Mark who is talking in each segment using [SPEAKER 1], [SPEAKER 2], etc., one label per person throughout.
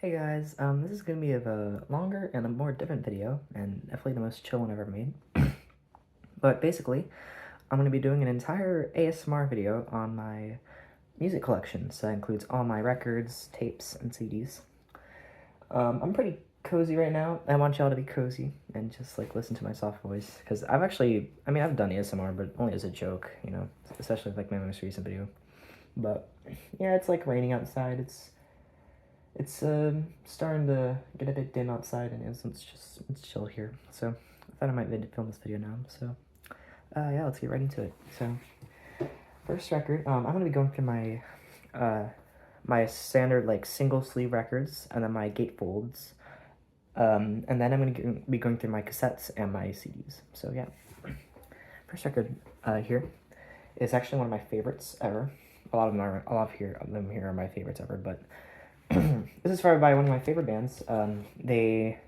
[SPEAKER 1] Hey guys, this is gonna be a longer and a more different video, and definitely the most chill one I've ever made. But basically, I'm gonna be doing an entire ASMR video on my music collection. So that includes all my records, tapes, and CDs. I'm pretty cozy right now. I want y'all to be cozy and just like listen to my soft voice, because I've done ASMR, but only as a joke, especially like my most recent video. But yeah, it's like raining outside. It's starting to get a bit dim outside, and it's chill here. So I thought I might film this video now. So yeah, let's get right into it. So first record, I'm gonna be going through my standard like single sleeve records, and then my gatefolds, and then I'm gonna be going through my cassettes and my CDs. So yeah, first record here is actually one of my favorites ever. A lot of them here are my favorites ever, but this is by one of my favorite bands. They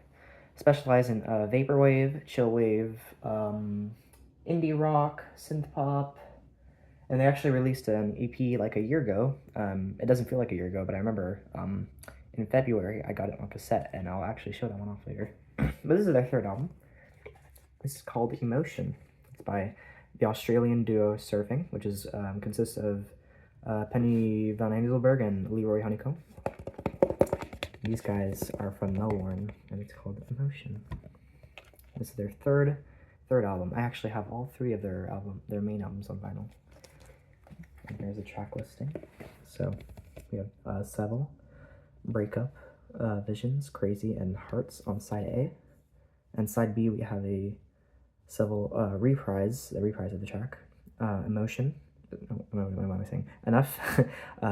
[SPEAKER 1] specialize in vaporwave, chillwave, indie rock, synth pop, and they actually released an EP like a year ago. It doesn't feel like a year ago, but I remember in February I got it on cassette, and I'll actually show that one off later. But this is their third album. This is called Emotion. It's by the Australian duo Surfing, which consists of Penny Van Hazelberg and Leroy Honeycomb. These guys are from Melbourne, and it's called Emotion. This is their third album. I actually have all three of their main albums on vinyl. And here's a track listing. So we have Seville, Breakup, Visions, Crazy, and Hearts on side A. And side B we have a Seville reprise of the track. Emotion. What am I saying? Enough.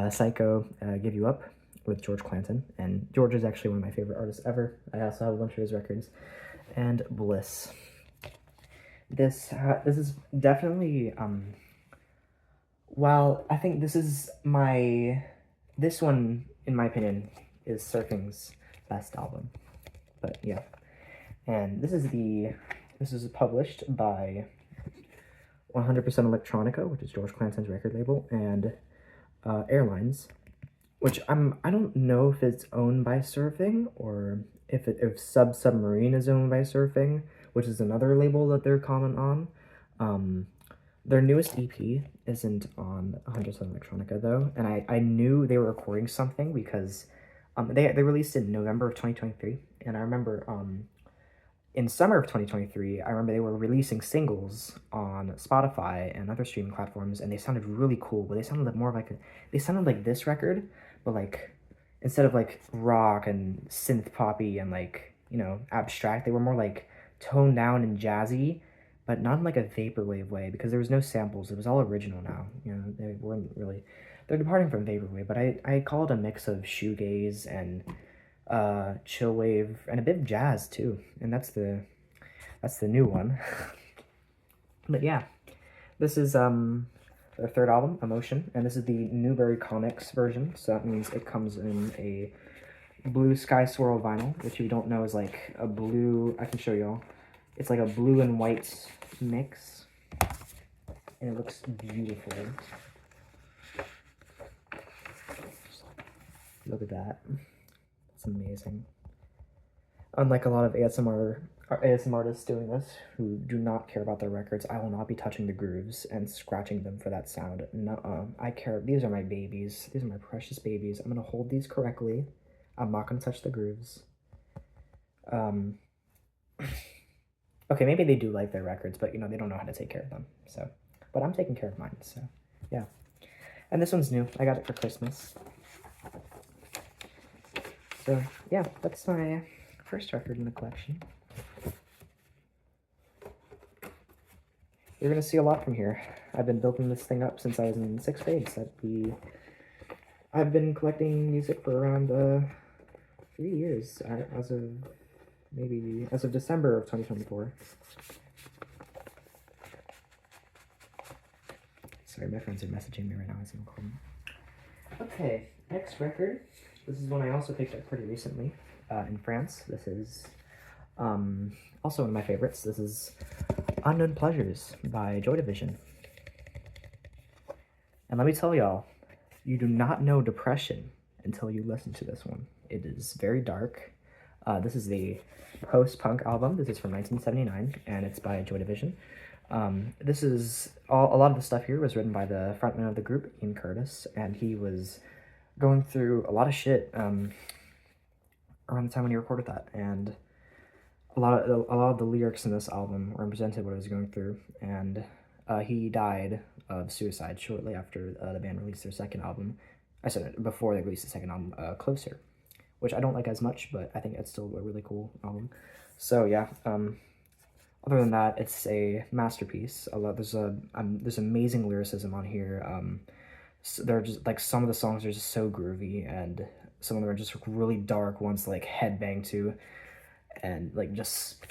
[SPEAKER 1] Psycho, Give You Up, with George Clanton, and George is actually one of my favorite artists ever. I also have a bunch of his records. And Bliss. This is definitely well, I think this one in my opinion is Surfing's best album. But yeah, and this is published by 100% Electronica, which is George Clanton's record label, and Airlines, which I don't know if it's owned by Surfing or if Submarine is owned by Surfing, which is another label that they're common on. Their newest EP isn't on 100% Electronica though, and I knew they were recording something because they released it in November of 2023, and I remember in summer of 2023, I remember they were releasing singles on Spotify and other streaming platforms, and they sounded really cool, but they sounded like this record, but like instead of like rock and synth poppy and like abstract, they were more like toned down and jazzy, but not in like a vaporwave way, because there was no samples. It was all original now. They weren't really, they're departing from vaporwave, but I call it a mix of shoegaze and chillwave and a bit of jazz too, and that's the new one. But yeah, this is their third album, Emotion, and this is the Newbury Comics version, so that means it comes in a blue sky swirl vinyl, which if you don't know is like a blue, I can show y'all, it's like a blue and white mix, and it looks beautiful. Look at that. It's amazing. Unlike a lot of ASMR artists doing this who do not care about their records, I will not be touching the grooves and scratching them for that sound. No, I care. These are my babies. These are my precious babies. I'm gonna hold these correctly. I'm not gonna touch the grooves. Okay, maybe they do like their records, but they don't know how to take care of them. So, but I'm taking care of mine. So, yeah. And this one's new. I got it for Christmas. So yeah, that's my first record in the collection. You're gonna see a lot from here. I've been building this thing up since I was in 6th grade. So I've been collecting music for around 3 years, as of December of 2024. Sorry, my friends are messaging me right now as I'm recording. Okay, next record. This is one I also picked up pretty recently in France. This is also one of my favorites. This is Unknown Pleasures by Joy Division. And let me tell y'all, you do not know depression until you listen to this one. It is very dark. This is the post-punk album. This is from 1979, and it's by Joy Division. This is a lot of the stuff here was written by the frontman of the group, Ian Curtis, and he was going through a lot of shit around the time when he recorded that, and a lot of the lyrics in this album represented what he was going through, and he died of suicide shortly after the band released their second album. I said it before they released the second album, Closer, which I don't like as much, but I think it's still a really cool album. So yeah, other than that, it's a masterpiece. There's amazing lyricism on here. So they're just like some of the songs are just so groovy, and some of them are just really dark ones to like headbang to, and like just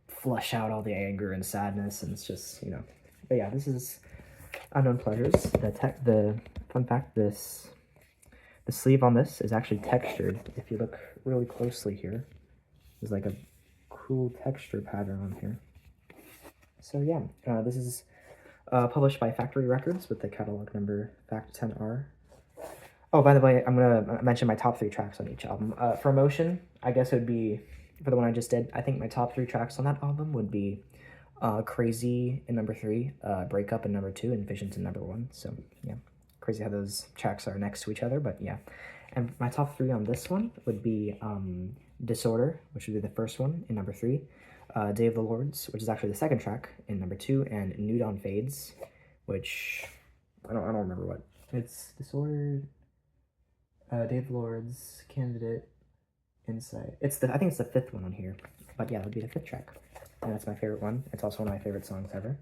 [SPEAKER 1] flush out all the anger and sadness, and it's just But yeah, this is Unknown Pleasures. The fun fact, the sleeve on this is actually textured. If you look really closely here, there's like a cool texture pattern on here. So yeah, this is published by Factory Records with the catalog number Fact10R. Oh, by the way, I'm gonna mention my top 3 tracks on each album. For Emotion, I guess it would be, for the one I just did, I think my top 3 tracks on that album would be Crazy in number 3, Breakup in number 2, and Visions in number 1. So yeah, crazy how those tracks are next to each other, but yeah. And my top 3 on this one would be Disorder, which would be the first one in number 3, Day of the Lords, which is actually the second track in number 2, and New Dawn Fades, which I don't remember what. It's Disorder, Day of the Lords, Candidate, Insight. I think it's the 5th one on here, but yeah, it would be the 5th track, and that's my favorite one. It's also one of my favorite songs ever.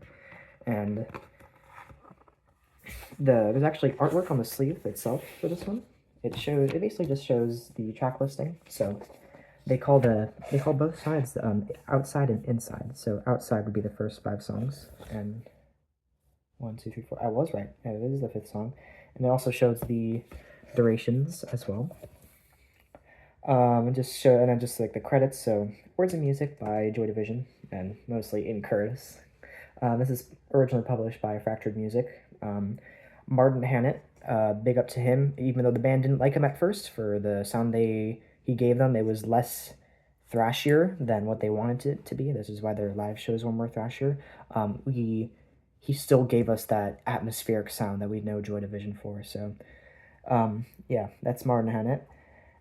[SPEAKER 1] And there's actually artwork on the sleeve itself for this one. It basically just shows the track listing. So they call both sides outside and inside. So outside would be the first 5 songs, and 1, 2, 3, 4. I was right. Yeah, this is the 5th song, and it also shows the durations as well. And then just like the credits. So Words and Music by Joy Division, and mostly Ian Curtis. This is originally published by Fractured Music. Martin Hannett, big up to him, even though the band didn't like him at first for the sound he gave them. It was less thrashier than what they wanted it to be. This is why their live shows were more thrashier. He still gave us that atmospheric sound that we know Joy Division for. So yeah, that's Martin Hannett.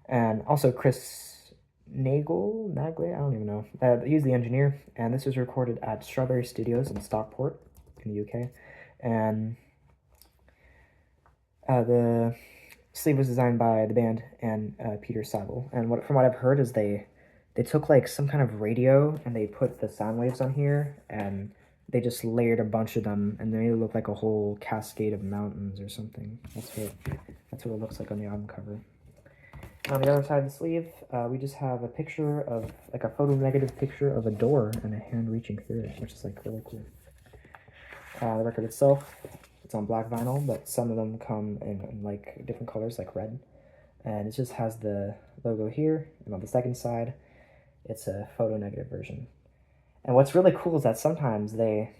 [SPEAKER 1] And also Chris Nagle, I don't even know. He's the engineer, and this was recorded at Strawberry Studios in Stockport in the UK. And the sleeve was designed by the band and Peter Saville. And from what I've heard is they took like some kind of radio and they put the sound waves on here, and they just layered a bunch of them, and they made it look like a whole cascade of mountains or something. That's what it looks like on the album cover. On the other side of the sleeve, we just have a picture of, like a photo-negative picture of a door and a hand reaching through it, which is like really cool. The record itself, it's on black vinyl, but some of them come in like different colors, like red. And it just has the logo here, and on the second side, it's a photo-negative version. And what's really cool is that sometimes they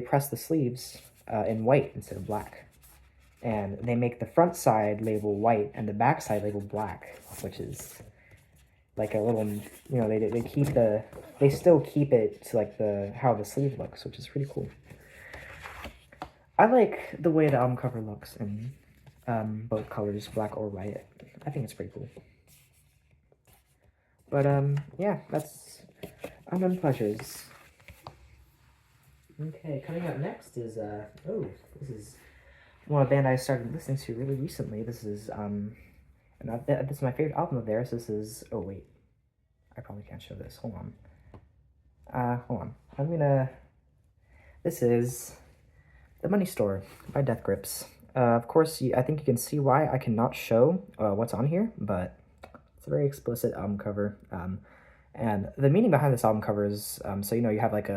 [SPEAKER 1] press the sleeves in white instead of black. And they make the front side label white and the back side label black, which is like a little, they still keep it to like how the sleeve looks, which is pretty cool. I like the way the album cover looks in both colors, black or white. I think it's pretty cool. But yeah, that's Unknown Pleasures. Okay, coming up next is this is one of the band I started listening to really recently. This is this is my favorite album of theirs. This is I probably can't show this. Hold on. This is The Money Store by Death Grips. Of course, I think you can see why I cannot show what's on here, but it's a very explicit album cover. And the meaning behind this album cover is, so you have like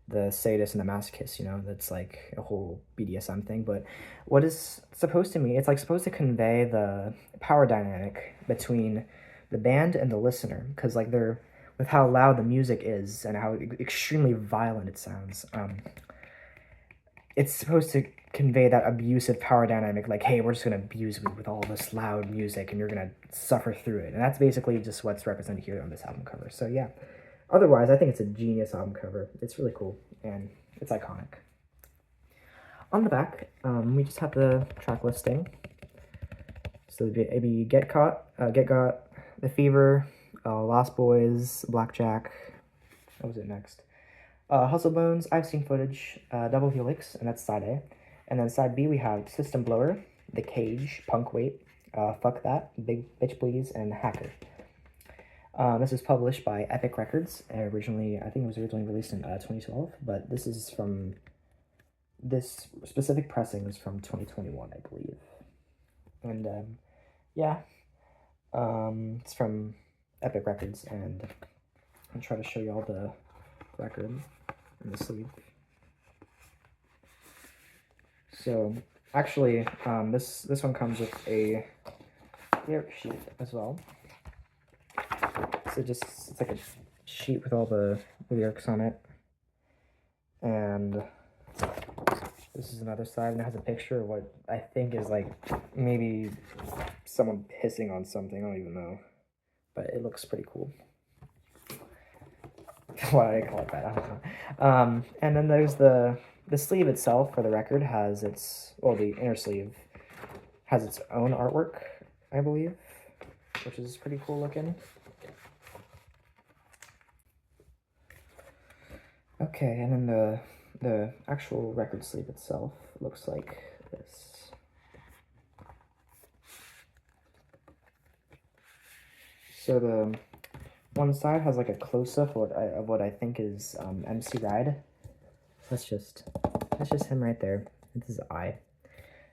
[SPEAKER 1] the sadist and the masochist, that's like a whole BDSM thing, but what is supposed to mean, it's like supposed to convey the power dynamic between the band and the listener, because like with how loud the music is and how extremely violent it sounds, it's supposed to convey that abusive power dynamic, like, hey, we're just gonna abuse you with all this loud music and you're gonna suffer through it. And that's basically just what's represented here on this album cover. So yeah, otherwise, I think it's a genius album cover. It's really cool and it's iconic. On the back, we just have the track listing. So it'd be Get Caught, Get Got, The Fever, Lost Boys, Blackjack. What was it next? Hustle Bones, I've Seen Footage, Double Helix, and that's side A. And then side B, we have System Blower, The Cage, Punk Weight, Fuck That, Big Bitch Please, and Hacker. This is published by Epic Records. I think it was originally released in 2012, but this specific pressing is from 2021, I believe. And yeah, it's from Epic Records, and I'll try to show you all the record in the sleeve. So actually, this one comes with a lyric sheet as well. So it's like a sheet with all the lyrics on it, and this is another side, and it has a picture of what I think is like maybe someone pissing on something. I don't even know, but it looks pretty cool. Why I call it that, I don't know. And then there's the sleeve itself for the record has the inner sleeve has its own artwork, I believe, which is pretty cool looking. Okay, and then the actual record sleeve itself looks like this. So the one side has like a close-up of what I think is MC Ride. That's just him right there. It's his eye.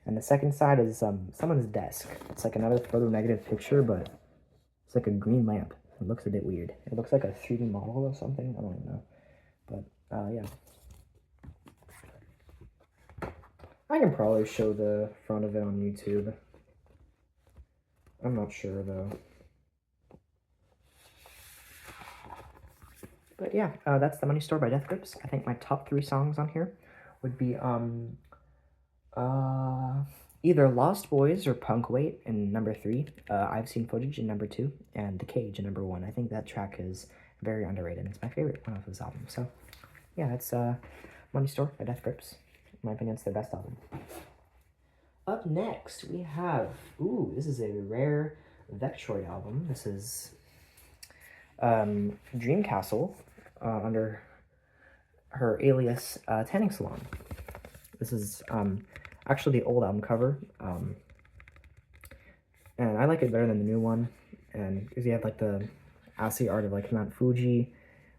[SPEAKER 1] And the second side is someone's desk. It's like another photo negative picture, but it's like a green lamp. It looks a bit weird. It looks like a 3D model or something. I don't even know. But yeah. I can probably show the front of it on YouTube. I'm not sure though. But yeah, that's The Money Store by Death Grips. I think my top 3 songs on here would be either Lost Boys or Punk Weight in number 3, I've Seen Footage in number 2, and The Cage in number 1. I think that track is very underrated. It's my favorite one of this album. So yeah, that's Money Store by Death Grips. In my opinion, it's their best album. Up next, we have, this is a rare Vectroid album. This is Dream Castle under her alias Tanning Salon. This is actually the old album cover, and I like it better than the new one, and because you have like the ASCII art of like Mount Fuji,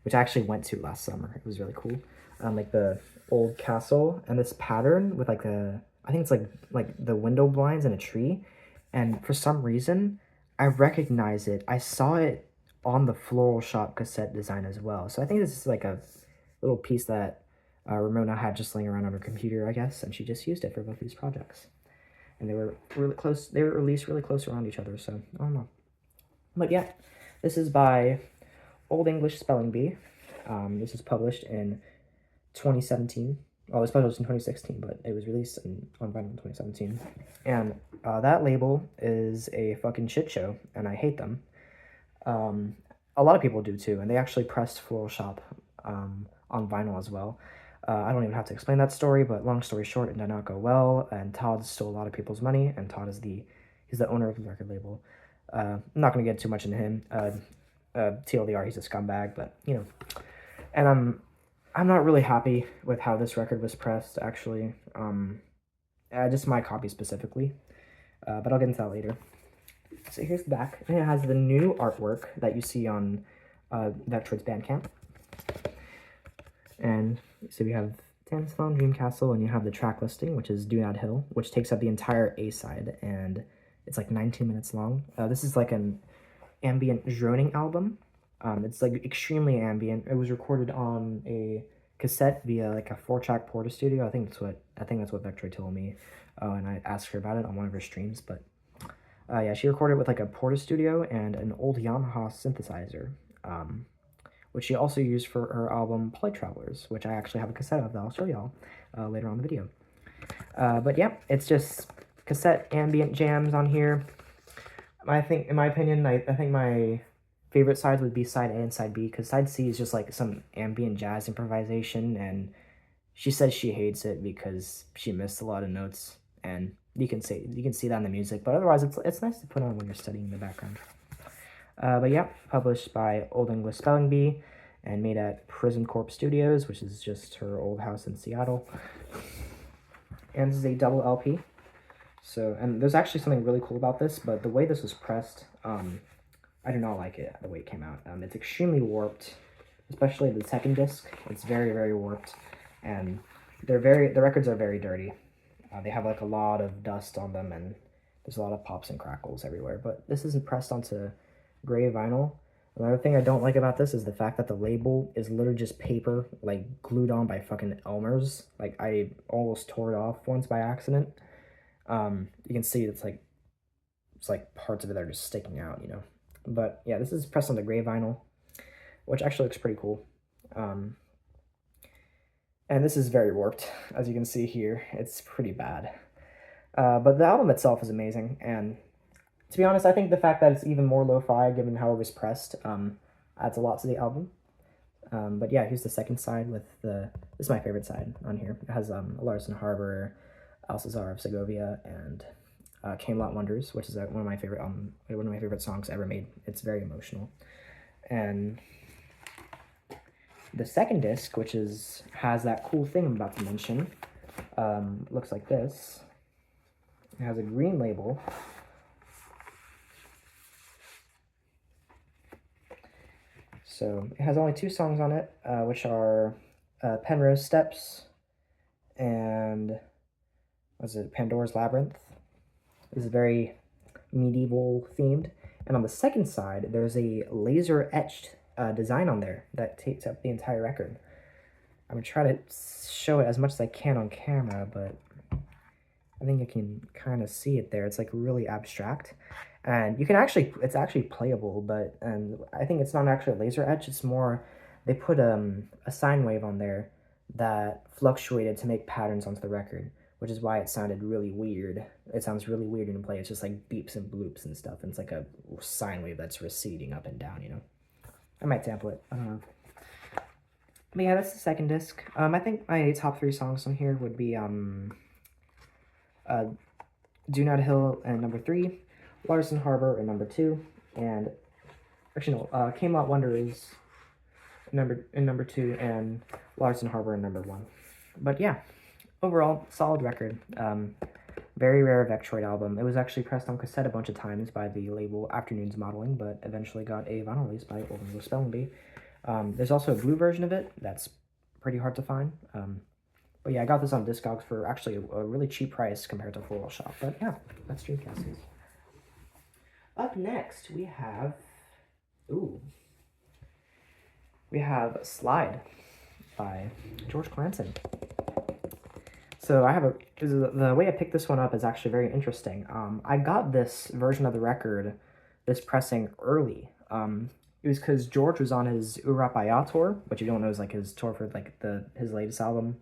[SPEAKER 1] which I actually went to last summer. It was really cool. Like the old castle and this pattern with like I think it's like the window blinds and a tree, and for some reason I recognize it. I saw it on the Floral Shop cassette design as well. So I think this is like a little piece that Ramona had just laying around on her computer, I guess, and she just used it for both these projects. And they were really close. They were released really close around each other, so I don't know. But yeah, this is by Old English Spelling Bee. This is published in 2017. Well, it was published in 2016, but it was released on vinyl in 2017. And that label is a fucking shit show, and I hate them. A lot of people do too, and they actually pressed Floral Shop on vinyl as well. I don't even have to explain that story, but long story short, it did not go well, and Todd stole a lot of people's money, and Todd is he's the owner of the record label. I'm not going to get too much into him. TLDR, he's a scumbag, but, you know. And I'm not really happy with how this record was pressed, actually. Just my copy specifically, but I'll get into that later. So here's the back, and it has the new artwork that you see on Vectroid's Bandcamp. And so we have Tanning Salon, Dream Castle, and you have the track listing, which is Dunead Hill, which takes up the entire A side, and it's like 19 minutes long. This is like an ambient droning album. It's like extremely ambient. It was recorded on a cassette via like a 4-track Porta Studio. I think that's what Vectroid told me, and I asked her about it on one of her streams. But yeah, she recorded with like a Porta Studio and an old Yamaha synthesizer, which she also used for her album Polite Travelers, which I actually have a cassette of that I'll show y'all later on in the video. But yeah, it's just cassette ambient jams on here. I think, in my opinion, I think my favorite sides would be side A and side B, because side C is just like some ambient jazz improvisation, and she says she hates it because she missed a lot of notes, and you can see that in the music. But otherwise, it's nice to put on when you're studying in the background. But yeah, published by Old English Spelling Bee, and made at Prison Corp Studios, which is just her old house in Seattle. And this is a double LP. So, and there's actually something really cool about this, but the way this was pressed, I do not like it, the way it came out. It's extremely warped, especially the second disc. It's very, very warped, and the records are very dirty. They have like a lot of dust on them, and there's a lot of pops and crackles everywhere. But this isn't pressed onto gray vinyl. Another thing I don't like about this is the fact that the label is literally just paper, like glued on by fucking Elmer's. Like, I almost tore it off once by accident. You can see it's like parts of it are just sticking out, you know. But yeah, this is pressed on the gray vinyl, which actually looks pretty cool. And this is very warped, as you can see here. It's pretty bad. But the album itself is amazing, and to be honest, I think the fact that it's even more lo-fi, given how it was pressed, adds a lot to the album. But yeah, here's the second side with this is my favorite side on here. It has Larson Harbor, Alcazar of Segovia, and Camelot Wonders, which is one of my favorite songs ever made. It's very emotional. And the second disc, which has that cool thing I'm about to mention, looks like this. It has a green label. So it has only 2 songs on it, which are Penrose Steps and Pandora's Labyrinth. This is very medieval themed. And on the second side, there's a laser etched design on there that takes up the entire record. I'm gonna try to show it as much as I can on camera, but I think you can kind of see it there. It's like really abstract. And you can it's actually playable, but I think it's not actually a laser etch. It's more, they put a sine wave on there that fluctuated to make patterns onto the record, which is why it sounded really weird. It sounds really weird when you play. It's just like beeps and bloops and stuff. And it's like a sine wave that's receding up and down, you know. I might sample it. I don't know. But yeah, that's the second disc. I think my top 3 songs on here would be Dune Hill and number 3, Larson Harbor in number 2, and actually no, Camelot Wonder is number 2, and Larson Harbor in number 1. But yeah, overall solid record. Very rare Vectroid album. It was actually pressed on cassette a bunch of times by the label Afternoons Modeling, but eventually got a vinyl release by Old English Spelling Bee. There's also a blue version of it that's pretty hard to find. But yeah, I got this on Discogs for actually a really cheap price compared to Full Wheel Shop. But yeah, that's Dreamcast. Up next, we have Slide by George Clanton. So the way I picked this one up is actually very interesting. I got this version of the record, this pressing early. It was because George was on his Urapaya tour, which you don't know is like his tour for like his latest album.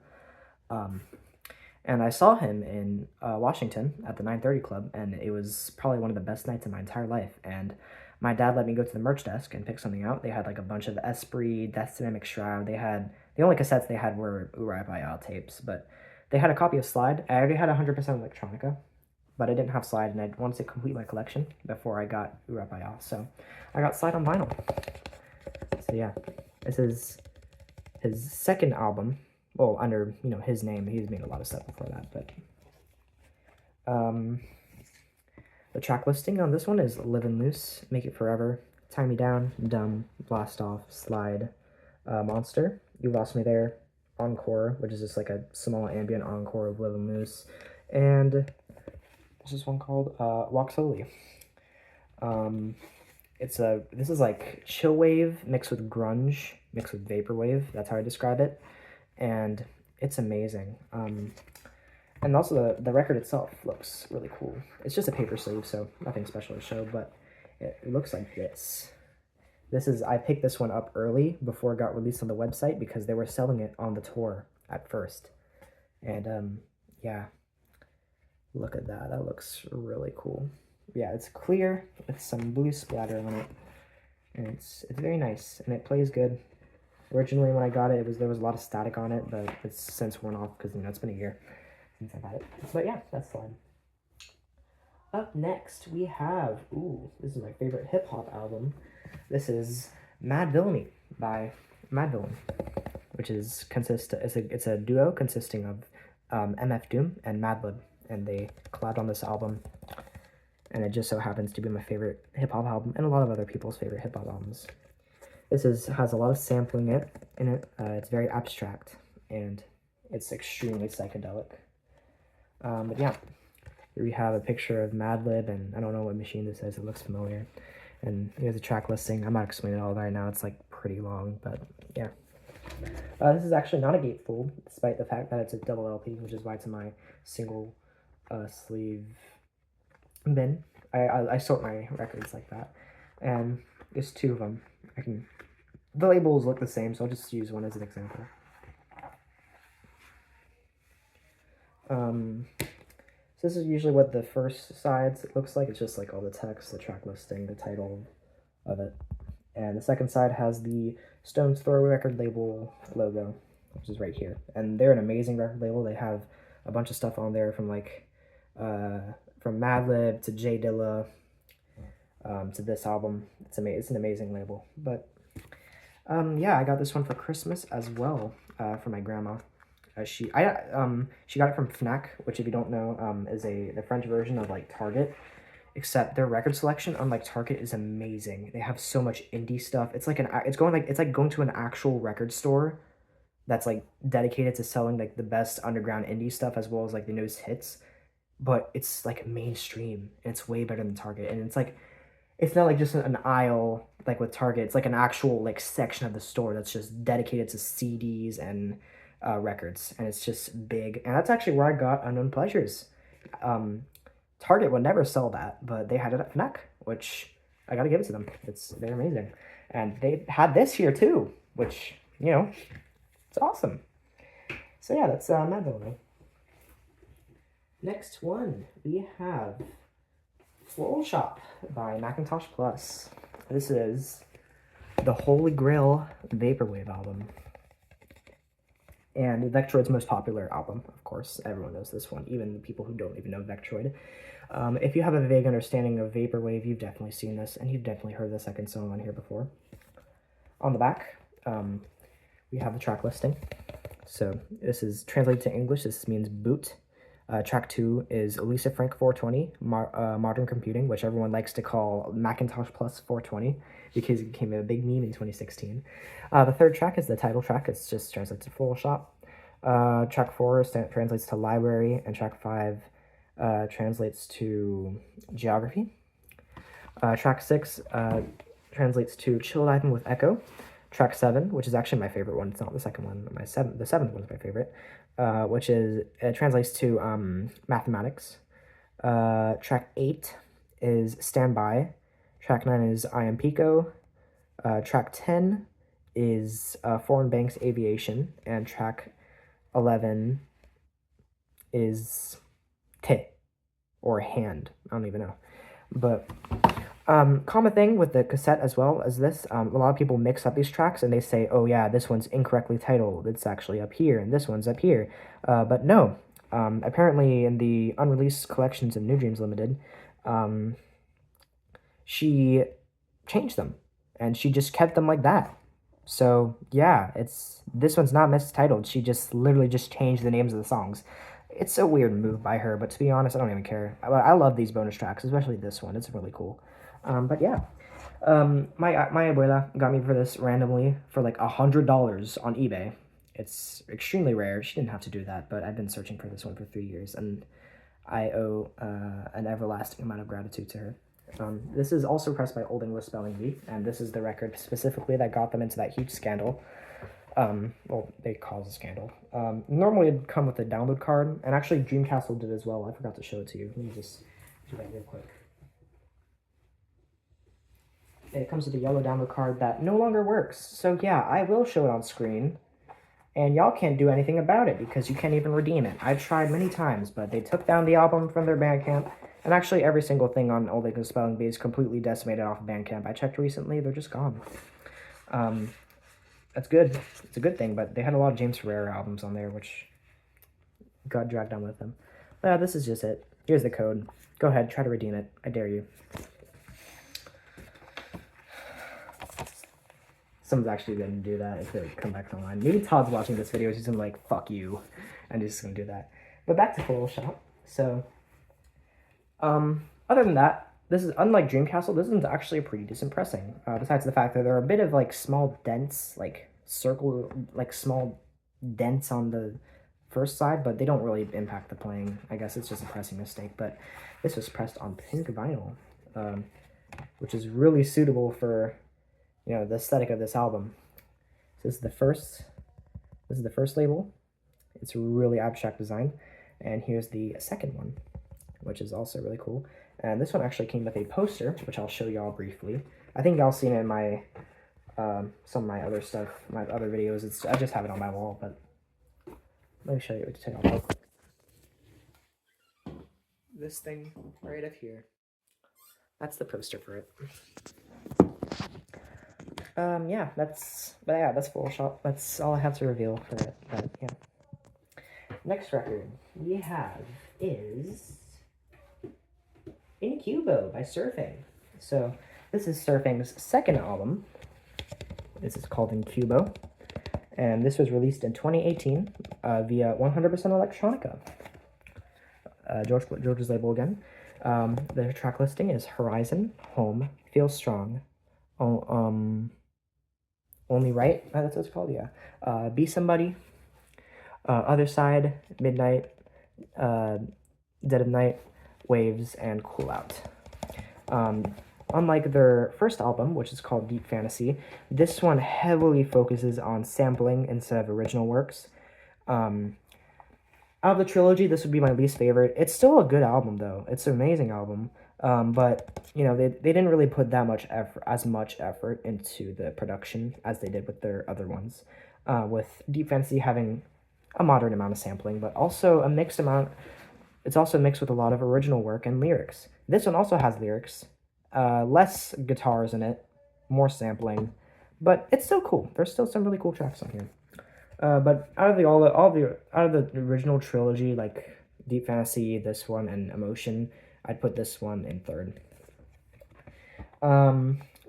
[SPEAKER 1] And I saw him in Washington at the 930 Club, and it was probably one of the best nights of my entire life. And my dad let me go to the merch desk and pick something out. They had like a bunch of Esprit, Death Dynamic Shroud. The only cassettes they had were Urapaya tapes, but they had a copy of Slide. I already had 100% Electronica, but I didn't have Slide, and I wanted to complete my collection before I got Urapaya. So I got Slide on vinyl. So yeah, this is his second album. Well, under, you know, his name. He's made a lot of stuff before that, but the track listing on this one is Livin' Loose, Make It Forever, Tie Me Down, Dumb, Blast Off, Slide, Monster, You Lost Me There, Encore, which is just like a small ambient encore of Livin' Loose, and there's this one called Walk Slowly. This is like chill wave mixed with grunge, mixed with vaporwave. That's how I describe it. And it's amazing. And also the record itself looks really cool. It's just a paper sleeve, so nothing special to show, but it looks like this. I picked this one up early before it got released on the website because they were selling it on the tour at first. And yeah, look at that. That looks really cool. Yeah, it's clear with some blue splatter on it, and it's very nice, and it plays good. Originally, when I got it, there was a lot of static on it, but it's since worn off because, you know, it's been a year since I've had it. But yeah, that's fine. Up next, we have, this is my favorite hip hop album. This is Madvillainy by Madvillain, which it's a duo consisting of MF Doom and Madlib, and they collabed on this album. And it just so happens to be my favorite hip hop album, and a lot of other people's favorite hip hop albums. This has a lot of sampling in it. It's very abstract, and it's extremely psychedelic. But yeah, here we have a picture of Madlib, and I don't know what machine this is. It looks familiar. And here's a track listing. I'm not explaining it all right now. It's like pretty long, but yeah. This is actually not a gatefold, despite the fact that it's a double LP, which is why it's in my single sleeve bin. I sort my records like that, and there's two of them. The labels look the same, so I'll just use one as an example. So this is usually what the first sides looks like. It's just like all the text, the track listing, the title of it. And the second side has the Stones Throw record label logo, which is right here. And they're an amazing record label. They have a bunch of stuff on there from like from Madlib to J Dilla to this album. It's an amazing label. But yeah, I got this one for Christmas as well for my grandma. She got it from Fnac, which, if you don't know, is the French version of like Target. Except their record selection, unlike Target, is amazing. They have so much indie stuff. It's like going to an actual record store that's like dedicated to selling like the best underground indie stuff as well as like the newest hits. But it's like mainstream, and it's way better than Target. And it's not like just an aisle like with Target. It's like an actual like section of the store that's just dedicated to CDs and records, and it's just big. And that's actually where I got Unknown Pleasures. Target would never sell that, but they had it at Fnac, which I gotta give it to them. They're amazing. And they had this here too, which, you know, it's awesome. So yeah, that's Madvillainy. Next one, we have Floral Shop by Macintosh Plus. This is the Holy Grail Vaporwave album. And Vectroid's most popular album, of course. Everyone knows this one, even the people who don't even know Vectroid. If you have a vague understanding of Vaporwave, you've definitely seen this, and you've definitely heard the second song on here before. On the back, we have the track listing. So this is translated to English. This means boot. Track 2 is Lisa Frank 420, Modern Computing, which everyone likes to call Macintosh Plus 420 because it became a big meme in 2016. The third track is the title track. It's just translates to Floral Shop. Track 4 translates to Library, and track 5 translates to Geography. Track 6 translates to Chill Diving with Echo. Track 7, which is actually my favorite one. It's not the second one. The seventh one is my favorite, which translates to Mathematics. Track 8 is Standby. Track 9 is I Am Pico. Track 10 is Foreign Banks Aviation. And track 11 is Te, or Hand. I don't even know. But common thing with the cassette as well as this, a lot of people mix up these tracks and they say, oh yeah, this one's incorrectly titled, it's actually up here, and this one's up here. But no, apparently in the unreleased collections of New Dreams Limited, she changed them, and she just kept them like that. So yeah, this one's not mistitled. She just literally just changed the names of the songs. It's a weird move by her, but to be honest, I don't even care. I love these bonus tracks, especially this one. It's really cool. But yeah, my abuela got me for this randomly for like $100 on eBay. It's extremely rare. She didn't have to do that, but I've been searching for this one for 3 years, and I owe an everlasting amount of gratitude to her. This is also pressed by Old English Spelling Bee, and this is the record specifically that got them into that huge scandal. Well, they caused a scandal. Normally it'd come with a download card, and actually Dreamcastle did as well. I forgot to show it to you. Let me just do that real quick. It comes with a yellow download card that no longer works. So yeah, I will show it on screen. and y'all can't do anything about it because you can't even redeem it. I've tried many times, but they took down the album from their Bandcamp, and actually every single thing on Old English Spelling Bee is completely decimated off of Bandcamp. I checked recently, they're just gone. That's good. It's a good thing, but they had a lot of James Ferrara albums on there, which got dragged down with them. But this is just it. Here's the code. Go ahead, try to redeem it. I dare you. Someone's actually going to do that if they come back online. Maybe Todd's watching this video. He's going to be like, fuck you. And he's just going to do that. But back to Photoshop. So, other than that, this is, unlike Dreamcastle, this one's actually a pretty decent pressing. Besides the fact that there are a bit of, like, small dents, like, small dents on the first side, but they don't really impact the playing. I guess it's just a pressing mistake. But this was pressed on pink vinyl, which is really suitable for, you know, the aesthetic of this album. So this is the first label. It's really abstract design. And here's the second one, which is also really cool. And this one actually came with a poster, which I'll show y'all briefly. I think y'all seen it in my some of my other stuff, my other videos. I just have it on my wall, but let me show you what to take off real quick. This thing right up here. That's the poster for it. Yeah, that's Photoshop. That's all I have to reveal for it, but yeah. Next record we have is Incubo by Surfing. So this is Surfing's second album. This is called Incubo, and this was released in 2018 via 100% Electronica. George's label again. The track listing is Horizon, Home, Feel Strong, Only Right, that's what it's called, yeah. Be Somebody, Other Side, Midnight, Dead of Night, Waves, and Cool Out. Unlike their first album, which is called Deep Fantasy, this one heavily focuses on sampling instead of original works. Out of the trilogy, this would be my least favorite. It's still a good album, though. It's an amazing album. But, you know, they didn't really put that much effort into the production as they did with their other ones. With Deep Fantasy having a moderate amount of sampling, but also a mixed amount. It's also mixed with a lot of original work and lyrics. This one also has lyrics. Less guitars in it, more sampling, but it's still cool. There's still some really cool tracks on here. But out of the original trilogy, like Deep Fantasy, this one, and Emotion, I'd put this one in third.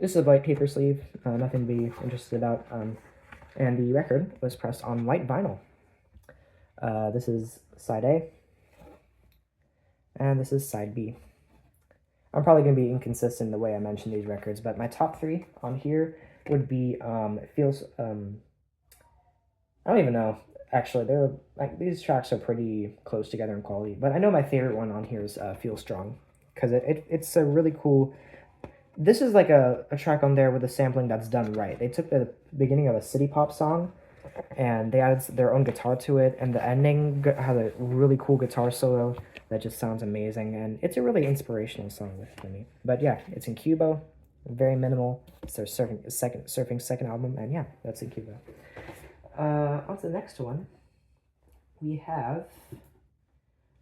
[SPEAKER 1] This is a white paper sleeve, nothing to be interested about. And the record was pressed on white vinyl. This is side A, and this is side B. I'm probably going to be inconsistent in the way I mention these records, but my top three on here would be, I don't even know, actually, these tracks are pretty close together in quality, but I know my favorite one on here is Feel Strong, because it's a really cool, this is like a track on there with a sampling that's done right. They took the beginning of a city pop song, and they added their own guitar to it, and the ending has a really cool guitar solo that just sounds amazing, and it's a really inspirational song for me. But yeah, it's Incubo, very minimal. It's their Surfing second album, and yeah, that's Incubo. On to the next one, we have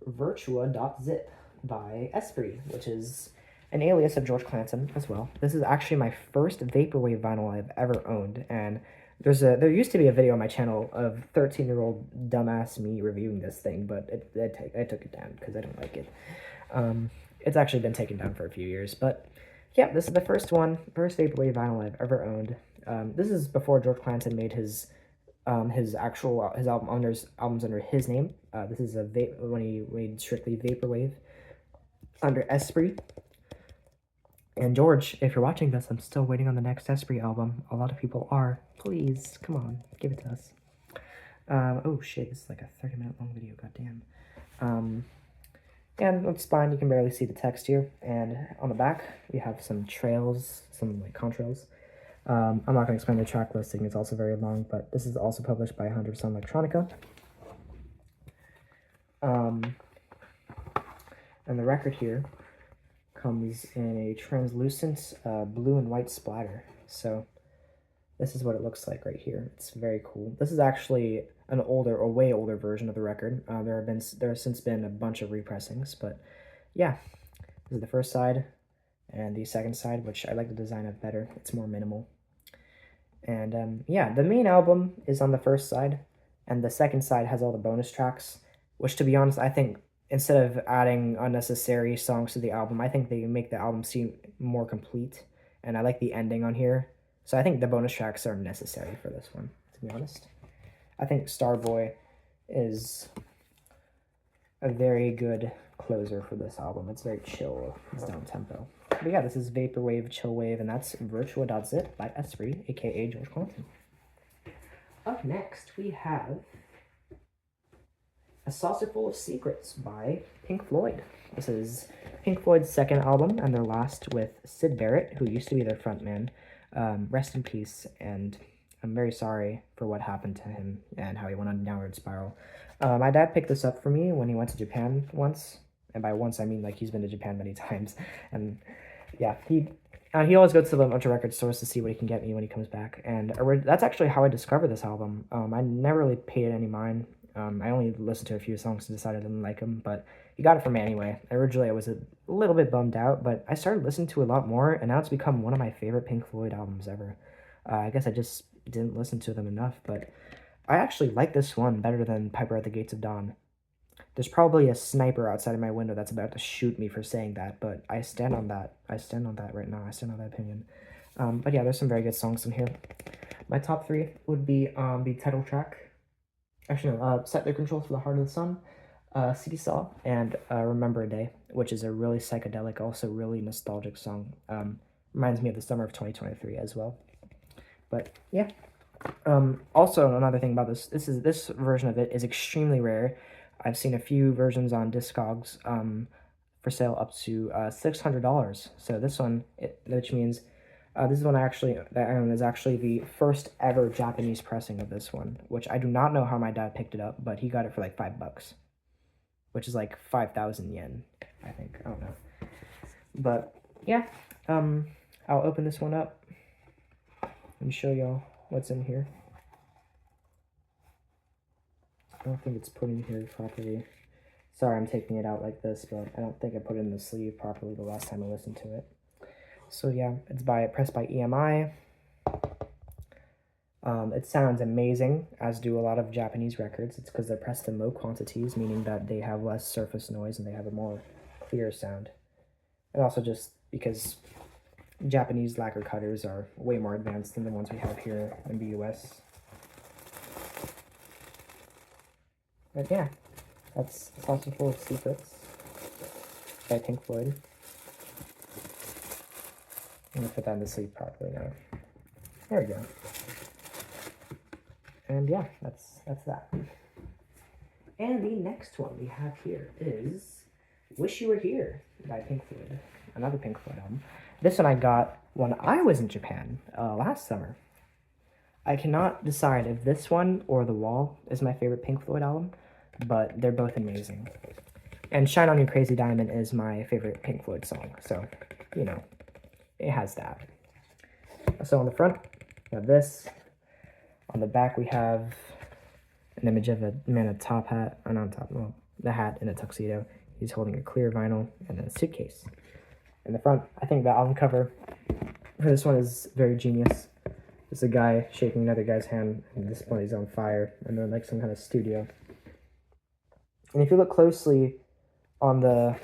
[SPEAKER 1] Virtua.zip by Esprit, which is an alias of George Clanton as well. This is actually my first Vaporwave vinyl I've ever owned, and there used to be a video on my channel of 13-year-old dumbass me reviewing this thing, but I took it down because I don't like it. It's actually been taken down for a few years, but yeah, this is the first Vaporwave vinyl I've ever owned. This is before George Clanton made his albums under his name. This is when he made strictly Vaporwave under Esprit. And George, if you're watching this, I'm still waiting on the next Esprit album. A lot of people are. Please, come on, give it to us. Oh shit, this is like a 30-minute long video, goddamn. And it's fine, you can barely see the text here. And on the back, we have some trails, some like contrails. I'm not going to explain the track listing, it's also very long, but this is also published by 100% Electronica. And the record here comes in a translucent blue and white splatter. So This is what it looks like right here. It's very cool. This is actually an older or way older version of the record. There have since been a bunch of repressings, but yeah, this is the first side and the second side, which I like the design of better. It's more minimal. And yeah, the main album is on the first side, and the second side has all the bonus tracks, which, to be honest, I think instead of adding unnecessary songs to the album, I think they make the album seem more complete, and I like the ending on here. So I think the bonus tracks are necessary for this one, to be honest. I think Starboy is a very good closer for this album. It's very chill, it's down tempo. But yeah, this is Vaporwave, Chillwave, and that's Virtua.zip by Esri, aka George Clinton. Up next, we have A Saucer Full of Secrets by Pink Floyd. This is Pink Floyd's second album, and their last with Syd Barrett, who used to be their frontman. Rest in peace, and I'm very sorry for what happened to him and how he went on a downward spiral. My dad picked this up for me when he went to Japan once, and by once I mean like he's been to Japan many times, and yeah, he always goes to a bunch of record stores to see what he can get me when he comes back, and that's actually how I discovered this album. I never really paid it any mind. I only listened to a few songs and decided I didn't like them, but he got it for me anyway. Originally, I was a little bit bummed out, but I started listening to it a lot more, and now it's become one of my favorite Pink Floyd albums ever. I guess I just didn't listen to them enough, but I actually like this one better than Piper at the Gates of Dawn. There's probably a sniper outside of my window that's about to shoot me for saying that, but I stand on that. I stand on that right now. I stand on that opinion. But yeah, there's some very good songs in here. My top three would be the title track. Actually, no, Set the Controls for the Heart of the Sun, Seesaw, and Remember a Day, which is a really psychedelic, also really nostalgic song. Reminds me of the summer of 2023 as well. But yeah. Also, another thing about this version of it is extremely rare. I've seen a few versions on Discogs for sale up to $600. So this one, which means this is one that I own, is actually the first ever Japanese pressing of this one, which I do not know how my dad picked it up, but he got it for like $5, which is like 5,000 yen, I think. I don't know. But yeah, I'll open this one up and show y'all what's in here. I don't think it's put in here properly. Sorry, I'm taking it out like this, but I don't think I put it in the sleeve properly the last time I listened to it. So yeah, it's pressed by EMI. It sounds amazing, as do a lot of Japanese records. It's because they're pressed in low quantities, meaning that they have less surface noise and they have a more clear sound. And also just because Japanese lacquer cutters are way more advanced than the ones we have here in the US. But yeah, that's A Saucer Full of Secrets by Pink Floyd. I'm gonna put that in the sleeve properly now. There we go. And yeah, that's that. And the next one we have here is Wish You Were Here by Pink Floyd. Another Pink Floyd album. This one I got when I was in Japan last summer. I cannot decide if this one or The Wall is my favorite Pink Floyd album, but they're both amazing. And Shine On You Crazy Diamond is my favorite Pink Floyd song, so, you know, it has that. So on the front, we have this. On the back, we have an image of a man in a top hat, or not top, well, the hat in a tuxedo. He's holding a clear vinyl and a suitcase. In the front, I think the album cover for this one is very genius. It's a guy shaking another guy's hand, and this point is on fire, and they're like some kind of studio. And if you look closely on the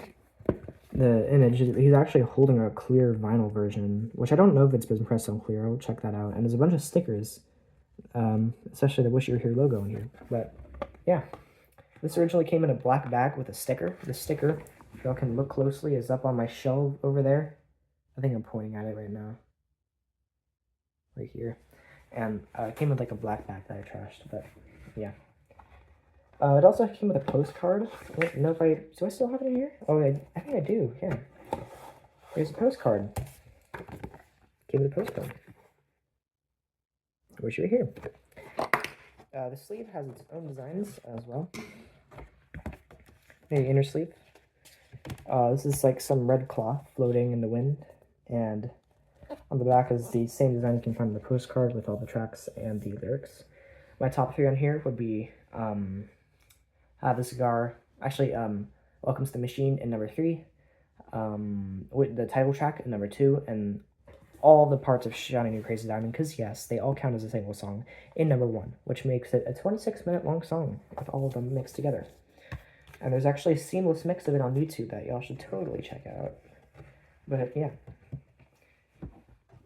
[SPEAKER 1] image, he's actually holding a clear vinyl version, which I don't know if it's been pressed on clear. I'll check that out. And there's a bunch of stickers, especially the Wish You Were Here logo in here. But yeah, this originally came in a black bag with a sticker. The sticker, if y'all can look closely, is up on my shelf over there. I think I'm pointing at it right now. Right here. And it came with like a black bag that I trashed, but yeah. It also came with a postcard. I don't know if do I still have it in here? Oh, I think I do, yeah. There's a postcard. Came with a postcard. Wish You Were Here. The sleeve has its own designs as well. The inner sleeve. This is like some red cloth floating in the wind, and On the back is the same design you can find in the postcard with all the tracks and the lyrics. My top 3 on here would be Have the Cigar, actually, Welcome's the Machine in number 3, with the title track in number 2, and all the parts of Shining New Crazy Diamond, because yes, they all count as a single song, in number 1, which makes it a 26-minute long song with all of them mixed together. And there's actually a seamless mix of it on YouTube that y'all should totally check out. But yeah.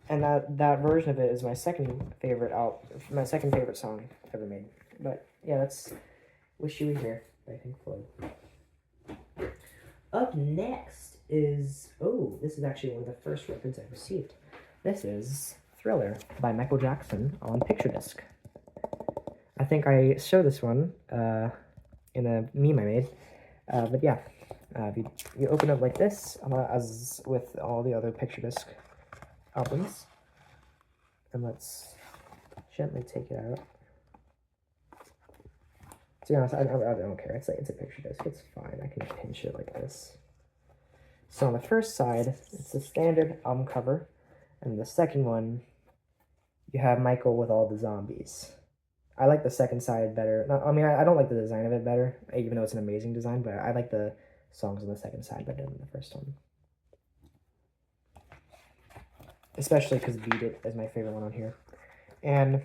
[SPEAKER 1] And that version of it is my second favorite song ever made. But yeah, that's Wish You Were Here by Pink Floyd. Up next is, this is actually one of the first records I received. This is Thriller by Michael Jackson on picture disc. I think I showed this one in a meme I made. But yeah, you open it like this, as with all the other picture disc albums. And let's gently take it out. To be honest, I don't care. It's a picture disc. It's fine. I can pinch it like this. So on the first side, it's the standard album cover. And the second one, you have Michael with all the zombies. I like the second side better. I don't like the design of it better, even though it's an amazing design, but I like the songs on the second side better than the first one. Especially because Beat It is my favorite one on here. And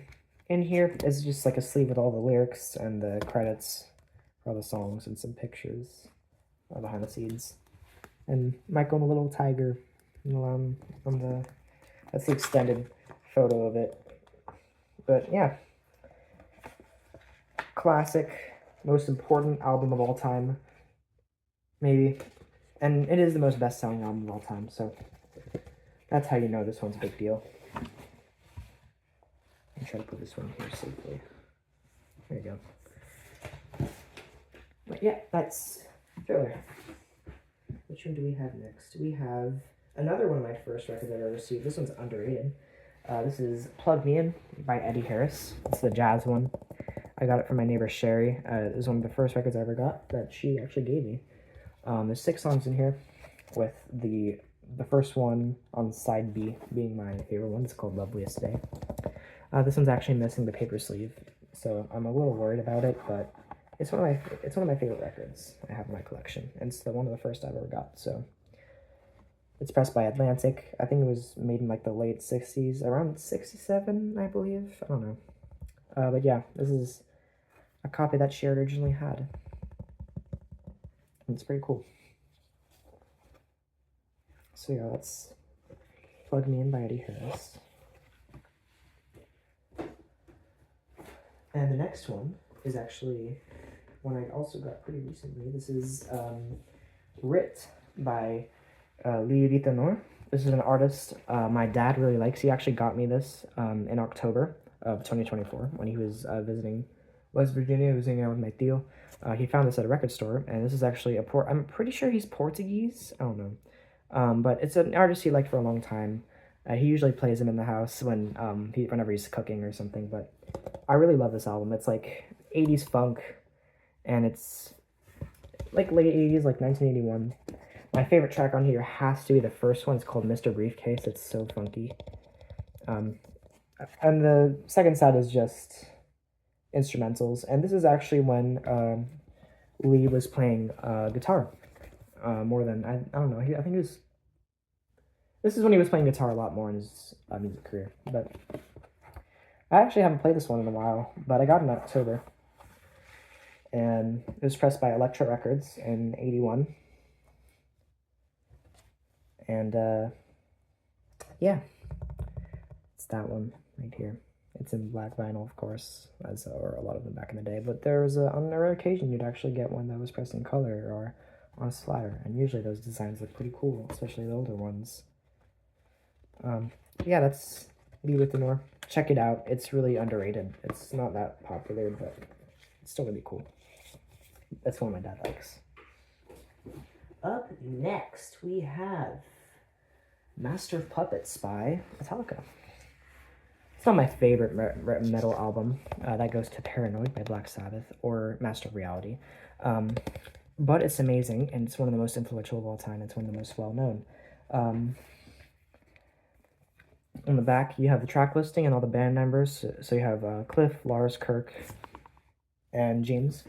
[SPEAKER 1] in here is just like a sleeve with all the lyrics and the credits for all the songs and some pictures behind the scenes. And Michael and the little tiger that's the extended photo of it. But yeah. Classic, most important album of all time, maybe. And it is the most best-selling album of all time, so that's how you know this one's a big deal. I'll try to put this one here safely. There you go. But yeah, that's Thriller. Which one do we have next? We have another one of my first records I've ever received. This one's underrated. This is Plug Me In by Eddie Harris. It's the jazz one. I got it from my neighbor Sherry. It was one of the first records I ever got that she actually gave me. There's 6 songs in here, with the first one on side B being my favorite one. It's called Loveliest Day. This one's actually missing the paper sleeve, so I'm a little worried about it, but it's one of my favorite records I have in my collection, and it's one of the first I've ever got. So it's pressed by Atlantic. I think it was made in like the late 60s, around 67, I believe. I don't know. But yeah, this is a copy that Cher originally had. And it's pretty cool. So yeah, let's Plug Me In by Eddie Harris. And the next one is actually one I also got pretty recently. This is Writ by Louis Tenor. This is an artist my dad really likes. He actually got me this in October of 2024 when he was visiting West Virginia, visiting out with my tío. He found this at a record store, and this is actually I'm pretty sure he's Portuguese. I don't know. But it's an artist he liked for a long time. He usually plays him in the house whenever he's cooking or something, but I really love this album. It's like 80s funk, and it's like late 80s, like 1981. My favorite track on here has to be the first one. It's called Mr. Briefcase. It's so funky. And the second side is just instrumentals, and this is actually when Lee was playing guitar more than, I don't know, I think this is when he was playing guitar a lot more in his music career. But I actually haven't played this one in a while, but I got it in October, and it was pressed by Elektra Records in 81. And yeah, it's that one right here. It's in black vinyl, of course, as or a lot of them back in the day, but there was on a rare occasion you'd actually get one that was pressed in color or on a slider, and usually those designs look pretty cool, especially the older ones. Yeah, that's Louis Tenor. Check it out. It's really underrated. It's not that popular, but it's still really cool. That's one my dad likes. Up next, we have Master of Puppets by Metallica. It's not my favorite metal album. That goes to Paranoid by Black Sabbath or Master of Reality. But it's amazing, and it's one of the most influential of all time. It's one of the most well-known. On the back, you have the track listing and all the band members. So you have Cliff, Lars, Kirk, and James.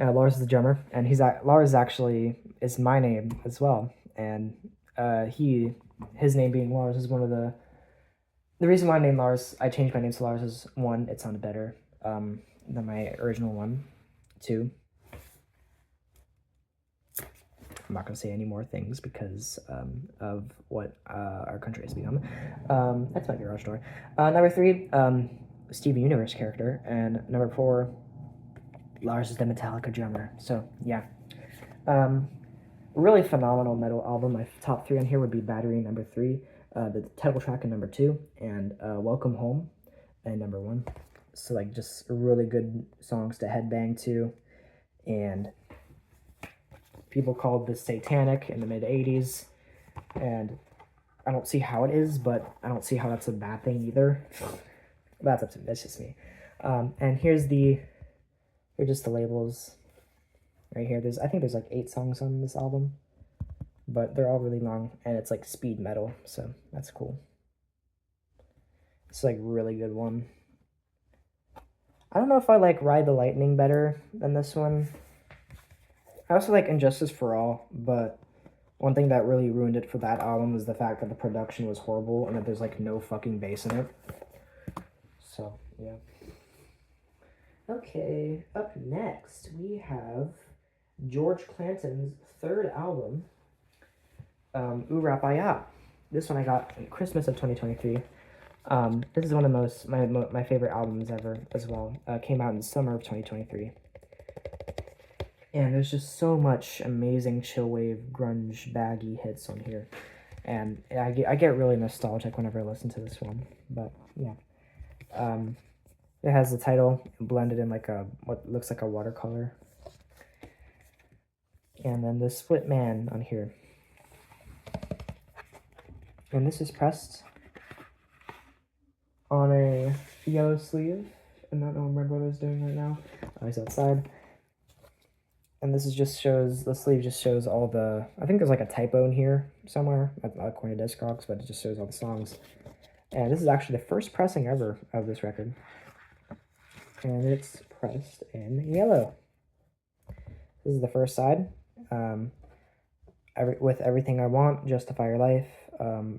[SPEAKER 1] Lars is the drummer, and Lars actually is my name as well. And his name being Lars is one of the reason why I named Lars. I changed my name to Lars is, one, it sounded better than my original one. Two, I'm not going to say any more things because of what our country has become. That's my garage door. Number 3, Steven Universe character. And number 4, Lars is the Metallica drummer. So, yeah. Really phenomenal metal album. My top 3 on here would be Battery, number 3, the title track in number 2, and Welcome Home and number 1. So, like, just really good songs to headbang to. And people called this satanic in the mid-'80s, and I don't see how it is, but I don't see how that's a bad thing either. That's up to me. That's just me. And here's just the labels right here. I think there's like 8 songs on this album, but they're all really long, and it's like speed metal, so that's cool. It's like really good one. I don't know if I like Ride the Lightning better than this one. I also like Injustice for All, but one thing that really ruined it for that album was the fact that the production was horrible and that there's like no fucking bass in it. So, yeah. Okay, up next we have George Clanton's 3rd album, Oorapayat. This one I got in Christmas of 2023. This is one of my favorite albums ever as well. Came out in summer of 2023. And there's just so much amazing chillwave, grunge, baggy hits on here. And I get really nostalgic whenever I listen to this one. But, yeah. It has the title blended in like what looks like a watercolor. And then the Split Man on here. And this is pressed on a yellow sleeve. And I don't remember what I was doing right now. He's outside. And this is the sleeve just shows all the, I think there's like a typo in here somewhere, according to Discogs, but it just shows all the songs. And this is actually the first pressing ever of this record. And it's pressed in yellow. This is the first side. With Everything I Want, Justify Your Life,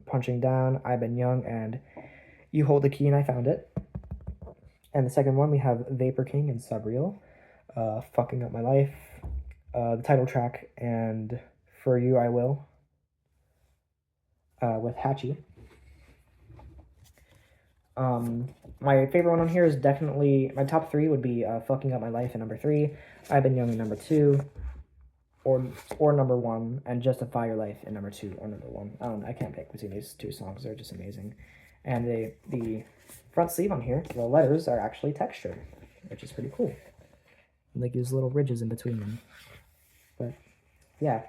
[SPEAKER 1] Punching Down, I've Been Young, and You Hold the Key and I Found It. And the second one, we have Vapor King and Subreal, Fucking Up My Life, the title track, and For You I Will, with Hatchie. My favorite one on here is definitely, my top 3 would be Fucking Up My Life at number 3, I've Been Young at number 2, or number 1, and Justify Your Life at number 2 or number 1. I can't pick between these 2 songs. They're just amazing. And the front sleeve on here, the letters are actually textured, which is pretty cool. Like there's little ridges in between them. But yeah,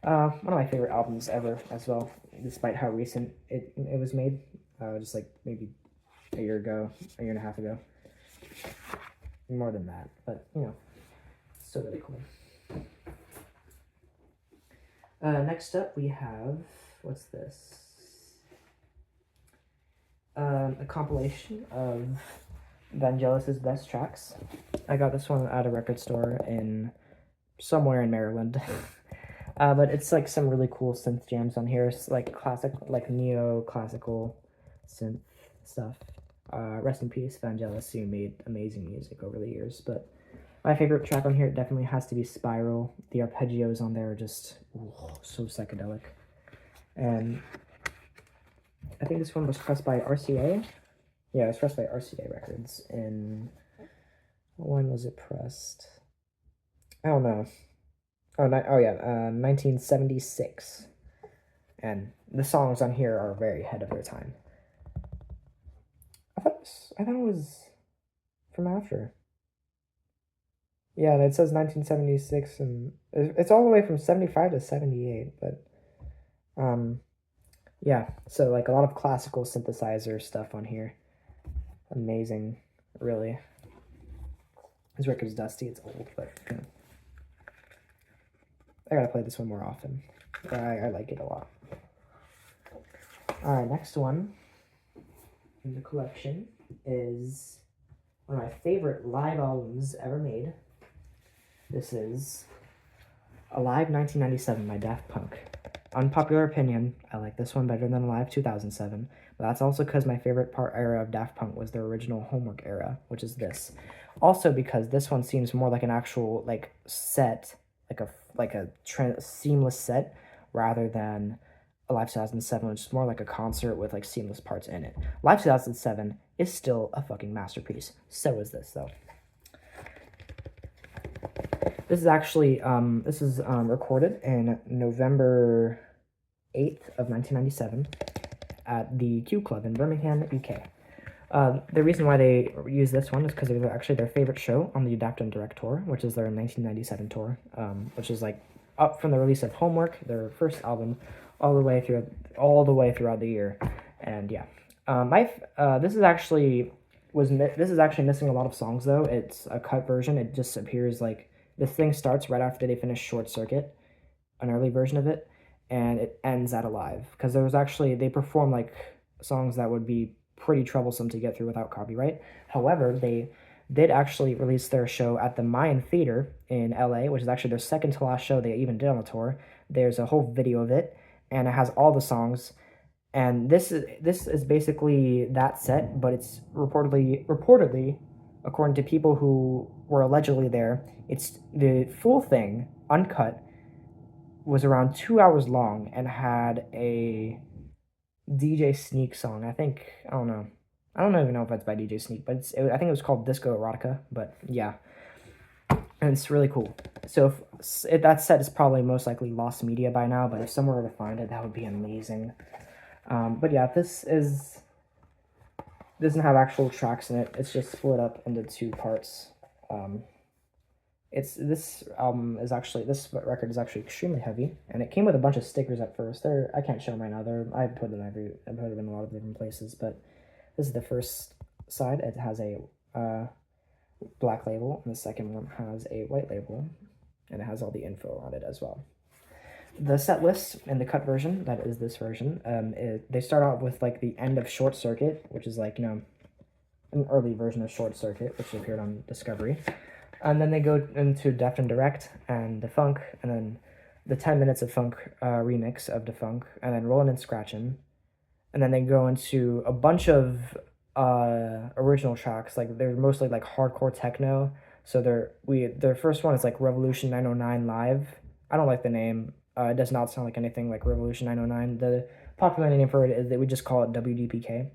[SPEAKER 1] one of my favorite albums ever as well, despite how recent it was made. Just like maybe a year and a half ago. More than that, but you know, still really cool. Next up we have, what's this? A compilation of Vangelis' best tracks. I got this one at a record store somewhere in Maryland. But it's like some really cool synth jams on here. It's like classic, like neo-classical synth stuff. Rest in peace, Vangelis, who made amazing music over the years. But my favorite track on here definitely has to be Spiral. The arpeggios on there are just so psychedelic. And I think this one was pressed by RCA. Yeah, it was pressed by RCA Records. When was it pressed? I don't know. 1976. And the songs on here are very ahead of their time. I thought it was from after. Yeah, and it says 1976, and it's all the way from 75 to 78, but yeah, so like a lot of classical synthesizer stuff on here. Amazing, really. This record's dusty, it's old, but you know. I gotta play this one more often. I like it a lot. Alright, next one in the collection is one of my favorite live albums ever made. This is Alive 1997 by Daft Punk. Unpopular opinion, I like this one better than Alive 2007, but that's also because my favorite era of Daft Punk was their original Homework era, which is this. Also because this one seems more like an actual set, like a seamless set, rather than Alive 2007, which is more like a concert with like seamless parts in it. Alive 2007 is still a fucking masterpiece. So is this though. This is actually recorded in November 8th of 1997 at the Q Club in Birmingham, UK. The reason why they use this one is because it was actually their favorite show on the Adapt and Direct tour, which is their 1997 tour, which is like up from the release of Homework, their first album, all the way throughout the year. And yeah, this is actually missing a lot of songs though. It's a cut version. It just appears like this thing starts right after they finish Short Circuit, an early version of it, and it ends at Alive, because they perform like songs that would be pretty troublesome to get through without copyright. However, they did actually release their show at the Mayan Theater in LA, which is actually their second to last show they even did on the tour. There's a whole video of it, and it has all the songs. And this is basically that set, but it's reportedly, according to people who were allegedly there, it's the full thing, uncut, was around 2 hours long and had a DJ Sneak song. I don't even know if that's by DJ Sneak, but I think it was called Disco Erotica, but yeah. And it's really cool. So if that set is probably most likely lost media by now, but if someone were to find it, that would be amazing. But yeah, this doesn't have actual tracks in it. It's just split up into two parts. This record is actually extremely heavy, and it came with a bunch of stickers at first. I can't show them right now. I put them in a lot of different places, but this is the first side. It has a black label, and the second one has a white label, and it has all the info on it as well. The set list in the cut version, that is this version, they start out with like the end of Short Circuit, which is like, an early version of Short Circuit, which appeared on Discovery. And then they go into Deft and Direct and the Funk, and then the 10 minutes of Funk remix of the Funk, and then Rollin' and Scratchin'. And then they go into a bunch of original tracks, like they're mostly like hardcore techno. So their first one is like Revolution 909 Live. I don't like the name. It does not sound like anything like Revolution 909. The popular name for it is that we just call it WDPK.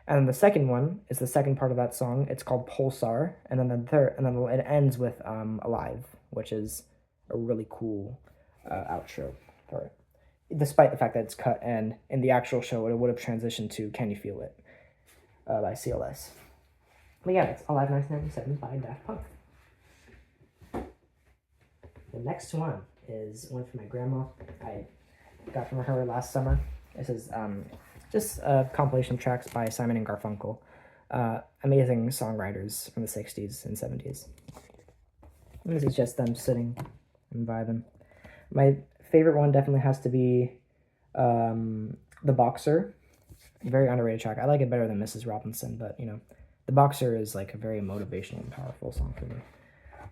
[SPEAKER 1] And then the second one is the second part of that song. It's called Pulsar. And then it ends with Alive, which is a really cool outro for it. Despite the fact that it's cut, and in the actual show it would have transitioned to Can You Feel It by CLS. But yeah, it's Alive 1997 by Daft Punk. The next one is one from my grandma. I got from her last summer. This is just compilation tracks by Simon and Garfunkel. Amazing songwriters from the 60s and 70s. And this is just them sitting and vibing. My favorite one definitely has to be The Boxer. Very underrated track. I like it better than Mrs. Robinson, but The Boxer is like a very motivational and powerful song for me.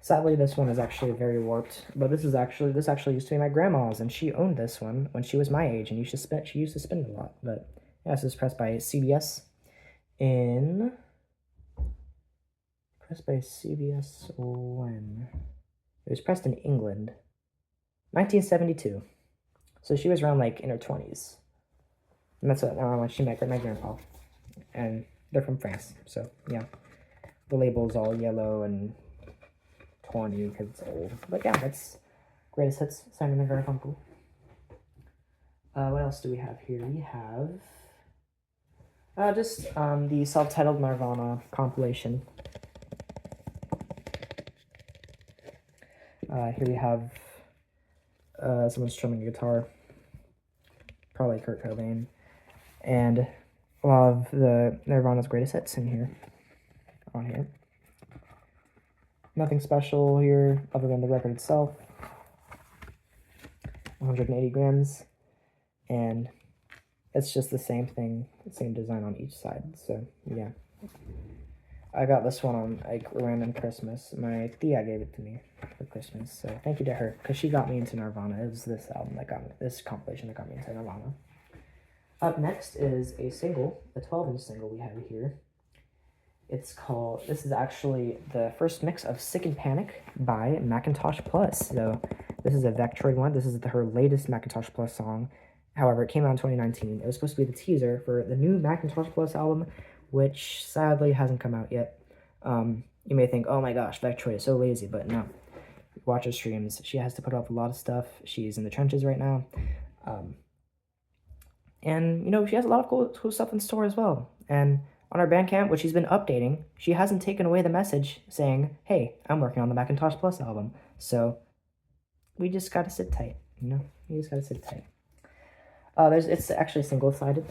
[SPEAKER 1] Sadly, this one is actually very warped, but this actually used to be my grandma's, and she owned this one when she was my age, and she used to spin it a lot. But yeah, this is pressed by CBS when? It was pressed in England, 1972. So she was around like in her 20s. And that's when she met my grandpa. And they're from France, so yeah. The label's all yellow and torny because it's old. But yeah, that's greatest hits, Simon and Garfunkel. What else do we have here? We have just the self-titled Nirvana compilation. Here we have someone strumming a guitar, probably Kurt Cobain, and a lot of the Nirvana's greatest hits in here, on here. Nothing special here other than the record itself. 180 grams, and It's just the same thing, the same design on each side. So yeah, I got this one on like random Christmas. My tia gave it to me for Christmas, so thank you to her because she got me into Nirvana. It was this album that got me, this compilation that got me into Nirvana. Up next is a single, a 12-inch single we have here. It's called, this is actually the first mix of Sick and Panic by Macintosh Plus. So this is a Vectroid one. This is her latest Macintosh Plus song. However, it came out in 2019. It was supposed to be the teaser for the new Macintosh Plus album, which sadly hasn't come out yet. You may think, oh my gosh, Vectroid is so lazy, but no. Watch her streams. She has to put up a lot of stuff. She's in the trenches right now. And, you know, she has a lot of cool stuff in store as well. And on her Bandcamp, which she's been updating, she hasn't taken away the message saying, hey, I'm working on the Macintosh Plus album. So we just gotta sit tight, you know? We just gotta sit tight. It's actually single-sided.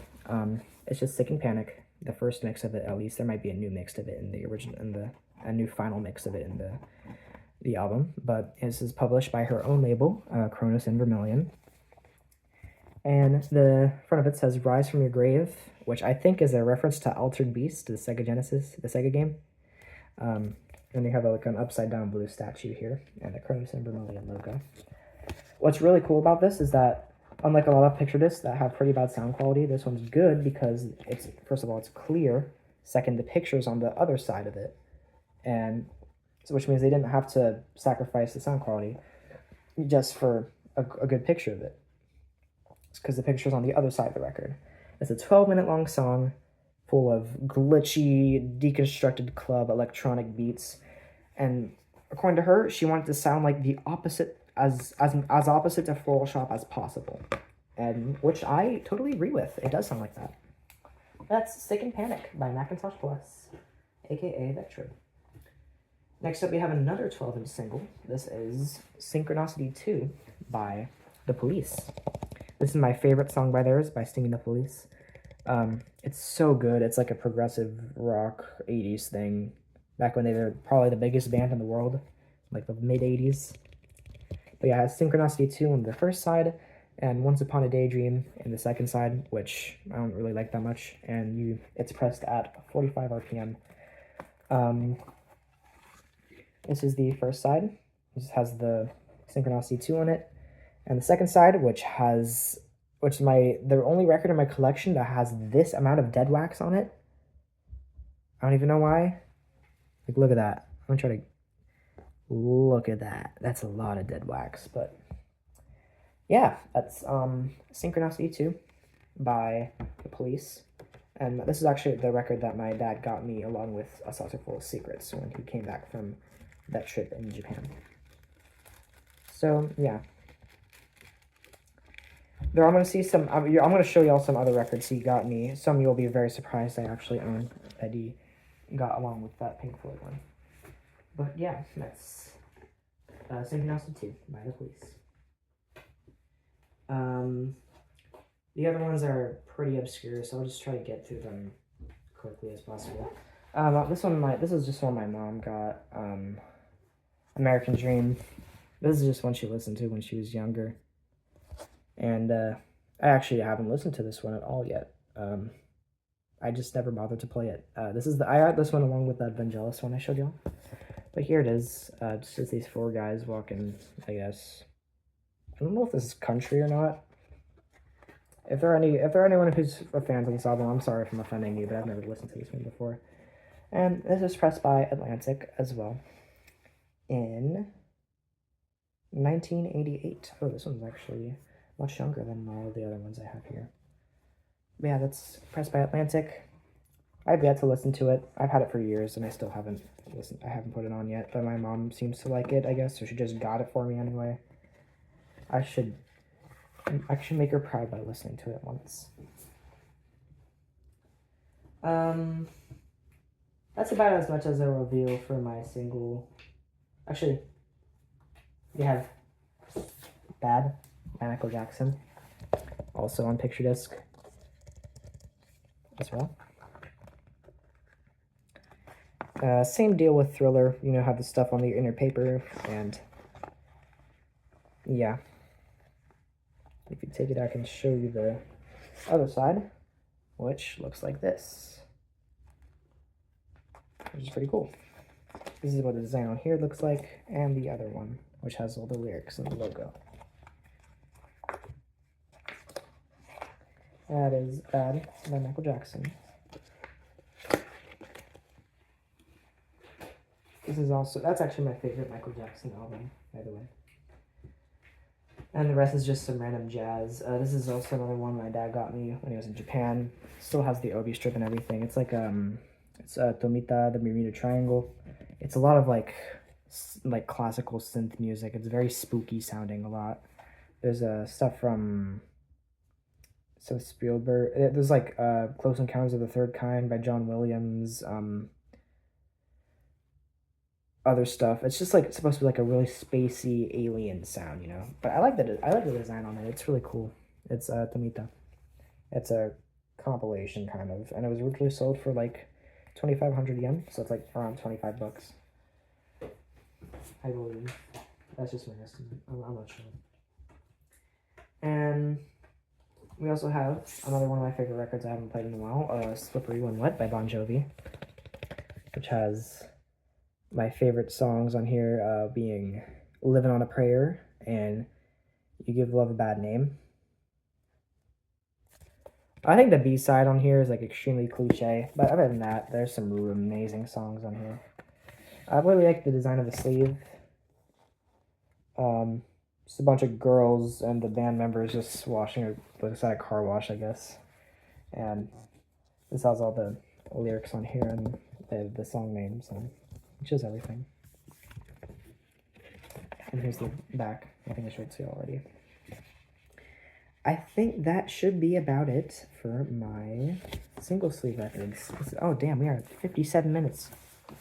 [SPEAKER 1] It's just Sick and Panic, the first mix of it at least. There might be a new mix of it in the original, a new final mix of it in the album. But this is published by her own label, Cronus and Vermilion. And the front of it says Rise from Your Grave, which I think is a reference to Altered Beast, the Sega Genesis, the Sega game. And they have like an upside down blue statue here and the Cronus and Vermilion logo. What's really cool about this is that unlike a lot of picture discs that have pretty bad sound quality, this one's good because it's, first of all, it's clear. Second, the picture's on the other side of it. And so, which means they didn't have to sacrifice the sound quality just for a good picture of it. Because the picture's on the other side of the record. It's a 12-minute long song full of glitchy, deconstructed club electronic beats. And according to her, she wanted to sound like the opposite, as opposite to Floral Shop as possible. And which I totally agree with. It does sound like that. That's Sick and Panic by Macintosh Plus, aka Vectroid. Next up, we have another 12-inch single. This is Synchronicity 2 by The Police. This is my favorite song by theirs, by Sting and the Police. It's so good. It's like a progressive rock 80s thing. Back when they were probably the biggest band in the world, like the mid-80s. But yeah, it has Synchronicity 2 on the first side, and Once Upon a Daydream in the second side, which I don't really like that much. And it's pressed at 45 RPM. This is the first side. This has the Synchronicity 2 on it. And the second side, which is the only record in my collection that has this amount of dead wax on it. I don't even know why. Like, look at that. I'm gonna try to look at that. That's a lot of dead wax, but yeah, that's Synchronicity 2 by The Police. And this is actually the record that my dad got me along with A Saucer Full of Secrets when he came back from that trip in Japan. So yeah. There, I'm going to see some, I'm going to show y'all some other records he got me. Some you'll be very surprised I actually own that he got along with that Pink Floyd one. But yeah, that's Synchronicity 2 by The Police. The other ones are pretty obscure, so I'll just try to get through them quickly as possible. This is just one my mom got, American Dream. This is just one she listened to when she was younger. And I actually haven't listened to this one at all yet. I just never bothered to play it. I got this one along with that Vangelis one I showed y'all. But here it is. It's just these four guys walking, I guess. I don't know if this is country or not. If there are anyone who's a fan of this album, I'm sorry if I'm offending you, but I've never listened to this one before. And this is pressed by Atlantic as well. In 1988. Oh, this one's actually much younger than all the other ones I have here. But yeah, that's pressed by Atlantic. I've yet to listen to it. I've had it for years, and I still haven't listened. I haven't put it on yet, but my mom seems to like it, I guess, so she just got it for me anyway. I should make her proud by listening to it once. That's about as much as a review for my single. Actually, we have Bad by Michael Jackson, also on picture disc as well. Same deal with Thriller, you know, have the stuff on the inner paper, and yeah. If you take it, I can show you the other side, which looks like this, which is pretty cool. This is what the design on here looks like, and the other one, which has all the lyrics and the logo. That is Bad by Michael Jackson. This is also, that's actually my favorite Michael Jackson album, by the way. And the rest is just some random jazz. This is also another one my dad got me when he was in Japan. Still has the obi strip and everything. It's like it's Tomita, the Bermuda Triangle. It's a lot of like classical synth music. It's very spooky sounding a lot. There's stuff from Spielberg. There's like Close Encounters of the Third Kind by John Williams. Other stuff. It's just like it's supposed to be like a really spacey alien sound, you know. But I like the design on it. It's really cool. It's Tomita. It's a compilation kind of, and it was originally sold for like 2,500 yen, so it's like around $25. I believe. That's just my estimate. I'm not sure. And we also have another one of my favorite records I haven't played in a while, Slippery When Wet by Bon Jovi, which has my favorite songs on here being Living on a Prayer and You Give Love a Bad Name. I think the B-side on here is like extremely cliche, but other than that, there's some amazing songs on here. I really like the design of the sleeve. Just a bunch of girls and the band members just washing beside a car wash, I guess. And this has all the lyrics on here and the song names, and it shows everything. And here's the back. I think I showed it to you already. I think that should be about it for my single sleeve records. Oh damn, we are at 57 minutes.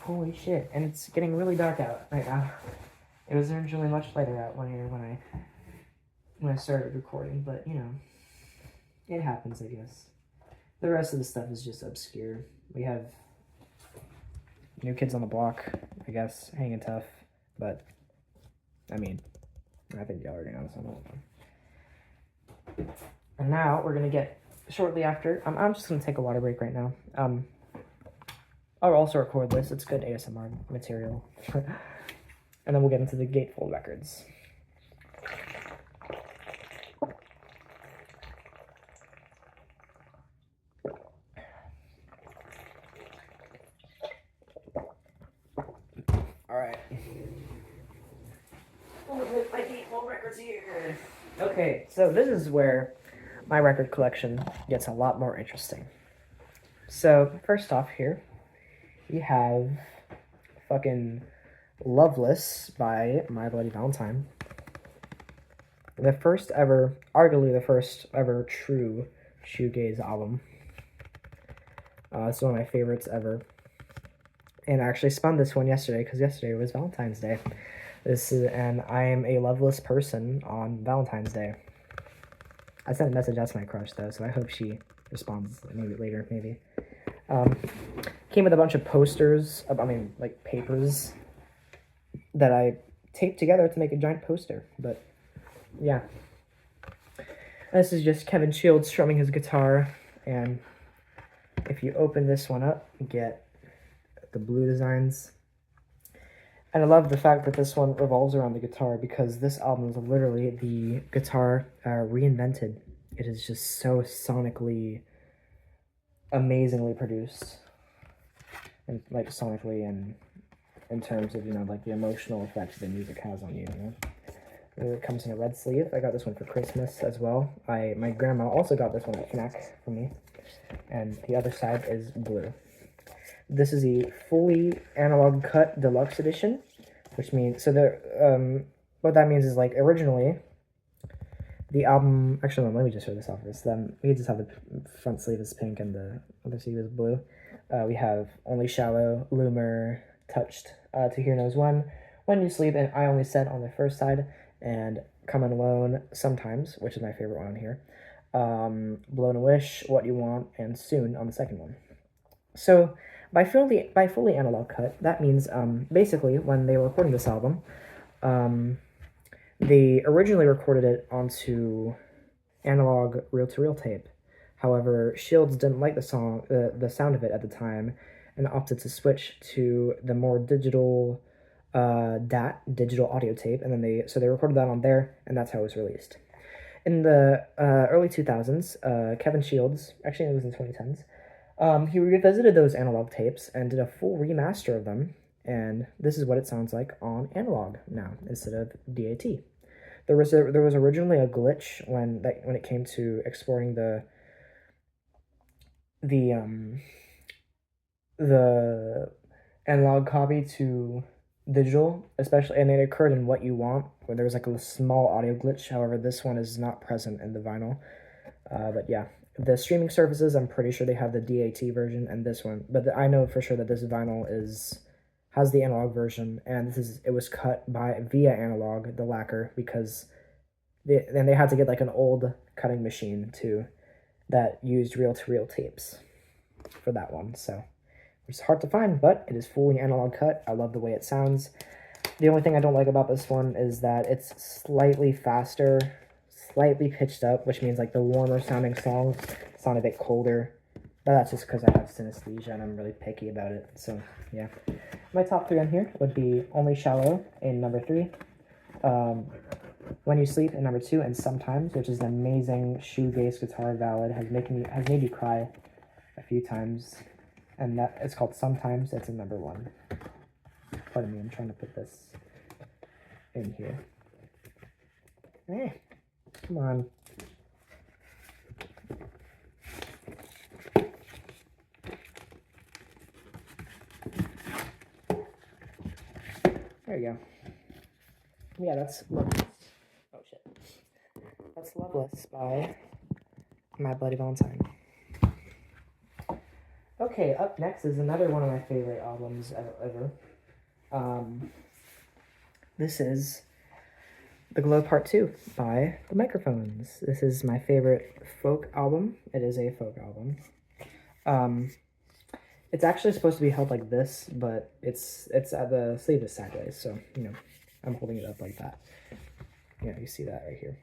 [SPEAKER 1] Holy shit. And it's getting really dark out right now. It was originally much lighter out when I started recording, but you know, it happens, I guess. The rest of the stuff is just obscure. We have New Kids on the Block, I guess, Hanging Tough, but I mean, I think you already know some of them. And now we're gonna get shortly after. I'm just gonna take a water break right now. I'll also record this. It's good ASMR material. And then we'll get into the Gatefold records. All right. My Gatefold records here. Okay, so this is where my record collection gets a lot more interesting. So first off here, we have fucking Loveless by My Bloody Valentine. The first ever, arguably the first ever true shoegaze album. It's one of my favorites ever. And I actually spun this one yesterday, because yesterday was Valentine's Day. And I am a loveless person on Valentine's Day. I sent a message out to my crush, though, so I hope she responds maybe later, maybe. Came with a bunch of posters, like papers, that I taped together to make a giant poster, but yeah. This is just Kevin Shields strumming his guitar, and if you open this one up, you get the blue designs. And I love the fact that this one revolves around the guitar, because this album is literally the guitar reinvented. It is just so sonically, amazingly produced. And like sonically and in terms of, you know, like the emotional effect the music has on you, you know. It comes in a red sleeve. I got this one for Christmas as well. My grandma also got this one at Fnac for me. And the other side is blue. This is a fully analog cut deluxe edition, which means, so what that means is, like, originally, the album, actually, no, let me just show this off. We just have the front sleeve is pink and the other sleeve is blue. We have Only Shallow, Loomer, Touched, To Hear Knows One New Sleeve, and I Only Said on the first side, and Coming Alone Sometimes, which is my favorite one on here. Blown a Wish, What You Want, and Soon on the second one. So by fully analog cut, that means basically when they were recording this album, they originally recorded it onto analog reel-to-reel tape, However, Shields didn't like the sound of it at the time, and opted to switch to the more digital DAT, digital audio tape, and then they recorded that on there, and that's how it was released. In the early 2000s, Kevin Shields, actually it was in 2010s, he revisited those analog tapes and did a full remaster of them, and this is what it sounds like on analog now instead of DAT. There was originally a glitch when it came to exporting the analog copy to digital, especially, and it occurred in What You Want, where there was like a small audio glitch. However, this one is not present in the vinyl. But yeah, the streaming services, I'm pretty sure they have the DAT version and this one, but I know for sure that this vinyl has the analog version, and it was cut via analog, the lacquer, because they had to get like an old cutting machine too that used reel-to-reel tapes for that one. So it's hard to find, but it is fully analog cut. I love the way it sounds. The only thing I don't like about this one is that it's slightly faster, slightly pitched up, which means like the warmer sounding songs sound a bit colder. But that's just because I have synesthesia and I'm really picky about it. So yeah, my top 3 on here would be Only Shallow in number 3, When You Sleep in number 2, and Sometimes, which is an amazing shoegaze guitar ballad, has made you cry a few times, and that it's called Sometimes. It's in number 1. Pardon me, I'm trying to put this in here. Hey, come on. There you go. Yeah, that's Loveless. Oh shit. That's Loveless by My Bloody Valentine. Okay, up next is another one of my favorite albums ever. This is The Glow Part 2 by The Microphones. This is my favorite folk album. It is a folk album. It's actually supposed to be held like this, but it's at the sleeve is sideways, so I'm holding it up like that. You see that right here.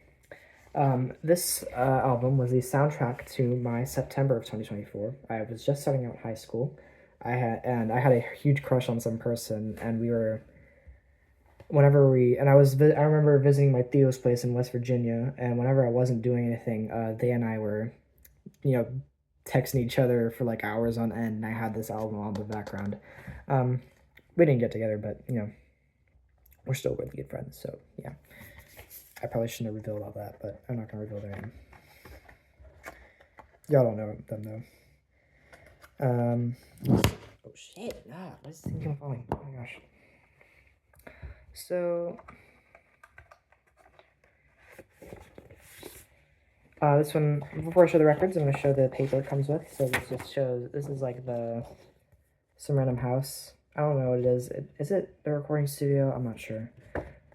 [SPEAKER 1] This album was the soundtrack to my September of 2024. I was just starting out high school. I had a huge crush on some person, and I remember visiting my Theo's place in West Virginia, and whenever I wasn't doing anything, they and I were, texting each other for like hours on end, and I had this album on the background. We didn't get together, but we're still really good friends, so yeah. I probably shouldn't have revealed all that, but I'm not gonna reveal their name. Y'all don't know them though. Oh shit! Why is this thing keep falling? Oh my gosh. So this one, before I show the records, I'm going to show the paper it comes with. So this just shows, this is like some random house. I don't know what it is. Is it the recording studio? I'm not sure.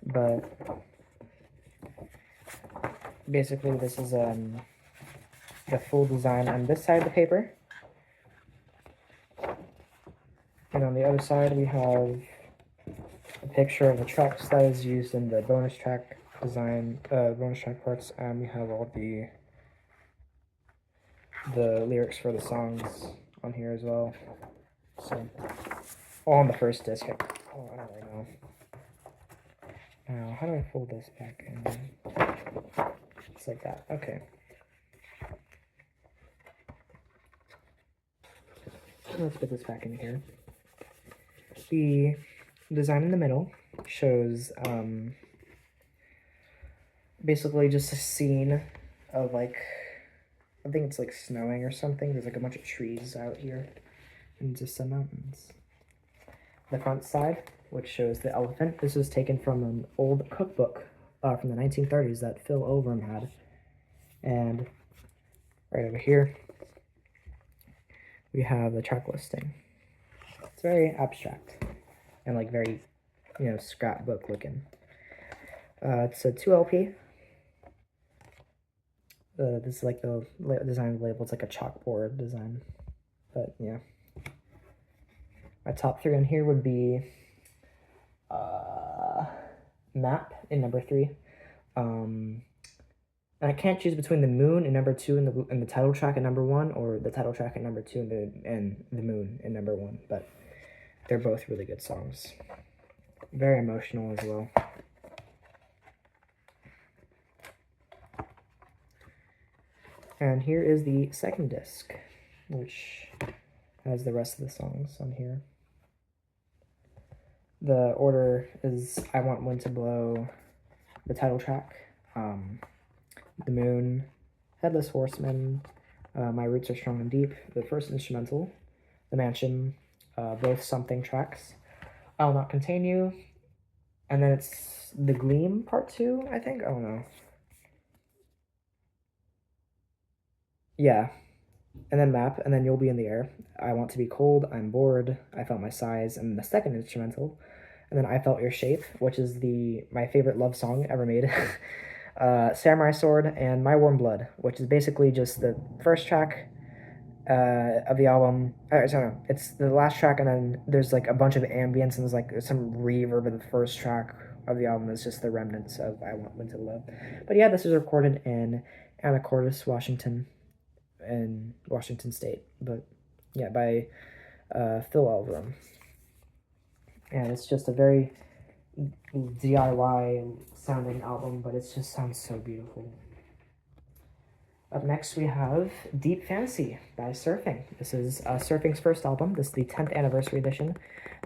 [SPEAKER 1] But basically this is the full design on this side of the paper. And on the other side we have a picture of the tracks that is used in the bonus track design, bonus track parts, and we have all the lyrics for the songs on here as well. So, all on the first disc. Oh, I don't really know. Now, how do I fold this back in? It's like that. Okay. Let's put this back in here. The design in the middle shows basically just a scene of like, I think it's like snowing or something. There's like a bunch of trees out here and just some mountains. The front side, which shows the elephant. This was taken from an old cookbook from the 1930s that Phil Overham had. And right over here, we have the track listing. It's very abstract and like very, scrapbook looking. It's a 2 LP. This is like the design of the label. It's like a chalkboard design. But yeah. My top 3 on here would be Map in number 3. And I can't choose between the moon in number 2 and the title track at number 1, or the title track at number 2 and the moon in number 1. But they're both really good songs. Very emotional as well. And here is the second disc, which has the rest of the songs on here. The order is I Want Wind to Blow, the title track, The Moon, Headless Horseman, My Roots Are Strong and Deep, the first instrumental, The Mansion, both Something tracks, I'll Not Contain You, and then it's The Gleam Part 2, I think? I don't know. Yeah. And then Map, and then You'll Be in the Air. I Want to Be Cold, I'm Bored, I Felt My Size, and the second instrumental. And then I Felt Your Shape, which is my favorite love song ever made. Samurai Sword, and My Warm Blood, which is basically just the first track of the album. Sorry, no, it's the last track, and then there's like a bunch of ambience, and there's like some reverb in the first track of the album. It's just the remnants of I Want Wind to Blow. But yeah, this was recorded in Anacortes, Washington, in Washington State. But yeah, by Phil Elverum. And it's just a very DIY sounding album, but it just sounds so beautiful. Up next, we have Deep Fantasy by Surfing. This is Surfing's first album. This is the 10th anniversary edition.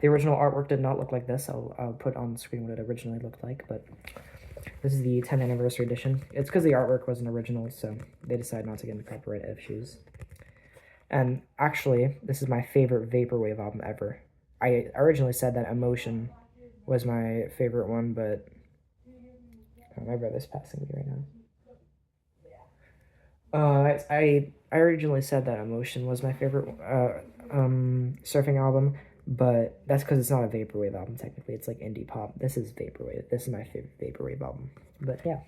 [SPEAKER 1] The original artwork did not look like this. I'll put on the screen what it originally looked like, but this is the 10th anniversary edition. It's because the artwork wasn't original, so they decided not to get into copyright issues. And actually, this is my favorite Vaporwave album ever. I originally said that Emotion was my favorite one, but oh, my brother's passing me right now. I originally said that Emotion was my favorite surfing album, but that's because it's not a Vaporwave album technically. It's like indie pop. This is Vaporwave. This is my favorite Vaporwave album. But yeah.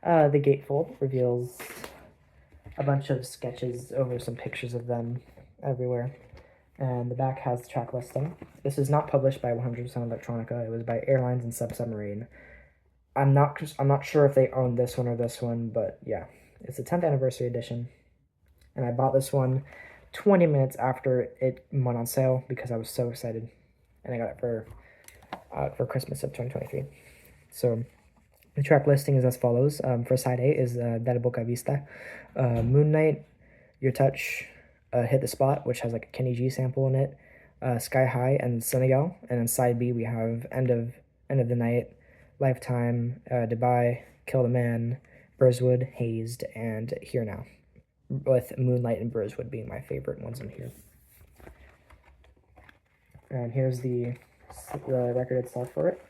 [SPEAKER 1] The gatefold reveals a bunch of sketches over some pictures of them everywhere. And the back has the track listing. This is not published by 100% Electronica. It was by Airlines and Submarine. I'm not sure if they own this one or this one, but yeah. It's the 10th anniversary edition, and I bought this one 20 minutes after it went on sale because I was so excited, and I got it for Christmas of 2023. So the track listing is as follows. For side A is Della Boca Vista, Moon Night, Your Touch, Hit the Spot, which has like a Kenny G sample in it, Sky High, and Senegal. And then side B we have End of the Night, Lifetime, Dubai, Kill the Man, Burzwood, Hazed, and Here Now, with Moonlight and Burzwood being my favorite ones in here. And here's the record itself for it.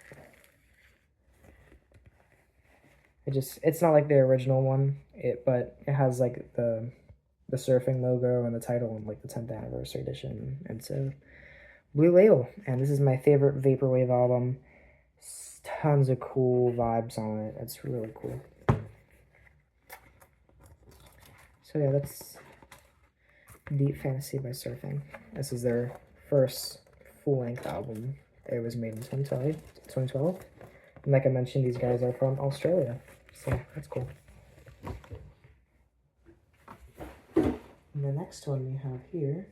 [SPEAKER 1] It's not like the original one, but it has like the surfing logo and the title and like the 10th anniversary edition. And so Blue Label, and this is my favorite Vaporwave album. Tons of cool vibes on it. It's really cool. So yeah, that's Deep Fantasy by Surfing. This is their first full-length album. It was made in 2012. And like I mentioned, these guys are from Australia. So that's cool. And the next one we have here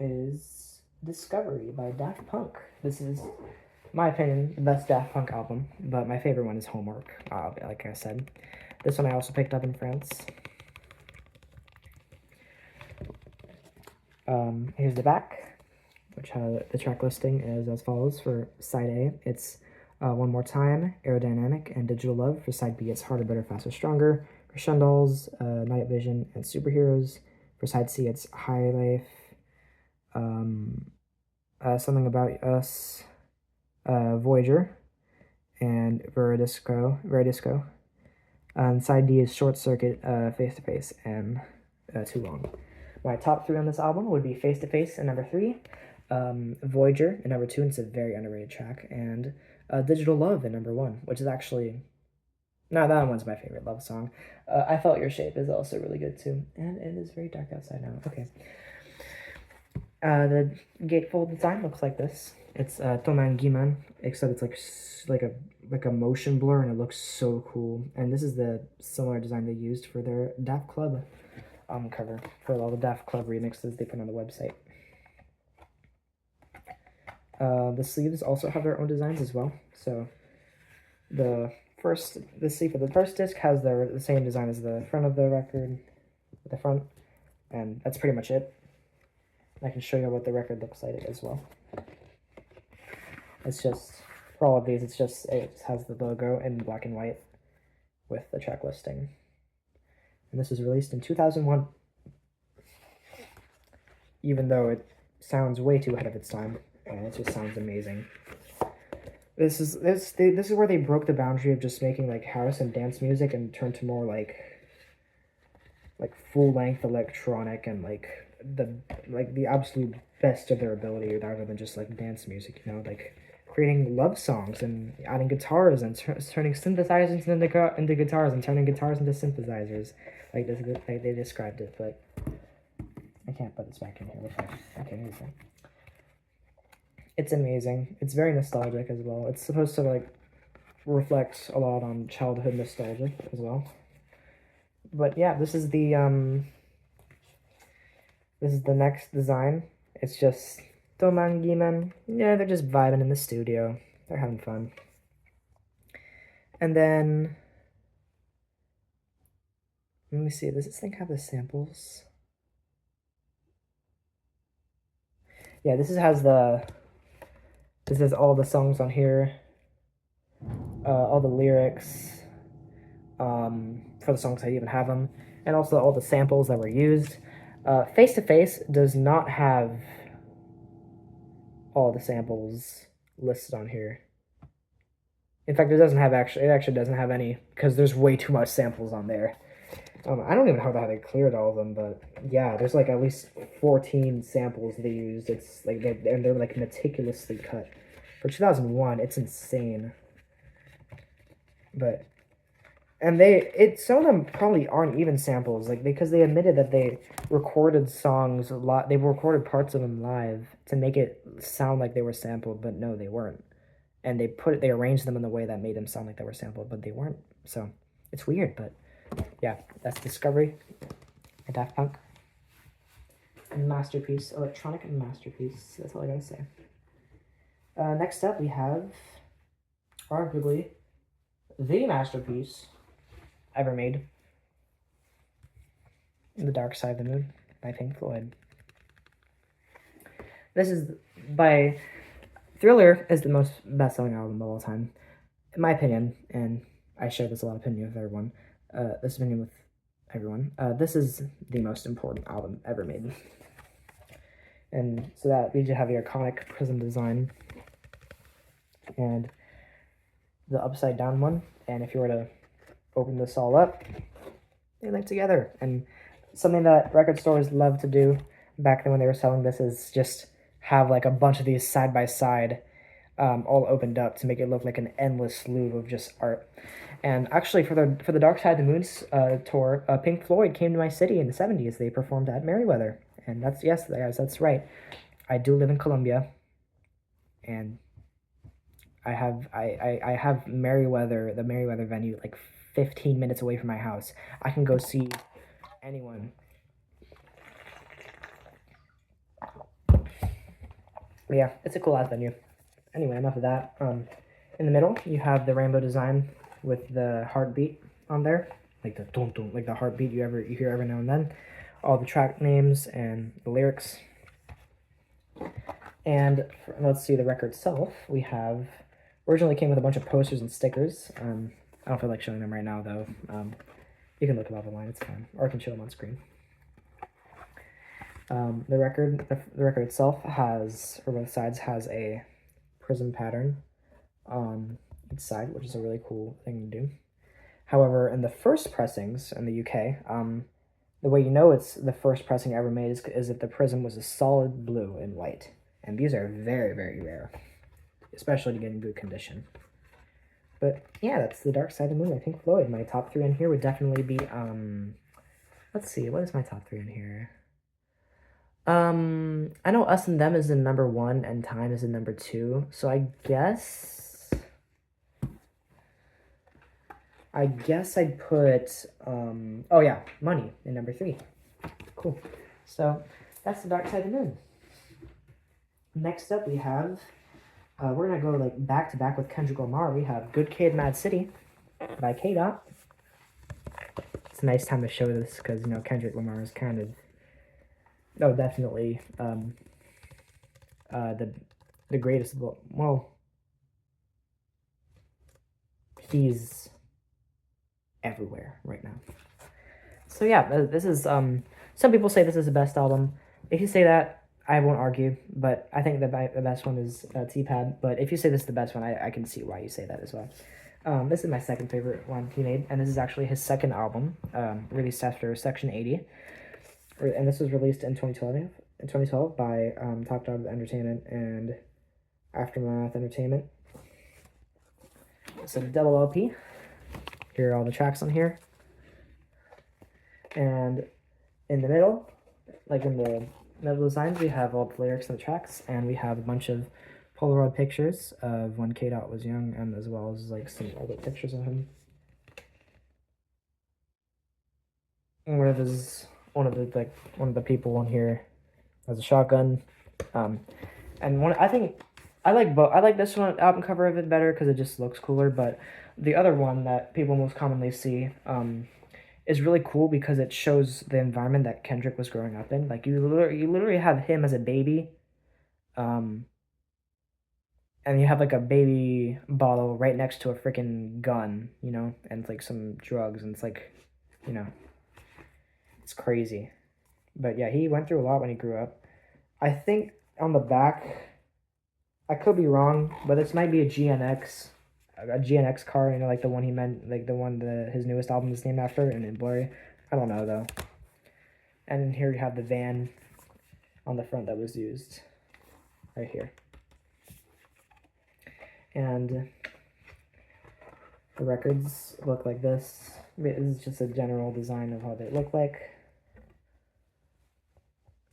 [SPEAKER 1] is Discovery by Daft Punk. This is, in my opinion, the best Daft Punk album, but my favorite one is Homework, like I said. This one I also picked up in France. Here's the back, which the track listing is as follows. For side A, it's One More Time, Aerodynamic, and Digital Love. For side B, it's Harder, Better, Faster, Stronger, Crescendos, Night Vision, and Superheroes. For side C, it's High Life, Something About Us, Voyager, and Veridisco. Side D is Short Circuit, Face to Face, and Too Long. My top 3 on this album would be Face to Face at number 3, Voyager at number 2, and it's a very underrated track, and Digital Love at number 1, which is actually, no, that one's my favorite love song. I Felt Your Shape is also really good too, and it is very dark outside now. Okay. The gatefold design looks like this. It's Thomann Guillemot, except it's like a like a motion blur, and it looks so cool. And this is the similar design they used for their Daft Club cover, for all the Daft Club remixes they put on the website. The sleeves also have their own designs as well. So the sleeve for the first disc has the same design as the front of the record, the front, and that's pretty much it. I can show you what the record looks like as well. It's just, for all of these, it has the logo in black and white with the track listing. And this was released in 2001. Even though it sounds way too ahead of its time, and it just sounds amazing. This is where they broke the boundary of just making like house and dance music and turned to more like full-length electronic and like the absolute best of their ability, rather than just like dance music, you know, like creating love songs and adding guitars and turning synthesizers into guitars and turning guitars into synthesizers, like this, like they described it. But I can't put this back in here. Okay, here's it. It's amazing. It's very nostalgic as well. It's supposed to like reflect a lot on childhood nostalgia as well. But yeah, this is the next design. It's just Domangiman. Yeah, they're just vibing in the studio. They're having fun. And then let me see. Does this thing have the samples? Yeah, this has all the songs on here, all the lyrics, for the songs that even have them, and also all the samples that were used. Face to Face does not have all the samples listed on here. In fact, it actually doesn't have any, because there's way too much samples on there. I don't even know how they cleared all of them, but yeah, there's like at least 14 samples they used. It's like they're like meticulously cut. For 2001, it's insane. But some of them probably aren't even samples, like because they admitted that they recorded songs a lot. They recorded parts of them live to make it sound like they were sampled, but no, they weren't. And they arranged them in a way that made them sound like they were sampled, but they weren't. So it's weird, but yeah, that's Discovery, a Daft Punk masterpiece, electronic masterpiece. That's all I gotta say. Next up, we have arguably the masterpiece ever made, The Dark Side of the Moon by Pink Floyd. This is by Thriller is the most best-selling album of all time, in my opinion, and I share this a lot of opinion with everyone. This opinion with everyone. This is the most important album ever made. And so that we just have the iconic prism design and the upside down one. And if you were to open this all up, they link together. And something that record stores love to do back then when they were selling this is just have like a bunch of these side by side, all opened up to make it look like an endless loop of just art. And actually, for the Dark Side of the Moon's tour, Pink Floyd came to my city in the 70s. They performed at Merriweather, and yes, guys, that's right. I do live in Columbia, and I have Merriweather, the Merriweather venue, like 15 minutes away from my house. I can go see anyone. But yeah, it's a cool ass venue. Anyway, enough of that. In the middle, you have the rainbow design with the heartbeat on there, like the dun dun, like the heartbeat you hear every now and then. All the track names and the lyrics. And let's see the record itself. We have originally came with a bunch of posters and stickers. I don't feel like showing them right now though. You can look them up online. It's fine, or I can show them on screen. The record itself has, or both sides has a prism pattern on its side, which is a really cool thing to do. However, in the first pressings in the UK, the way you know it's the first pressing ever made is if the prism was a solid blue and white. And these are very, very rare, especially to get in good condition. But yeah, that's The Dark Side of the Moon by Pink Floyd. My top 3 on here would definitely be, let's see, what is my top 3 on here? I know Us and Them is in number 1 and Time is in number 2, so I guess I guess I'd put, oh yeah, Money in number 3. Cool. So that's The Dark Side of the Moon. Next up, we have, we're going to go like back to back with Kendrick Lamar. We have Good Kid, Mad City by K-Dot. It's a nice time to show this because, you know, Kendrick Lamar is kind of, oh, definitely the greatest of all. Well, he's everywhere right now. So yeah, this is some people say this is the best album. If you say that, I won't argue, but I think the best one is T-Pad. But if you say this is the best one, I can see why you say that as well. This is my second favorite one he made, and this is actually his second album, released after Section 80, and this was released in 2012 by Top Dog Entertainment and Aftermath Entertainment. It's a double LP. Here are all the tracks on here. And in the middle, like in the middle designs, we have all the lyrics and the tracks, and we have a bunch of Polaroid pictures of when K-Dot was young, and as well as like some older pictures of him. And one of the people on here has a shotgun. And I think I like both. I like this one album cover of it better because it just looks cooler. But the other one that people most commonly see is really cool because it shows the environment that Kendrick was growing up in. Like you literally have him as a baby, and you have like a baby bottle right next to a freaking gun, you know, and like some drugs, and it's like, you know, it's crazy. But yeah, he went through a lot when he grew up. I think on the back, I could be wrong, but this might be a GNX car, you know, like the one he meant, like the one his newest album is named after, and in Blurry. I don't know though. And here you have the van on the front that was used right here. And the records look like this. This is just a general design of how they look like.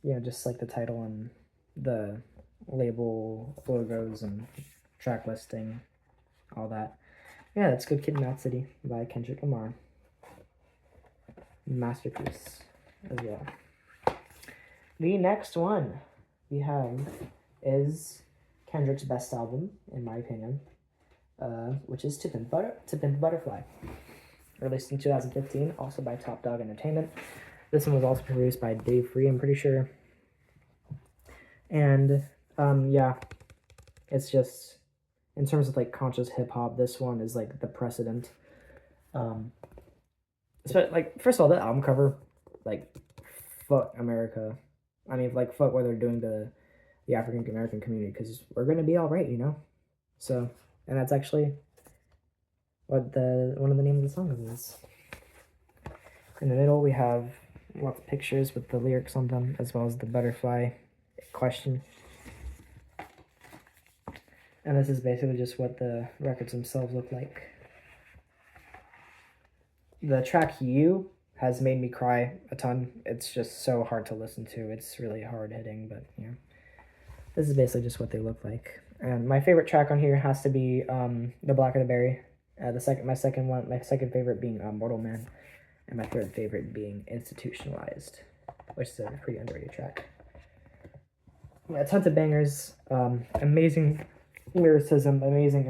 [SPEAKER 1] You know, just like the title and the label logos and track listing, all that. Yeah, that's Good Kid, Mad City by Kendrick Lamar. Masterpiece as well. The next one we have is Kendrick's best album, in my opinion, which is To Pimp a Butterfly. Released in 2015, also by Top Dog Entertainment. This one was also produced by Dave Free, I'm pretty sure. And, yeah, it's just, in terms of, like, conscious hip-hop, this one is, like, the precedent. So, like, first of all, the album cover, like, fuck America. I mean, like, fuck what they're doing to the African American community, because we're gonna be all right, you know? So, and that's actually what one of the names of the song is. In the middle, we have lots of pictures with the lyrics on them, as well as the butterfly question. And this is basically just what the records themselves look like. The track You has made me cry a ton. It's just so hard to listen to. It's really hard hitting, but yeah. This is basically just what they look like. And my favorite track on here has to be The Blacker the Berry. My second favorite being Mortal Man, and my third favorite being Institutionalized, which is a pretty underrated track. Yeah, tons of bangers, amazing lyricism, amazing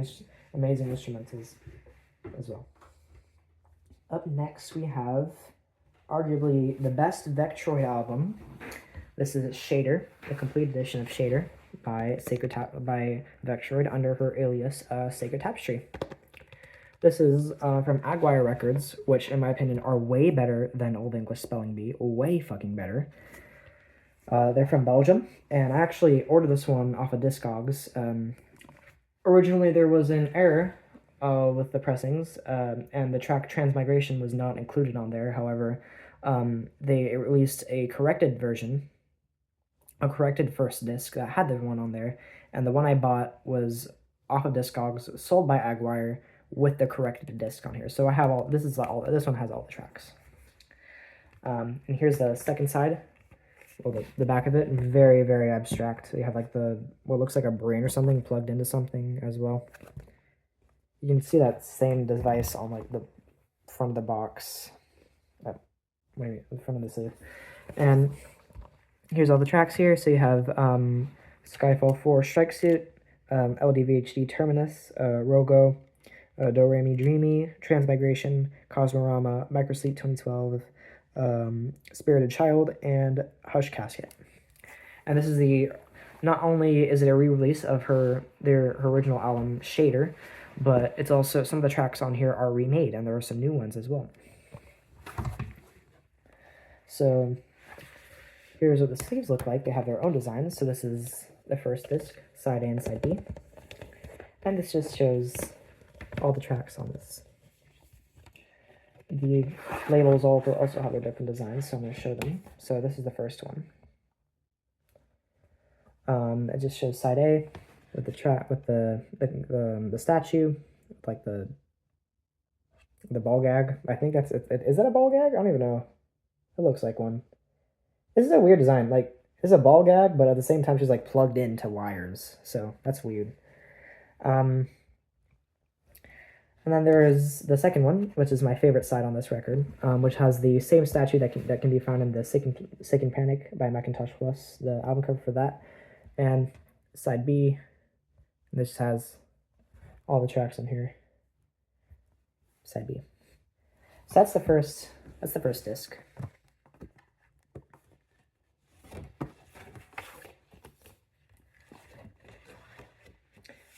[SPEAKER 1] instrumentals as well. Up next, we have arguably the best Vectroid album. This is Shader, the complete edition of Shader by Vectroid under her alias Sacred Tapestry. This is from Aguirre Records, which in my opinion are way better than Old English Spelling Bee, way fucking better. They're from Belgium, and I actually ordered this one off of Discogs. Originally there was an error with the pressings, and the track Transmigration was not included on there. However, they released a corrected version, a corrected first disc that had the one on there, and the one I bought was off of Discogs, sold by Aguirre, with the corrected disc on here. So I have this one has all the tracks. And here's the second side. Well, the back of it, very, very abstract. So you have like what looks like a brain or something plugged into something as well. You can see that same device on like front of the box. Wait, the front of the sleeve. And here's all the tracks here. So you have Skyfall 4 Strike Suit, LDVHD Terminus, Rogo, Do Re Mi Dreamy, Transmigration, Cosmorama, Microsleep 2012, Spirited Child, and Hush Casket. And this is not only is it a re-release of her original album Shader, but it's also, some of the tracks on here are remade, and there are some new ones as well. So here's what the sleeves look like. They have their own designs. So this is the first disc, side A and side B. And this just shows all the tracks on this. The labels also have their different designs, so I'm going to show them. So this is the first one. It just shows side A with the track, with the statue, like the ball gag. I think that's it. Is that a ball gag? I don't even know. It looks like one. This is a weird design. Like, this is a ball gag, but at the same time she's like plugged into wires. So that's weird. And then there is the second one, which is my favorite side on this record, which has the same statue that can be found in the Sickened Panic by Macintosh Plus, the album cover for that. And side B, this has all the tracks on here. Side B. So that's the first disc.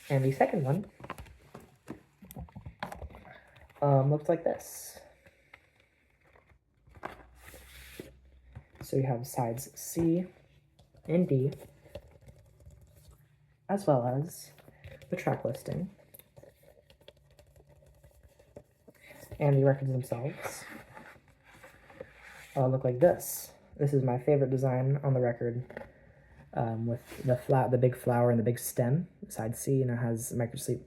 [SPEAKER 1] And the second one looks like this. So you have sides C and D, as well as the track listing and the records themselves look like this. This is my favorite design on the record, with the big flower and the big stem, side C, and it has Microsleep.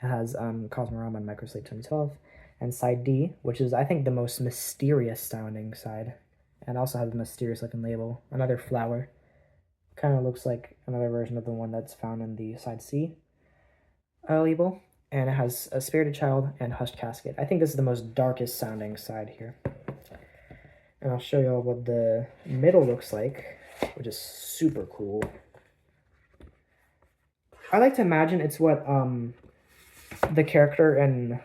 [SPEAKER 1] It has Cosmorama and Microsleep 2012, and side D, which is, I think, the most mysterious sounding side, and also has a mysterious looking label. Another flower, kind of looks like another version of the one that's found in the side C label, and it has a Spirited Child and Hushed Casket. I think this is the most darkest sounding side here, and I'll show you all what the middle looks like, which is super cool. I like to imagine it's what the character in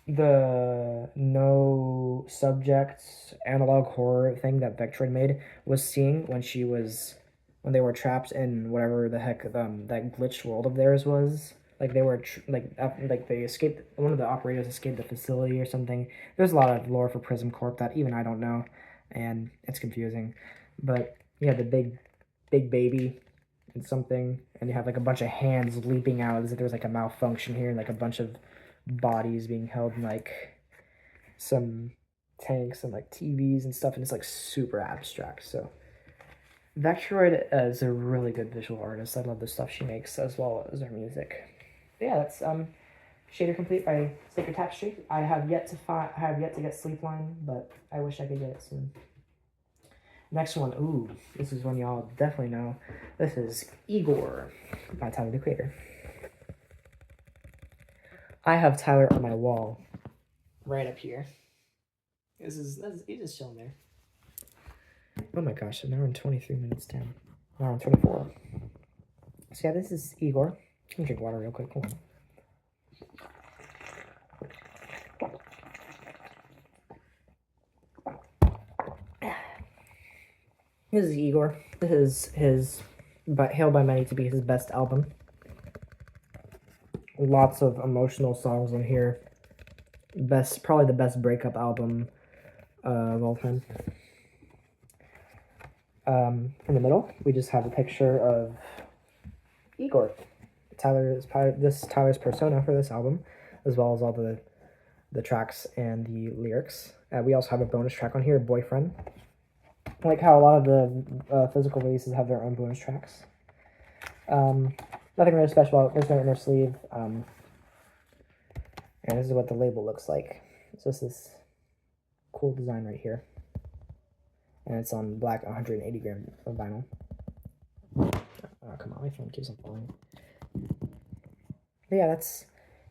[SPEAKER 1] the No Subjects analog horror thing that Vectroid made was seeing when they were trapped in whatever the heck that glitched world of theirs was. Like they were they escaped. One of the operators escaped the facility or something. There's a lot of lore for Prism Corp that even I don't know, and it's confusing. But you have the big baby and something, and you have like a bunch of hands leaping out as if there's like a malfunction here, and like a bunch of bodies being held in like some tanks and like TVs and stuff, and it's like super abstract. So Vectroid is a really good visual artist. I love the stuff she makes as well as her music. But yeah, that's Shader Complete by Sacred Tapestry. I have yet to get Sleepline, but I wish I could get it soon. Next one, ooh, this is one y'all definitely know. This is Igor by Tyler, the Creator. I have Tyler on my wall, right up here. He's just chilling there. Oh my gosh, now we're in 23 minutes down. Now we're on 24. So yeah, this is Igor. Let me drink water real quick. Hold on. This is Igor. This is hailed by many to be his best album. Lots of emotional songs on here. Probably the best breakup album of all time. In the middle, we just have a picture of Igor. Tyler's persona for this album, as well as all the tracks and the lyrics. We also have a bonus track on here, Boyfriend. Like how a lot of the physical releases have their own bonus tracks. Nothing really special about it. There's no inner sleeve. And this is what the label looks like. It's just this cool design right here. And it's on black 180 gram of vinyl. Oh, come on, my phone keeps on falling. But yeah, that's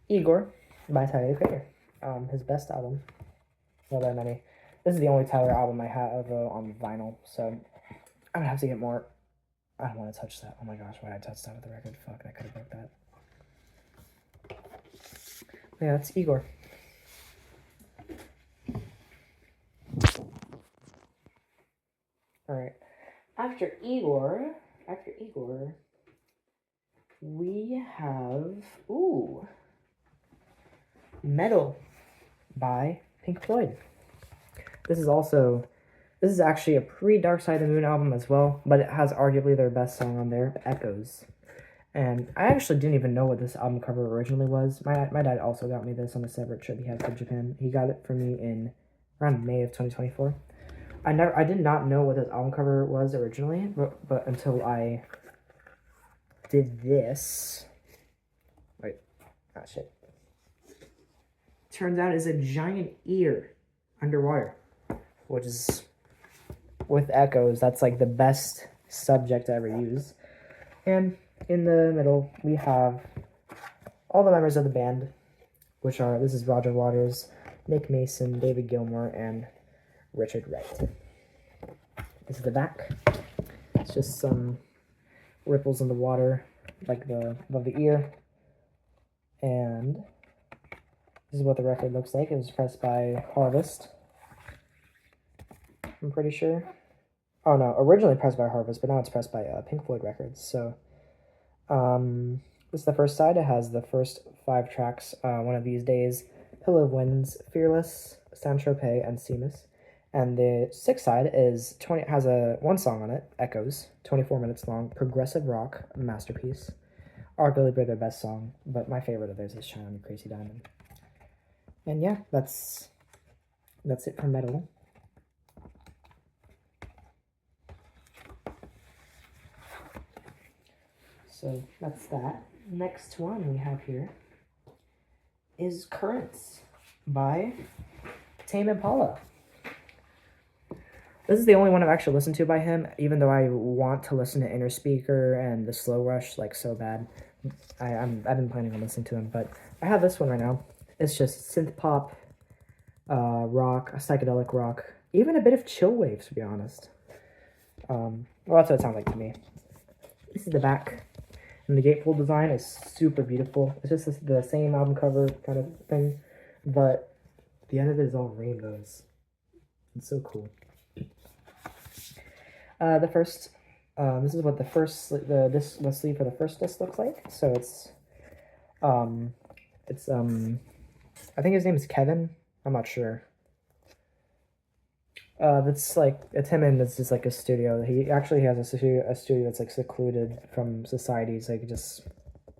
[SPEAKER 1] Igor by Tyler, the Creator. His best album. Not that many. This is the only Tyler album I have on vinyl, so I'm gonna have to get more. I don't want to touch that. Oh my gosh, why did I touch that with the record? Fuck, I could have broke that. Yeah, that's Igor. Alright. After Igor, we have, Metal by Pink Floyd. This is actually a pre-Dark Side of the Moon album as well, but it has arguably their best song on there, Echoes. And I actually didn't even know what this album cover originally was. My dad also got me this on a separate trip he had to Japan. He got it for me in around May of 2024. I did not know what this album cover was originally, but until I did this. Wait, shit. Turns out it's a giant ear underwater, which is, with Echoes, that's like the best subject to ever use. And in the middle, we have all the members of the band, which are, this is Roger Waters, Nick Mason, David Gilmour, and Richard Wright. This is the back. It's just some ripples in the water, like above the ear. And this is what the record looks like. It was pressed by Harvest, I'm pretty sure. Oh no, originally pressed by Harvest, but now it's pressed by Pink Floyd Records. So, this is the first side. It has the first 5 tracks, One of These Days, Pillow of Winds, Fearless, Saint-Tropez, and Seamus. And the 6th side is has one song on it, Echoes, 24 minutes long, progressive rock masterpiece. Arguably their best song, but my favorite of theirs is Shine on You Crazy Diamond. And yeah, that's it for Metal. So that's that. Next one we have here is Currents by Tame Impala. This is the only one I've actually listened to by him, even though I want to listen to Inner Speaker and The Slow Rush like so bad. I've been planning on listening to them, but I have this one right now. It's just synth pop, rock, psychedelic rock, even a bit of chill wave, to be honest. Well, that's what it sounds like to me. This is the back, and the gatefold design is super beautiful. It's just the same album cover kind of thing, but the end of it is all rainbows. It's so cool. This is what the sleeve for the first disc looks like. So it's I think his name is Kevin. I'm not sure. It's him, and it's just like a studio. He actually has a studio that's like secluded from society, so he can just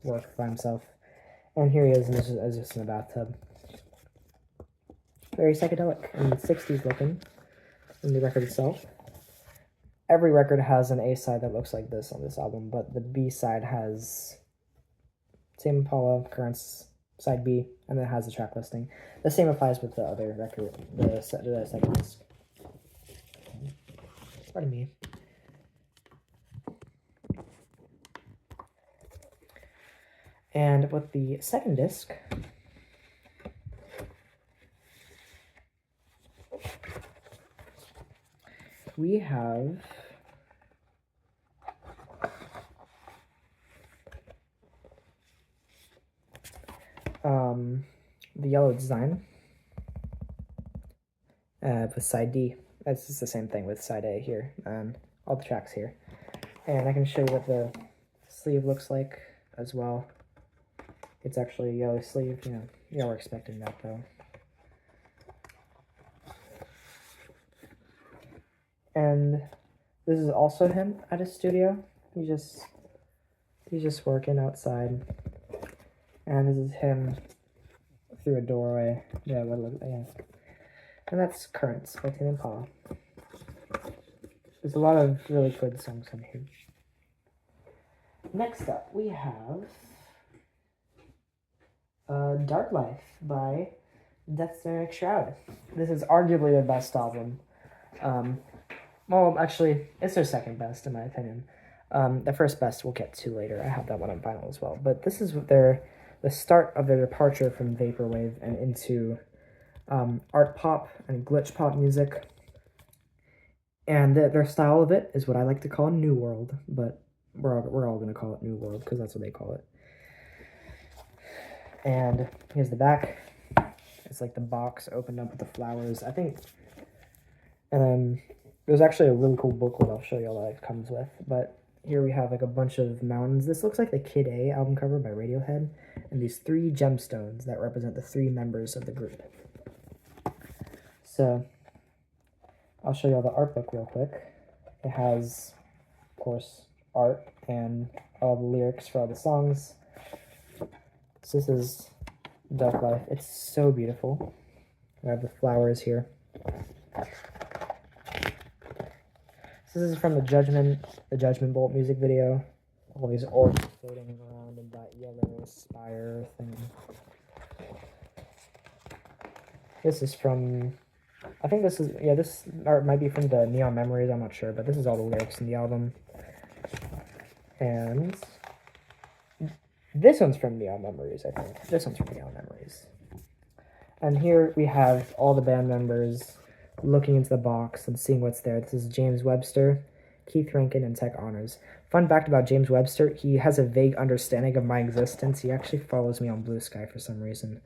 [SPEAKER 1] work by himself. And here he is, and this is just in a bathtub. Very psychedelic and 60s looking in the record itself. Every record has an A side that looks like this on this album, but the B side has Tame Impala, Currents, side B, and then it has the track listing. The same applies with the other record, the second disc. Pardon me. And with the second disc, we have the yellow design with side D. That's just the same thing with side A here, and all the tracks here. And I can show you what the sleeve looks like as well. It's actually a yellow sleeve, you were expecting that though. And this is also him at his studio. He's just working outside. And this is him through a doorway. Yeah. And that's Currents by Tame Impala. There's a lot of really good songs on here. Next up, we have Dark Life by Death Sonic Shroud. This is arguably their best album. Well, actually, it's their second best, in my opinion. The first best we'll get to later. I have that one on vinyl as well. But this is the start of their departure from Vaporwave and into art pop and glitch pop music. And their style of it is what I like to call New World, but we're all going to call it New World because that's what they call it. And here's the back. It's like the box opened up with the flowers, I think. And then there's actually a really cool booklet I'll show you all that it comes with. But here we have like a bunch of mountains. This looks like the Kid A album cover by Radiohead. And these 3 gemstones that represent the 3 members of the group. So I'll show you all the art book real quick. It has, of course, art and all the lyrics for all the songs. So this is Dark Life. It's so beautiful. I have the flowers here. So this is from the Judgment Bolt music video. All these orbs floating around in that yellow spire thing. This is from, I think this is, yeah, this art might be from the Neon Memories, I'm not sure, but this is all the lyrics in the album. And this one's from Neon Memories, I think. This one's from Neon Memories. And here we have all the band members looking into the box and seeing what's there. This is James Webster, Keith Rankin, and Tech Honors. Fun fact about James Webster, he has a vague understanding of my existence. He actually follows me on Blue Sky for some reason.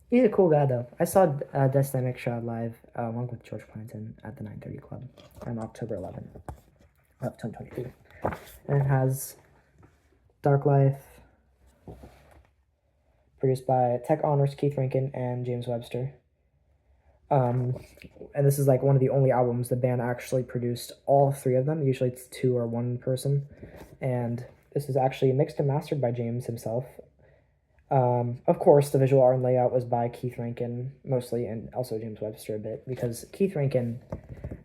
[SPEAKER 1] He's a cool guy, though. I saw Dynamic Shroud live along with George Clinton at the 930 Club on October 11th of 2022. And it has Dark Life, produced by Tech Honors, Keith Rankin, and James Webster. And this is like one of the only albums the band actually produced all 3 of them. Usually it's 2 or 1 person. And this is actually mixed and mastered by James himself. Of course, the visual art and layout was by Keith Rankin mostly, and also James Webster a bit, because Keith Rankin,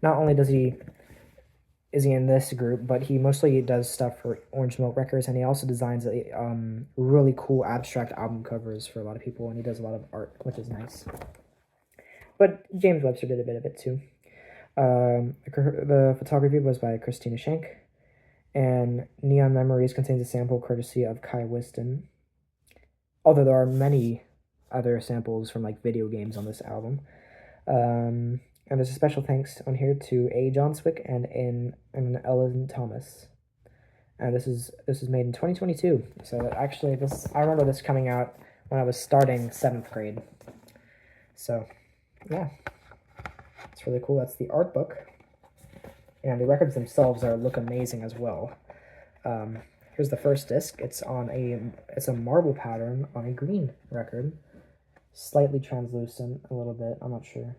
[SPEAKER 1] not only is he in this group, but he mostly does stuff for Orange Milk Records, and he also designs really cool abstract album covers for a lot of people, and he does a lot of art, which is nice. But James Webster did a bit of it too. The photography was by Christina Schenk, and Neon Memories contains a sample courtesy of Kai Whiston. Although there are many other samples from like video games on this album. And there's a special thanks on here to A. John Swick and Ellen Thomas. And this is made in 2022. So actually I remember this coming out when I was starting 7th grade. So yeah, it's really cool. That's the art book. And the records themselves look amazing as well. Here's the first disc. It's a marble pattern on a green record. Slightly translucent a little bit, I'm not sure.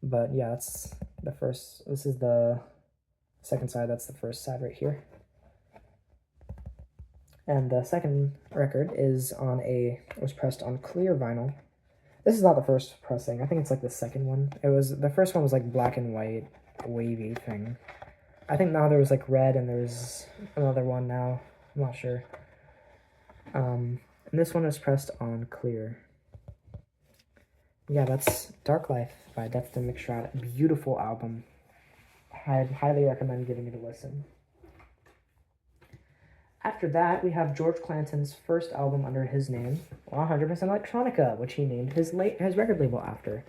[SPEAKER 1] But yeah, that's the first. This is the second side. That's the first side right here. And the second record was pressed on clear vinyl. This is not the first pressing. I think it's like the second one. The first one was like black and white, wavy thing. I think now there was like red and there's another one now. I'm not sure. And this one is pressed on clear. Yeah, that's Dark Life by Death to McShroud. Beautiful album. I highly recommend giving it a listen. After that, we have George Clanton's first album under his name, 100% Electronica, which he named his record label after.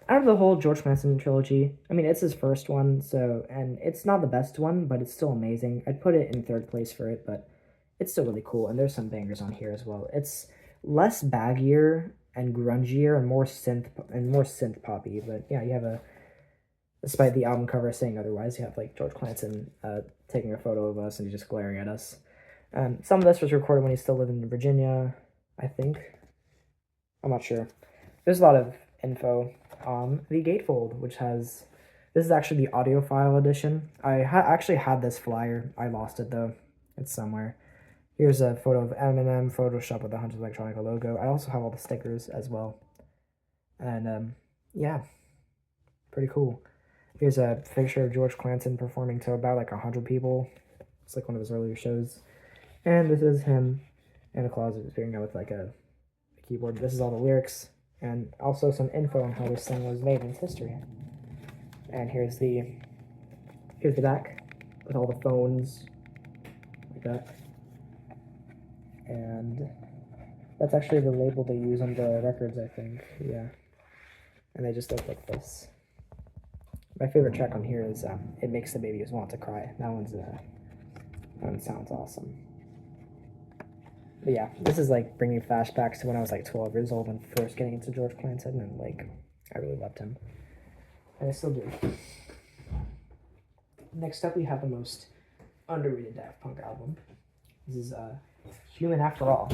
[SPEAKER 1] Out of the whole George Clanton trilogy, I mean, it's his first one, and it's not the best one, but it's still amazing. I'd put it in 3rd place for it, but it's still really cool, and there's some bangers on here as well. It's less baggier and grungier and more synth poppy, but yeah, you have despite the album cover saying otherwise, you have like George Clanton taking a photo of us and he's just glaring at us. Some of this was recorded when he still lived in Virginia, I think. I'm not sure. There's a lot of info on the gatefold, this is actually the audiophile edition. I actually had this flyer. I lost it though. It's somewhere. Here's a photo of Eminem Photoshop with the 100 Electronica logo. I also have all the stickers as well. And yeah, pretty cool. Here's a picture of George Clanton performing to about like 100 people. It's like one of his earlier shows. And this is him in a closet figuring out with like a keyboard. This is all the lyrics and also some info on how this thing was made in its history. And here's the back with all the phones like that. And That's actually the label they use on the records, I think. Yeah. And they just look like this. My favorite track on here is It Makes the Babies Want to Cry. That one sounds awesome. But yeah, this is like bringing flashbacks to when I was like 12 years old and first getting into George Clinton, and like I really loved him. And I still do. Next up, we have the most underrated Daft Punk album. This is Human After All.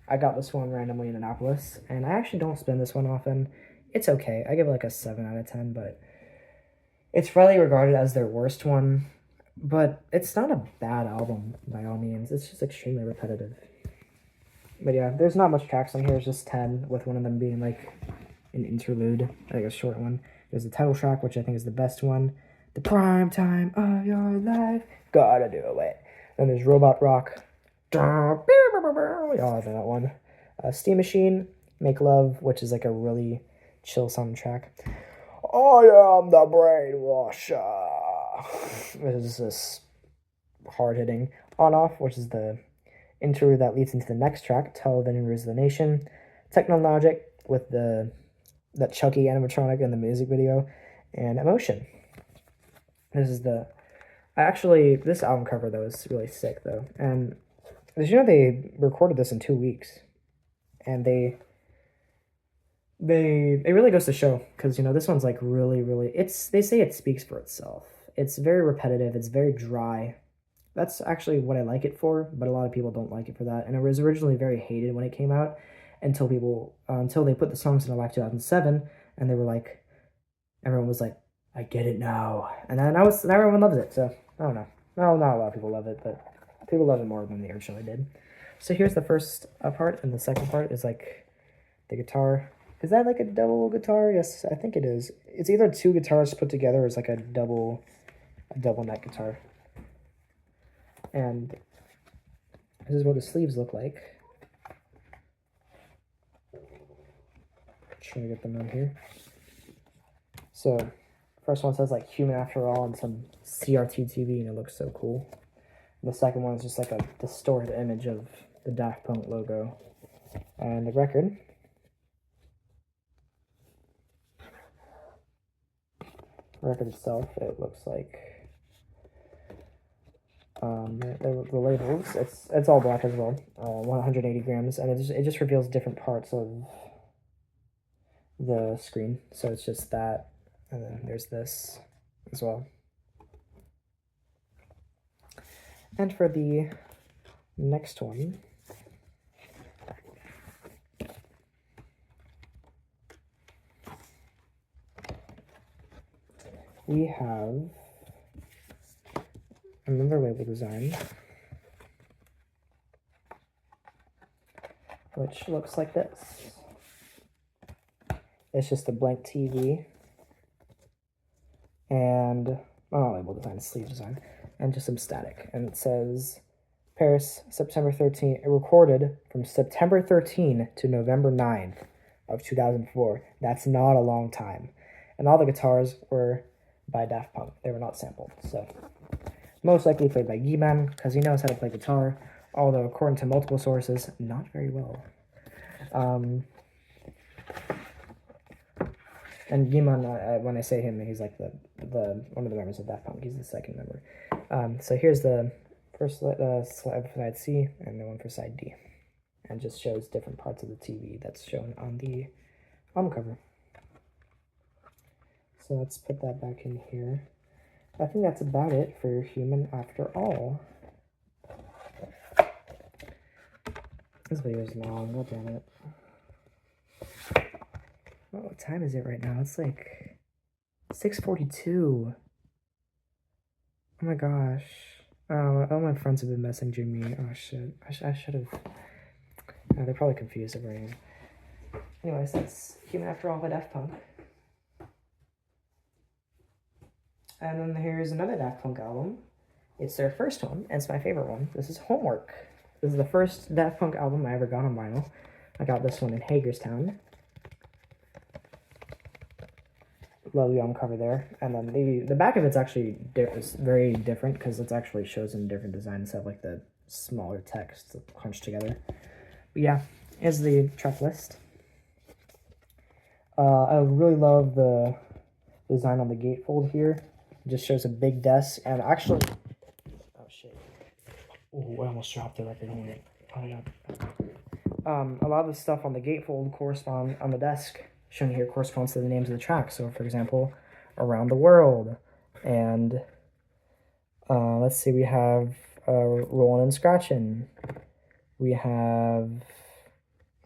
[SPEAKER 1] I got this one randomly in Annapolis, and I actually don't spin this one often. It's okay. I give it like a 7 out of 10, but it's really regarded as their worst one. But it's not a bad album by all means. It's just extremely repetitive. But yeah, there's not much tracks on here. It's just 10, with one of them being like an interlude, like a short one. There's the title track, which I think is the best one. The prime time of your life, gotta do it. Then there's Robot Rock. Oh, I know that one. Steam Machine, Make Love, which is like a really chill soundtrack. I am the brainwasher. This is this hard-hitting. On Off, which is the interlude that leads into the next track, Television Rules the Nation. Technologic with that Chucky animatronic in the music video, and Emotion. This is this album cover though is really sick though, and did you know they recorded this in 2 weeks, and it really goes to show, because this one's like really they say it speaks for itself. It's very repetitive, it's very dry. That's actually what I like it for, but a lot of people don't like it for that, and it was originally very hated when it came out until they put the songs in their live 2007, and they were like, everyone was like, I get it now, and then everyone loves it. So I don't know. No, not a lot of people love it, but people love it more than they originally did. So here's the first part, and the second part is like the guitar. Is that like a double guitar? Yes, I think it is. It's either 2 guitars put together, or it's like a double neck guitar. And this is what the sleeves look like. Trying to get them on here. So first one says like Human After All and some CRT TV, and it looks so cool. And the second one is just like a distorted image of the Daft Punk logo. And the record. The record itself, it looks like the labels. It's all black as well. 180 grams, and it just reveals different parts of the screen. So it's just that. And then there's this as well. And for the next one, we have another label design, which looks like this. It's just a blank TV. And label design, sleeve design, and just some static. And it says Paris, September 13. It recorded from September 13 to November 9th of 2004. That's not a long time. And all the guitars were by Daft Punk. They were not sampled. So most likely played by Guy-Man, because he knows how to play guitar, although according to multiple sources, not very well. And Guy-Man, when I say him, he's like the one of the members of Daft Punk. He's the second member. So here's the first side C and the one for side D, and just shows different parts of the TV that's shown on the album cover. So let's put that back in here. I think that's about it for Human After All. This video is long. God damn it. Oh, what time is it right now? It's like 6:42. Oh my gosh. All my friends have been messaging me. Oh shit. I should have. They're probably confused over here. Anyways, that's Human After All by Daft Punk. And then here's another Daft Punk album. It's their first one, and it's my favorite one. This is Homework. This is the first Daft Punk album I ever got on vinyl. I got this one in Hagerstown. Lovely album cover there. And then the back of it's actually very different, because it actually shows in different designs, have like the smaller text crunched together. But yeah, is the track list. I really love the design on the gatefold here. It just shows a big desk, and actually, oh shit. Oh, I almost dropped the record here. Oh my god. A lot of the stuff on the gatefold correspond on the desk shown here corresponds to the names of the tracks. So, for example, Around the World, and let's see, we have Rollin' and Scratchin'. We have,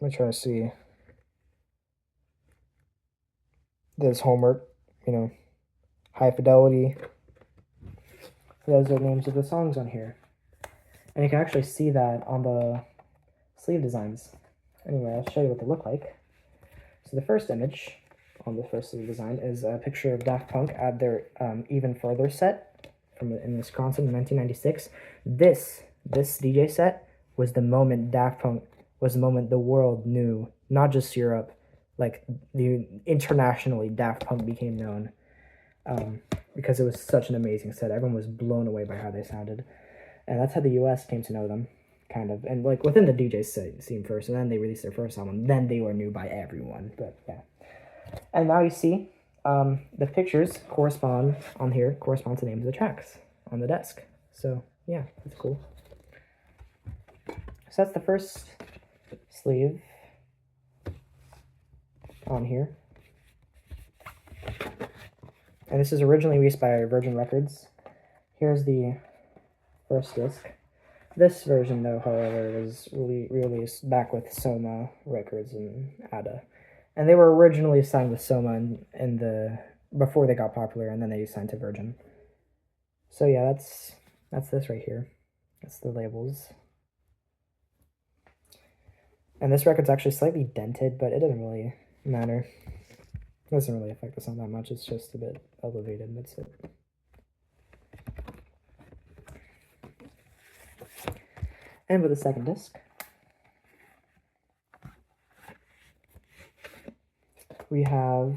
[SPEAKER 1] let me try to see. There's Homework, you know, High Fidelity. Those are the names of the songs on here. And you can actually see that on the sleeve designs. Anyway, I'll show you what they look like. So the first image on the first sleeve design is a picture of Daft Punk at their Even Further set in Wisconsin in 1996. This DJ set was the moment Daft Punk was the moment the world knew, not just Europe, like internationally Daft Punk became known, because it was such an amazing set. Everyone was blown away by how they sounded, and that's how the U.S. came to know them, kind of, and like within the DJ scene first, and then they released their first album. Then they were knew by everyone. But yeah, and now you see the pictures correspond to the names of the tracks on the desk. So yeah, that's cool. So that's the first sleeve on here. And this is originally released by Virgin Records. Here's the first disc. This version, though, however, was released back with Soma Records and Ada. And they were originally signed with Soma before they got popular, and then they signed to Virgin. So yeah, that's this right here. That's the labels. And this record's actually slightly dented, but it doesn't really matter. It doesn't really affect the sound that much. It's just a bit elevated. That's it. And with the second disc, we have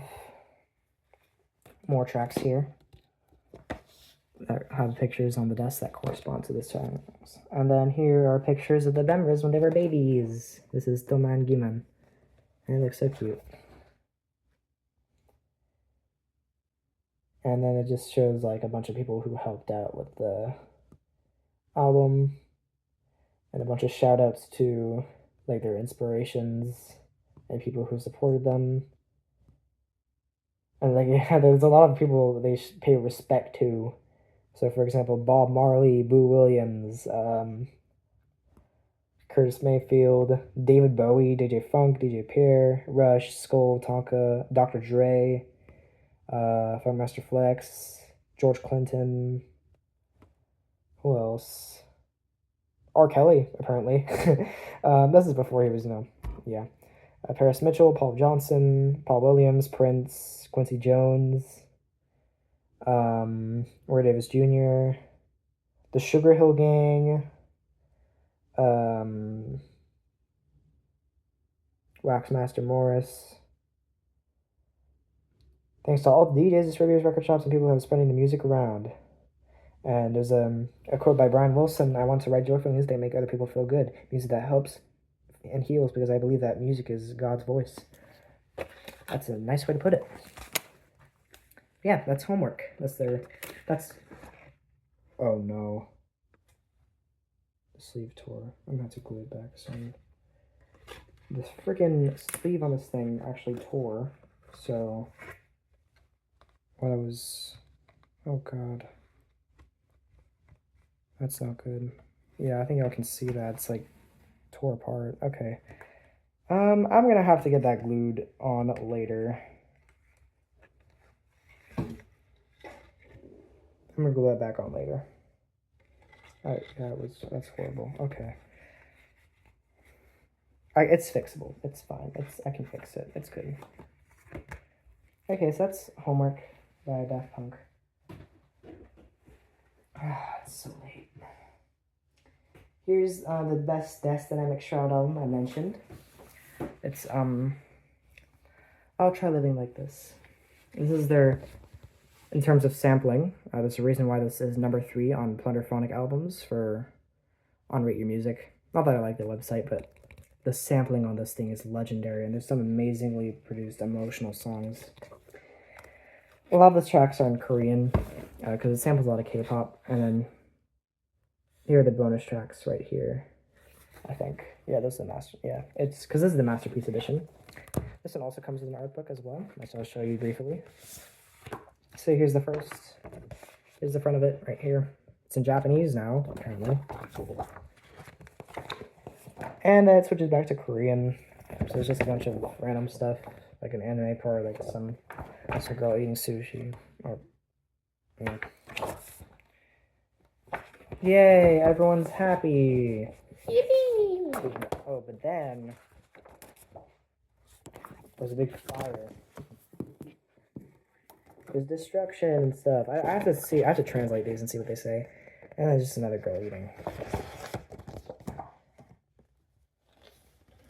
[SPEAKER 1] more tracks here that have pictures on the desk that correspond to the songs. And then here are pictures of the members when they were babies. This is Toma and Giman. And it looks so cute. And then it just shows like a bunch of people who helped out with the album, and a bunch of shout outs to like their inspirations and people who supported them. And like, yeah, there's a lot of people they pay respect to. So for example, Bob Marley, Boo Williams, Curtis Mayfield, David Bowie, DJ Funk, DJ Pierre, Rush, Skull, Tonka, Dr. Dre, Funkmaster Flex, George Clinton, who else? R. Kelly, apparently. This is before he was, yeah. Paris Mitchell, Paul Johnson, Paul Williams, Prince, Quincy Jones, Roy Davis Jr., the Sugar Hill Gang, Waxmaster Morris. Thanks to all the DJs, distributors, record shops, and people who have spreading the music around. And there's a quote by Brian Wilson: "I want to write joyful music that make other people feel good. Music that helps and heals, because I believe that music is God's voice." That's a nice way to put it. Yeah, that's Homework. Oh no. The sleeve tore. I'm gonna have to glue it back soon. This freaking sleeve on this thing actually tore. So, oh god. That's not good. Yeah, I think y'all can see that. It's like tore apart. Okay. I'm gonna have to get that glued on later. I'm gonna glue that back on later. Alright, that's horrible. Okay. It's fixable. It's fine. I can fix it. It's good. Okay, so that's Homework by Daft Punk. It's so late. Here's the best Death Dynamic Shroud album I mentioned. It's I'll Try Living Like This. This is their, in terms of sampling, there's a reason why this is number 3 on Plunderphonic albums on Rate Your Music. Not that I like the website, but the sampling on this thing is legendary, and there's some amazingly produced emotional songs. A lot of the tracks are in Korean, because it samples a lot of K-pop, and then here are the bonus tracks right here, I think. Yeah, this is the master, yeah, it's, because this is the Masterpiece Edition. This one also comes with an art book as well, which I'll show you briefly. So here's the first, here's the front of it right here. It's in Japanese now, apparently. And then it switches back to Korean. So there's just a bunch of random stuff, like an anime part, like some girl eating sushi, or yeah. Yay! Everyone's happy. Yippee! Oh, but then there's a big fire. There's destruction and stuff. I have to see. I have to translate these and see what they say. And then just another girl eating.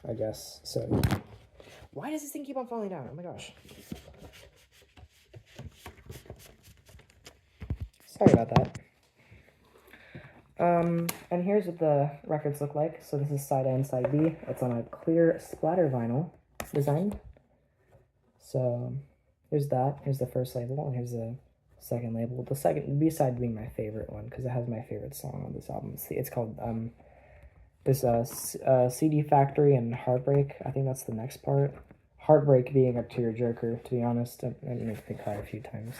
[SPEAKER 1] I guess so. Why does this thing keep on falling down? Oh my gosh. Sorry about that. And here's what the records look like. So this is side A and side B. It's on a clear splatter vinyl design. So here's that. Here's the first label, and here's the second label. The second B-side being my favorite one because it has my favorite song on this album. It's called CD Factory and Heartbreak. I think that's the next part. Heartbreak being a tearjerker, to be honest. It makes me cry a few times.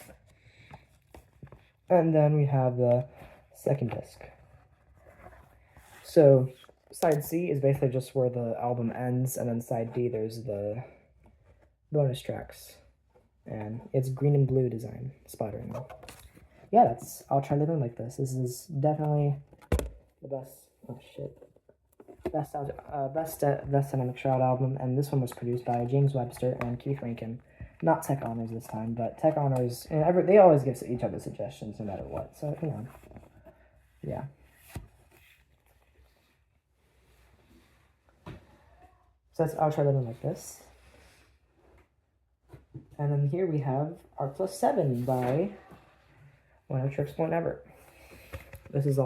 [SPEAKER 1] And then we have the second disc. So side C is basically just where the album ends, and then side D there's the bonus tracks. And it's green and blue design, splattering. Yeah, that's I'll Try Living Like This. This is definitely the best. Oh shit. Best Dynamic Shroud album, and this one was produced by James Webster and Keith Rankin. Not Tech Honors this time, but Tech Honors, and they always give each other suggestions no matter what. So you know, yeah. So that's I'll Try Living Like This. And then here we have Art Plus 7 by Oneohtrix Point Never. This is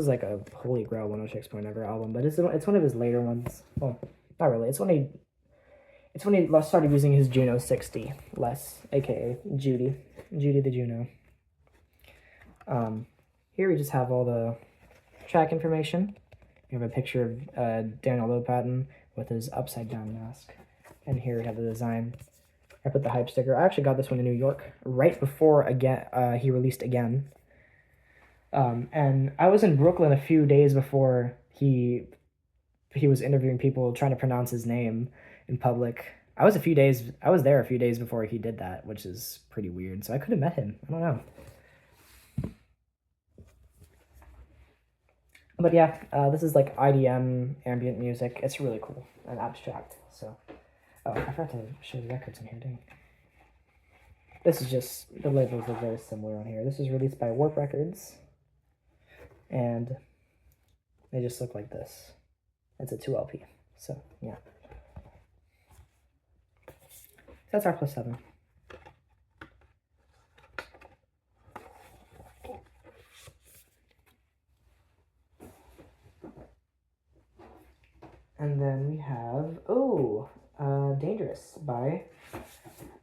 [SPEAKER 1] like a holy grail Oneohtrix Point Never album, but it's one of his later ones. Well, not really. It's when he started using his Juno 60 less, aka Judy the Juno. Here we just have all the track information. You have a picture of Daniel Lopatin with his upside down mask, and here we have the design. I put the hype sticker. I actually got this one in New York right before he released Again. And I was in Brooklyn a few days before he was interviewing people trying to pronounce his name in public. I was there a few days before he did that, which is pretty weird. So I could have met him. I don't know. But yeah, this is like IDM ambient music. It's really cool and abstract. So, oh, I forgot to show the records in here, dang. This is just, the labels are very similar on here. This is released by Warp Records. And they just look like this. It's a 2LP. So, yeah. That's Art Plus 7. And then we have, Dangerous by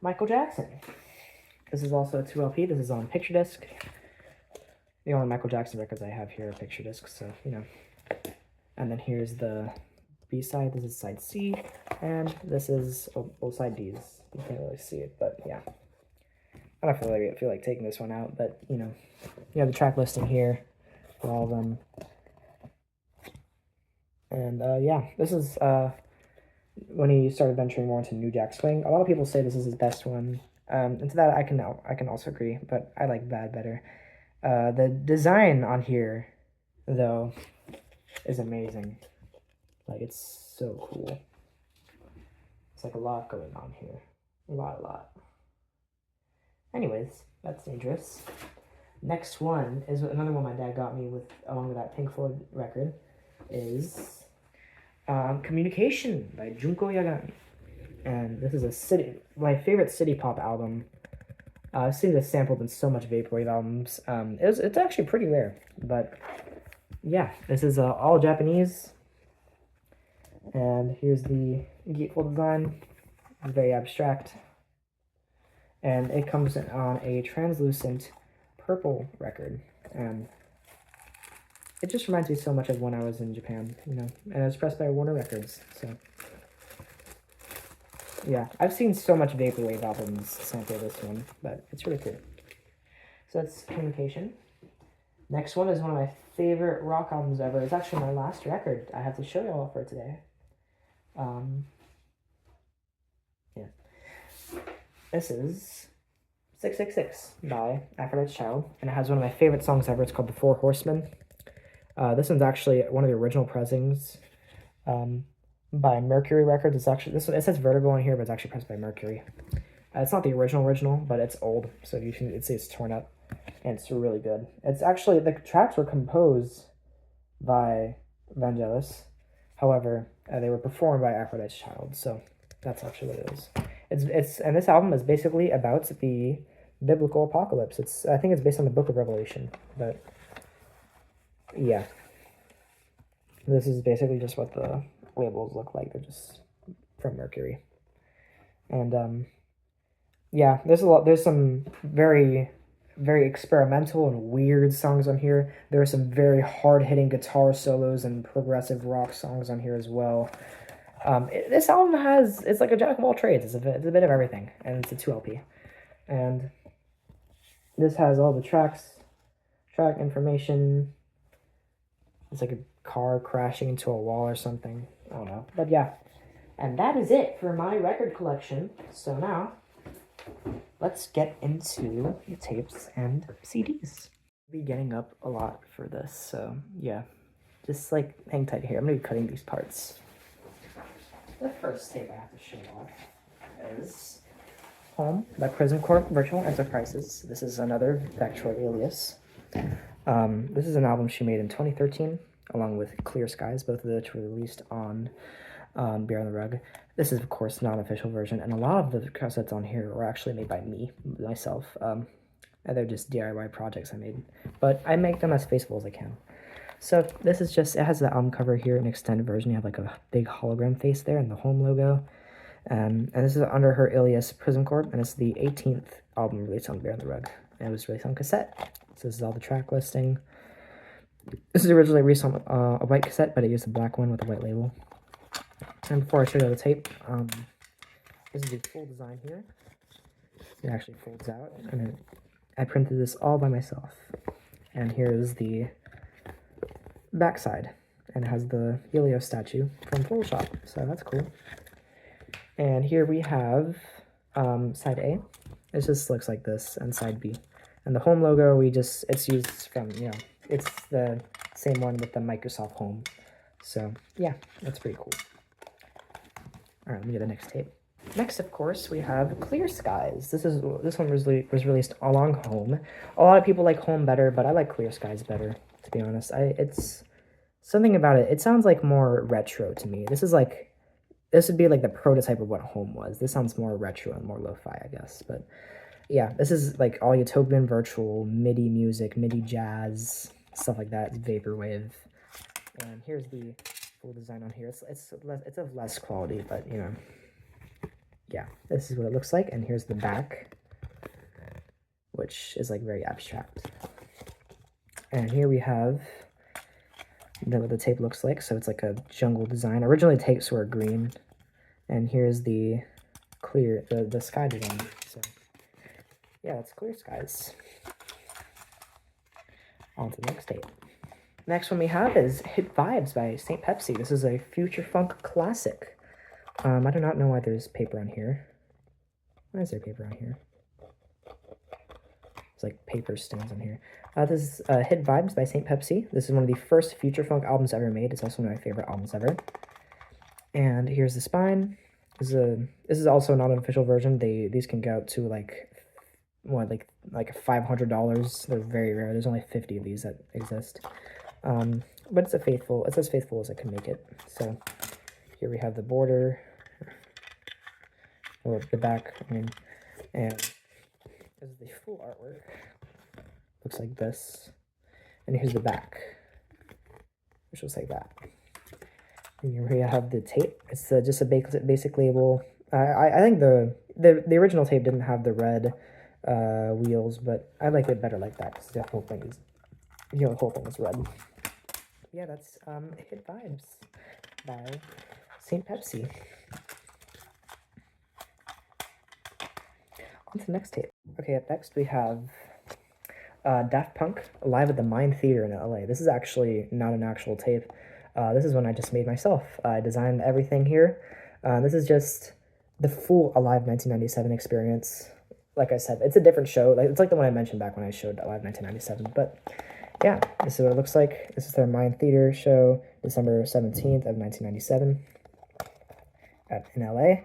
[SPEAKER 1] Michael Jackson. This is also a 2LP. This is on picture disc. The only Michael Jackson records I have here are picture discs, so, you know. And then here's the B-side. This is side C, and this is side D's. You can't really see it, but yeah. I don't feel like taking this one out, but, you know. You have the track listing here for all of them. And, yeah, this is, when he started venturing more into New Jack Swing. A lot of people say this is his best one. And to that, I can also agree, but I like Bad better. The design on here, though, is amazing. Like, it's so cool. It's like a lot going on here. A lot. Anyways, that's Dangerous. Next one is another one my dad got me along with that Pink Floyd record, is Communication by Junko Yagan. And this is my favorite city pop album. I've seen this sampled in so much Vaporwave albums. It's actually pretty rare, but yeah, this is all Japanese. And here's the gatefold design. It's very abstract. And it comes on a translucent purple record. And it just reminds me so much of when I was in Japan, you know. And it was pressed by Warner Records, so. Yeah, I've seen so much Vaporwave albums sample this one, but it's really cool. So that's Communication. Next one is one of my favorite rock albums ever. It's actually my last record I have to show y'all for today. Yeah. This is 666 by Aphrodite's Child, and it has one of my favorite songs ever. It's called The Four Horsemen. This one's actually one of the original pressings by Mercury Records. It's actually, this one, it says Vertigo on here, but it's actually pressed by Mercury. It's not the original, but it's old, so you can see it's torn up, and it's really good. It's actually, the tracks were composed by Vangelis. However, they were performed by Aphrodite's Child, so that's actually what it is. And this album is basically about the biblical apocalypse. I think it's based on the Book of Revelation, but yeah. This is basically just what the labels look like. They're just from Mercury. And yeah, there's some very, very experimental and weird songs on here. There are some very hard-hitting guitar solos and progressive rock songs on here as well. This album it's like a jack of all trades. It's a bit of everything, and it's a 2 LP. And this has all the track information. It's like a car crashing into a wall or something. I don't know. But yeah. And that is it for my record collection. So now, let's get into the tapes and CDs. I'll be getting up a lot for this, so yeah. Just like hang tight here. I'm going to be cutting these parts. The first tape I have to show off is Home by Prison Corp Virtual Enterprises. This is another Vectroid alias. This is an album she made in 2013, along with Clear Skies, both of which were released on Bear on the Rug. This is, of course, not an official version, and a lot of the cassettes on here were actually made by myself. And they're just DIY projects I made, but I make them as faithful as I can. So this is just, it has the album cover here, an extended version. You have like a big hologram face there and the Home logo. And this is under her alias Prism Corp, and it's the 18th album released on Bear on the Rug. And it was released on cassette. So this is all the track listing. This is originally released on a white cassette, but I used a black one with a white label. And before I show you the tape, this is the full design here. It actually folds out, and I printed this all by myself. And here's the backside, and it has the Helios statue from Photoshop, so that's cool. And here we have side A. It just looks like this, and side B. And the Home logo, it's used from, you know, it's the same one with the Microsoft Home. So yeah, that's pretty cool. All right, let me get the next tape. Next, of course, we have Clear Skies. This one was released along Home. A lot of people like Home better, but I like Clear Skies better, to be honest. It's something about it. It sounds like more retro to me. This would be like the prototype of what Home was. This sounds more retro and more lo-fi, I guess. But yeah, this is like all utopian virtual, MIDI music, MIDI jazz, stuff like that. It's vaporwave. And here's the full design on here. It's of less quality, but you know. Yeah, this is what it looks like, and here's the back, which is like very abstract. And here we have what the tape looks like. So it's like a jungle design. Originally tapes were green, and here's the clear, the sky design. So yeah, it's Clear Skies. On to the next tape. Next one we have is Hit Vibes by St. Pepsi. This is a future funk classic. I do not know why there's paper on here. Why is there paper on here? It's like paper stones on here. This is Hit Vibes by St. Pepsi. This is one of the first future funk albums ever made. It's also one of my favorite albums ever. And here's the spine. This is also not an official version. These can go out to like $500. They're very rare. There's only 50 of these that exist. But it's as faithful as I can make it. So here we have the border, or the back, I mean, and this is the full artwork. Looks like this. And here's the back, which looks like that. And here we have the tape. It's just a basic label. I think the original tape didn't have the red wheels, but I like it better like that because the whole thing is, the whole thing is red. Yeah, that's Hit Vibes by St. Pepsi. On to the next tape. Okay, up next we have Daft Punk live at the Mind Theater in LA. This is actually not an actual tape. This is one I just made myself. I designed everything here. This is just the full Alive 1997 experience. Like I said, it's a different show. It's like the one I mentioned back when I showed Alive 1997. But yeah, this is what it looks like. This is their Mind Theater show, December 17th of 1997 in LA.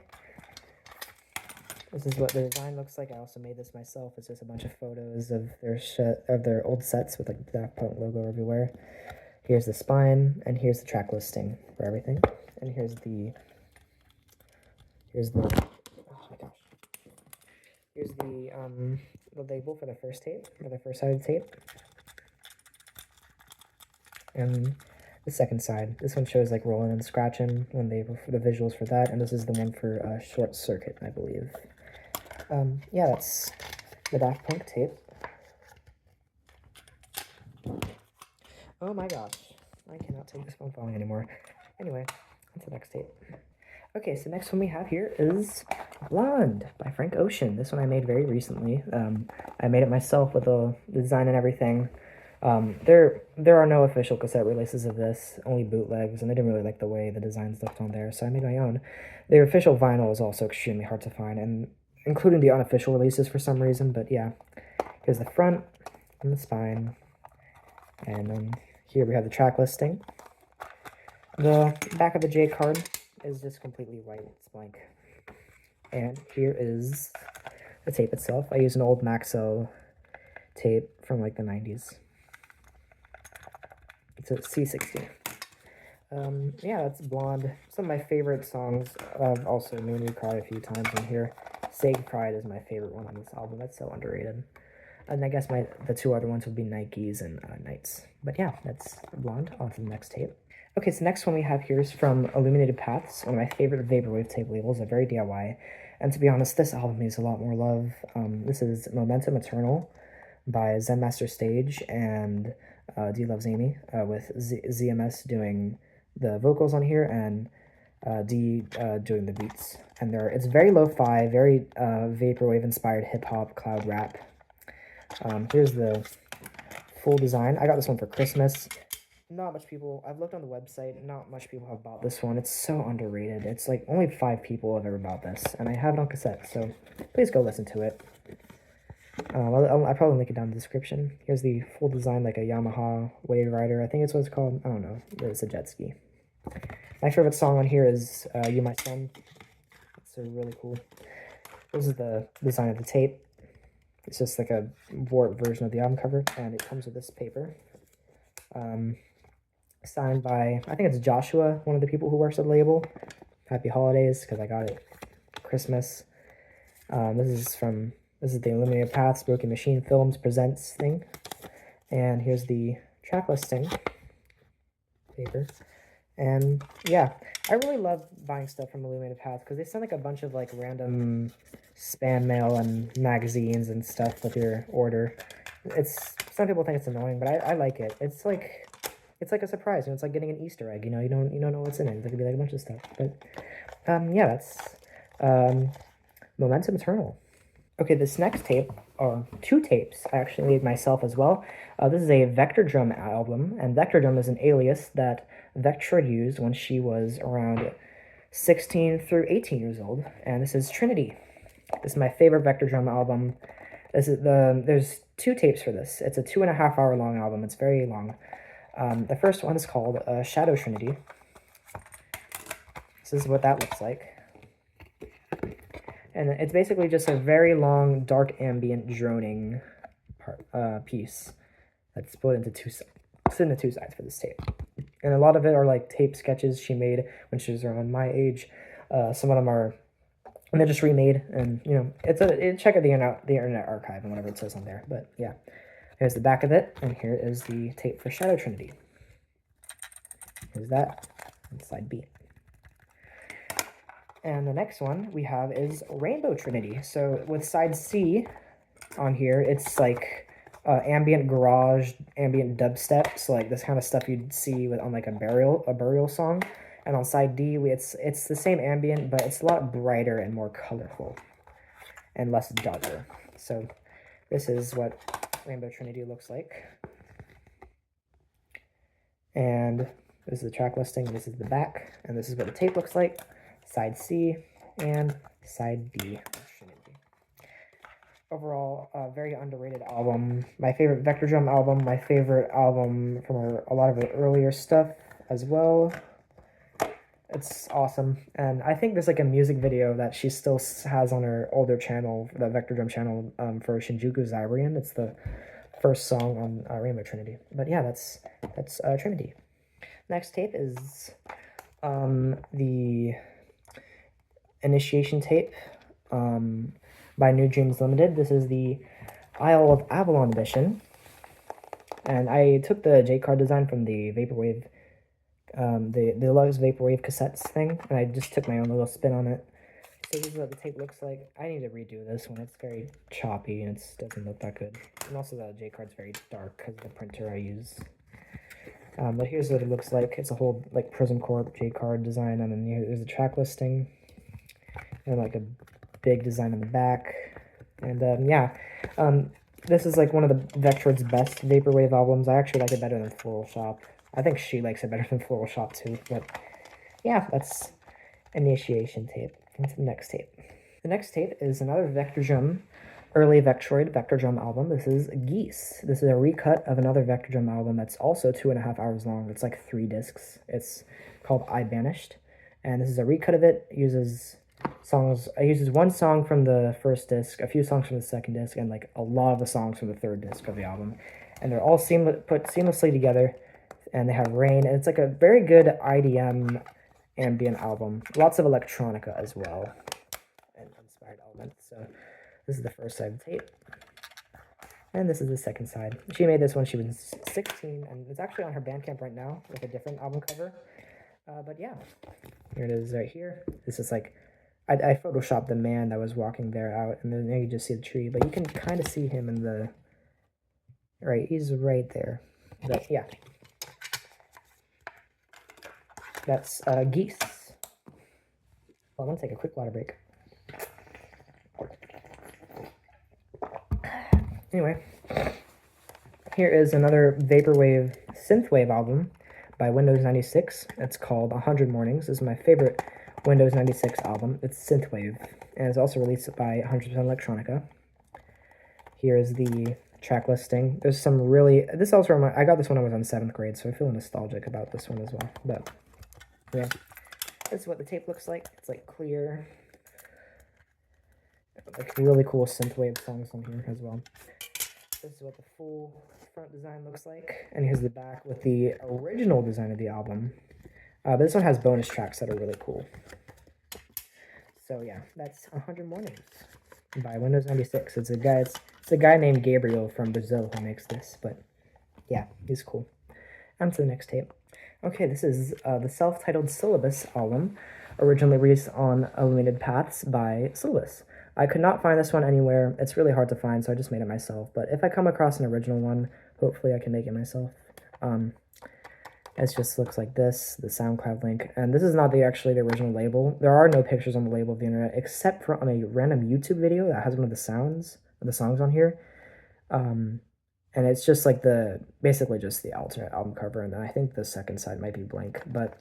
[SPEAKER 1] This is what the design looks like. I also made this myself. It's just a bunch of photos of their old sets with like the Daft Punk logo everywhere. Here's the spine, and here's the track listing for everything. And here's the oh my gosh. Here's the label for the first tape, or the first side of the tape. And the second side. This one shows like rolling and scratching when they were for the visuals for that, and this is the one for Short Circuit, I believe. Yeah, that's the Daft Punk tape. Oh my gosh, I cannot take this phone falling anymore. Anyway, on to the next tape. Okay, so next one we have here is Blonde by Frank Ocean. This one I made very recently. I made it myself with the design and everything. There are no official cassette releases of this, only bootlegs, and I didn't really like the way the designs looked on there, so I made my own. The official vinyl is also extremely hard to find, and including the unofficial releases for some reason, but yeah. Here's the front and the spine, and then here we have the track listing. The back of the J card is just completely white, it's blank. And here is the tape itself. I use an old Maxell tape from like the 90s. It's a C60. Yeah, that's Blonde. Some of my favorite songs. I've also made me cry a few times in here. Sacred Pride is my favorite one on this album. That's so underrated. And I guess the two other ones would be Nikes and Nights. But yeah, that's Blonde. On to the next tape. Okay, so next one we have here is from Illuminated Paths, one of my favorite vaporwave tape labels, a very DIY. And to be honest, this album needs a lot more love. This is Momentum Eternal by Zen Master Stage and D Loves Amy, with ZMS doing the vocals on here and D doing the beats. And it's very lo-fi, very vaporwave inspired hip hop cloud rap. Here's the full design. I got this one for Christmas. Not much people, I've looked on the website, not much people have bought this one. It's so underrated. It's like only 5 people have ever bought this, and I have it on cassette, so please go listen to it. I'll probably link it down in the description. Here's the full design, like a Yamaha Wave Rider. I think it's what it's called. I don't know. It's a jet ski. My favorite song on here is You My Son. It's really cool. This is the design of the tape. It's just like a warped version of the album cover, and it comes with this paper. Signed by, I think it's Joshua, one of the people who works at the label. Happy holidays, because I got it Christmas. This is the Illuminated Paths Broken Machine Films Presents thing. And here's the track listing paper. And yeah, I really love buying stuff from Illuminated Paths because they send like a bunch of like random spam mail and magazines and stuff with your order. Some people think it's annoying, but I like it. It's like a surprise. It's like getting an Easter egg. You don't know what's in it. There could be like a bunch of stuff. But yeah, that's Momentum Eternal. Okay, this next tape, or 2 tapes, I actually made myself as well. This is a Vector Drum album, and Vector Drum is an alias that Vectra used when she was around 16 through 18 years old, and this is Trinity. This is my favorite Vector Drum album. There's 2 tapes for this. It's a 2.5 hour long album. It's very long. The first one is called Shadow Trinity. This is what that looks like. And it's basically just a very long, dark, ambient, droning piece that's split into 2 sides. It's in the 2 sides for this tape. And a lot of it are like tape sketches she made when she was around my age. Some of them are, and they're just remade. And, check out the Internet Archive and whatever it says on there. But yeah, here's the back of it. And here is the tape for Shadow Trinity. Here's that. and side B. And the next one we have is Rainbow Trinity. So with side C on here, it's like ambient garage, ambient dubstep, so like this kind of stuff you'd see with on like a burial song. And on side D, it's the same ambient, but it's a lot brighter and more colorful and less darker. So this is what Rainbow Trinity looks like. And this is the track listing, this is the back, and this is what the tape looks like. Side C and side B. Overall, a very underrated album. My favorite Vector Drum album, my favorite album from a lot of her earlier stuff as well. It's awesome, and I think there's like a music video that she still has on her older channel, the Vector Drum channel, for Shinjuku Zyrian. It's the first song on Rainbow Trinity. But yeah, that's Trinity. Next tape is the Initiation tape by New Dreams Limited. This is the Isle of Avalon edition, and I took the J-Card design from the Vaporwave, the deluxe Vaporwave cassettes thing, and I just took my own little spin on it. So this is what the tape looks like. I need to redo this one. It's very choppy and it doesn't look that good. And also the J-Card's very dark because of the printer I use. But here's what it looks like. It's a whole like Prism Corp J-Card design, and then here's the track listing. And like a big design on the back. And yeah, this is like one of the Vectroid's best Vaporwave albums. I actually like it better than Floral Shop. I think she likes it better than Floral Shop too. But yeah, that's Initiation tape. Into the next tape. The next tape is another Vector Drum, early Vectroid Vector Drum album. This is Geese. This is a recut of another Vector Drum album that's also 2.5 hours long. It's like 3 discs. It's called I Banished. And this is a recut of it. It uses one song from the first disc, a few songs from the second disc, and like a lot of the songs from the third disc of the album. And they're all put seamlessly together, and they have rain, and it's like a very good IDM ambient album. Lots of electronica as well, and inspired elements. So this is the first side of the tape, and this is the second side. She made this when she was 16, and it's actually on her Bandcamp right now with a different album cover. But yeah, here it is right here. This is like, I photoshopped the man that was walking there out, and then you just see the tree, but you can kind of see him in the, right, he's right there. But yeah, that's Geese. Well, I'm gonna take a quick water break. Anyway, here is another Vaporwave Synthwave album by Windows 96. It's called 100 Mornings. This is my favorite Windows 96 album. It's Synthwave, and it's also released by 100% Electronica. Here is the track listing. There's some really, this also I got this when I was in 7th grade, so I feel nostalgic about this one as well. But yeah, this is what the tape looks like. It's like clear, like really cool synthwave songs on here as well. This is what the full front design looks like, and here's the back with the original design of the album. But this one has bonus tracks that are really cool. So yeah, that's 100 Mornings by Windows 96. It's a guy named Gabriel from Brazil who makes this, but yeah, he's cool. On to the next tape. Okay, this is the self-titled Syllabus album, originally released on Illuminated Paths by Syllabus. I could not find this one anywhere. It's really hard to find, so I just made it myself. But if I come across an original one, hopefully I can make it myself. It just looks like this, the SoundCloud link. And this is not actually the original label. There are no pictures on the label of the internet, except for on a random YouTube video that has one of the songs on here. And it's just like basically just the alternate album cover, and then I think the second side might be blank. But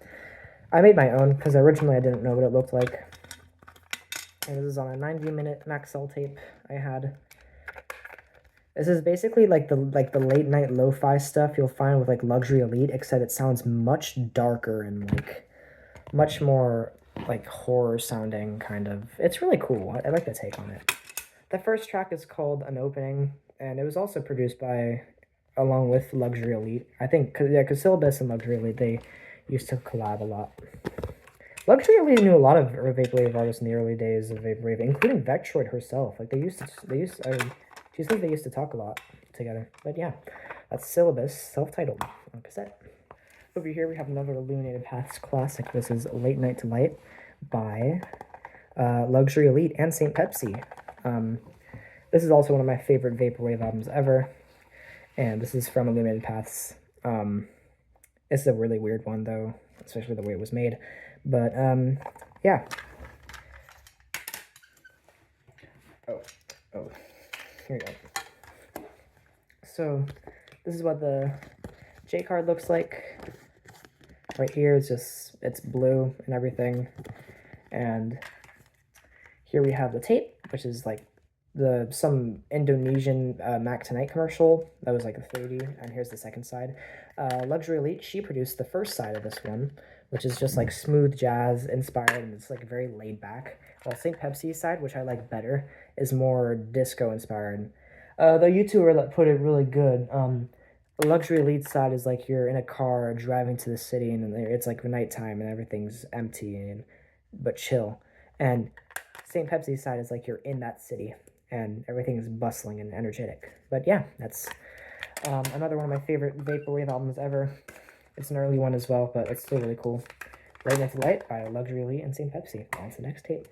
[SPEAKER 1] I made my own, because originally I didn't know what it looked like. And this is on a 90-minute Maxell tape I had. This is basically like the late night lo-fi stuff you'll find with like Luxury Elite, except it sounds much darker and like much more like horror sounding kind of. It's really cool. I like the take on it. The first track is called An Opening, and it was also produced by, along with Luxury Elite. I think, because Syllabus and Luxury Elite, they used to collab a lot. Luxury Elite knew a lot of Vaporwave artists in the early days of Vaporwave, including Vectroid herself. Like she says they used to talk a lot together. But yeah, that's Syllabus, self-titled on cassette. Over here we have another Illuminated Paths classic. This is Late Night to Light by Luxury Elite and St. Pepsi. This is also one of my favorite Vaporwave albums ever, and this is from Illuminated Paths. It's a really weird one, though, especially the way it was made. But, yeah. Oh, here we go. So, this is what the J card looks like. Right here, it's blue and everything. And here we have the tape, which is like some Indonesian Mac Tonight commercial that was like a 30, and here's the second side. Luxury Elite, she produced the first side of this one, which is just like smooth jazz inspired, and it's like very laid back. While St. Pepsi's side, which I like better, is more disco inspired. The YouTuber that put it really good. The Luxury Elite side is like you're in a car driving to the city, and it's like nighttime and everything's empty but chill. And St. Pepsi's side is like you're in that city and everything is bustling and energetic. But yeah, that's another one of my favorite Vaporwave albums ever. It's an early one as well, but it's still really cool. Late Night to Light by Luxury Elite and St. Pepsi. On to the next tape.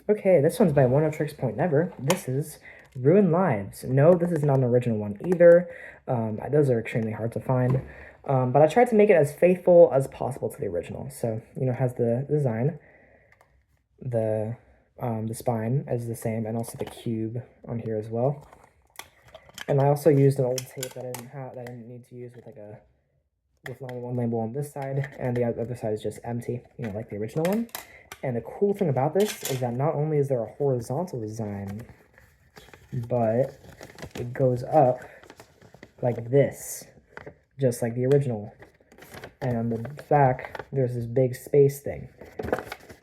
[SPEAKER 1] Okay, this one's by Oneohtrix Point Never. This is Ruined Lives. No, this is not an original one either. Those are extremely hard to find. But I tried to make it as faithful as possible to the original. So, you know, it has the design, the spine is the same, and also the cube on here as well. And I also used an old tape that I didn't need to use with only one label on this side, and the other side is just empty, you know, like the original one. And the cool thing about this is that not only is there a horizontal design, but it goes up like this, just like the original. And on the back, there's this big space thing.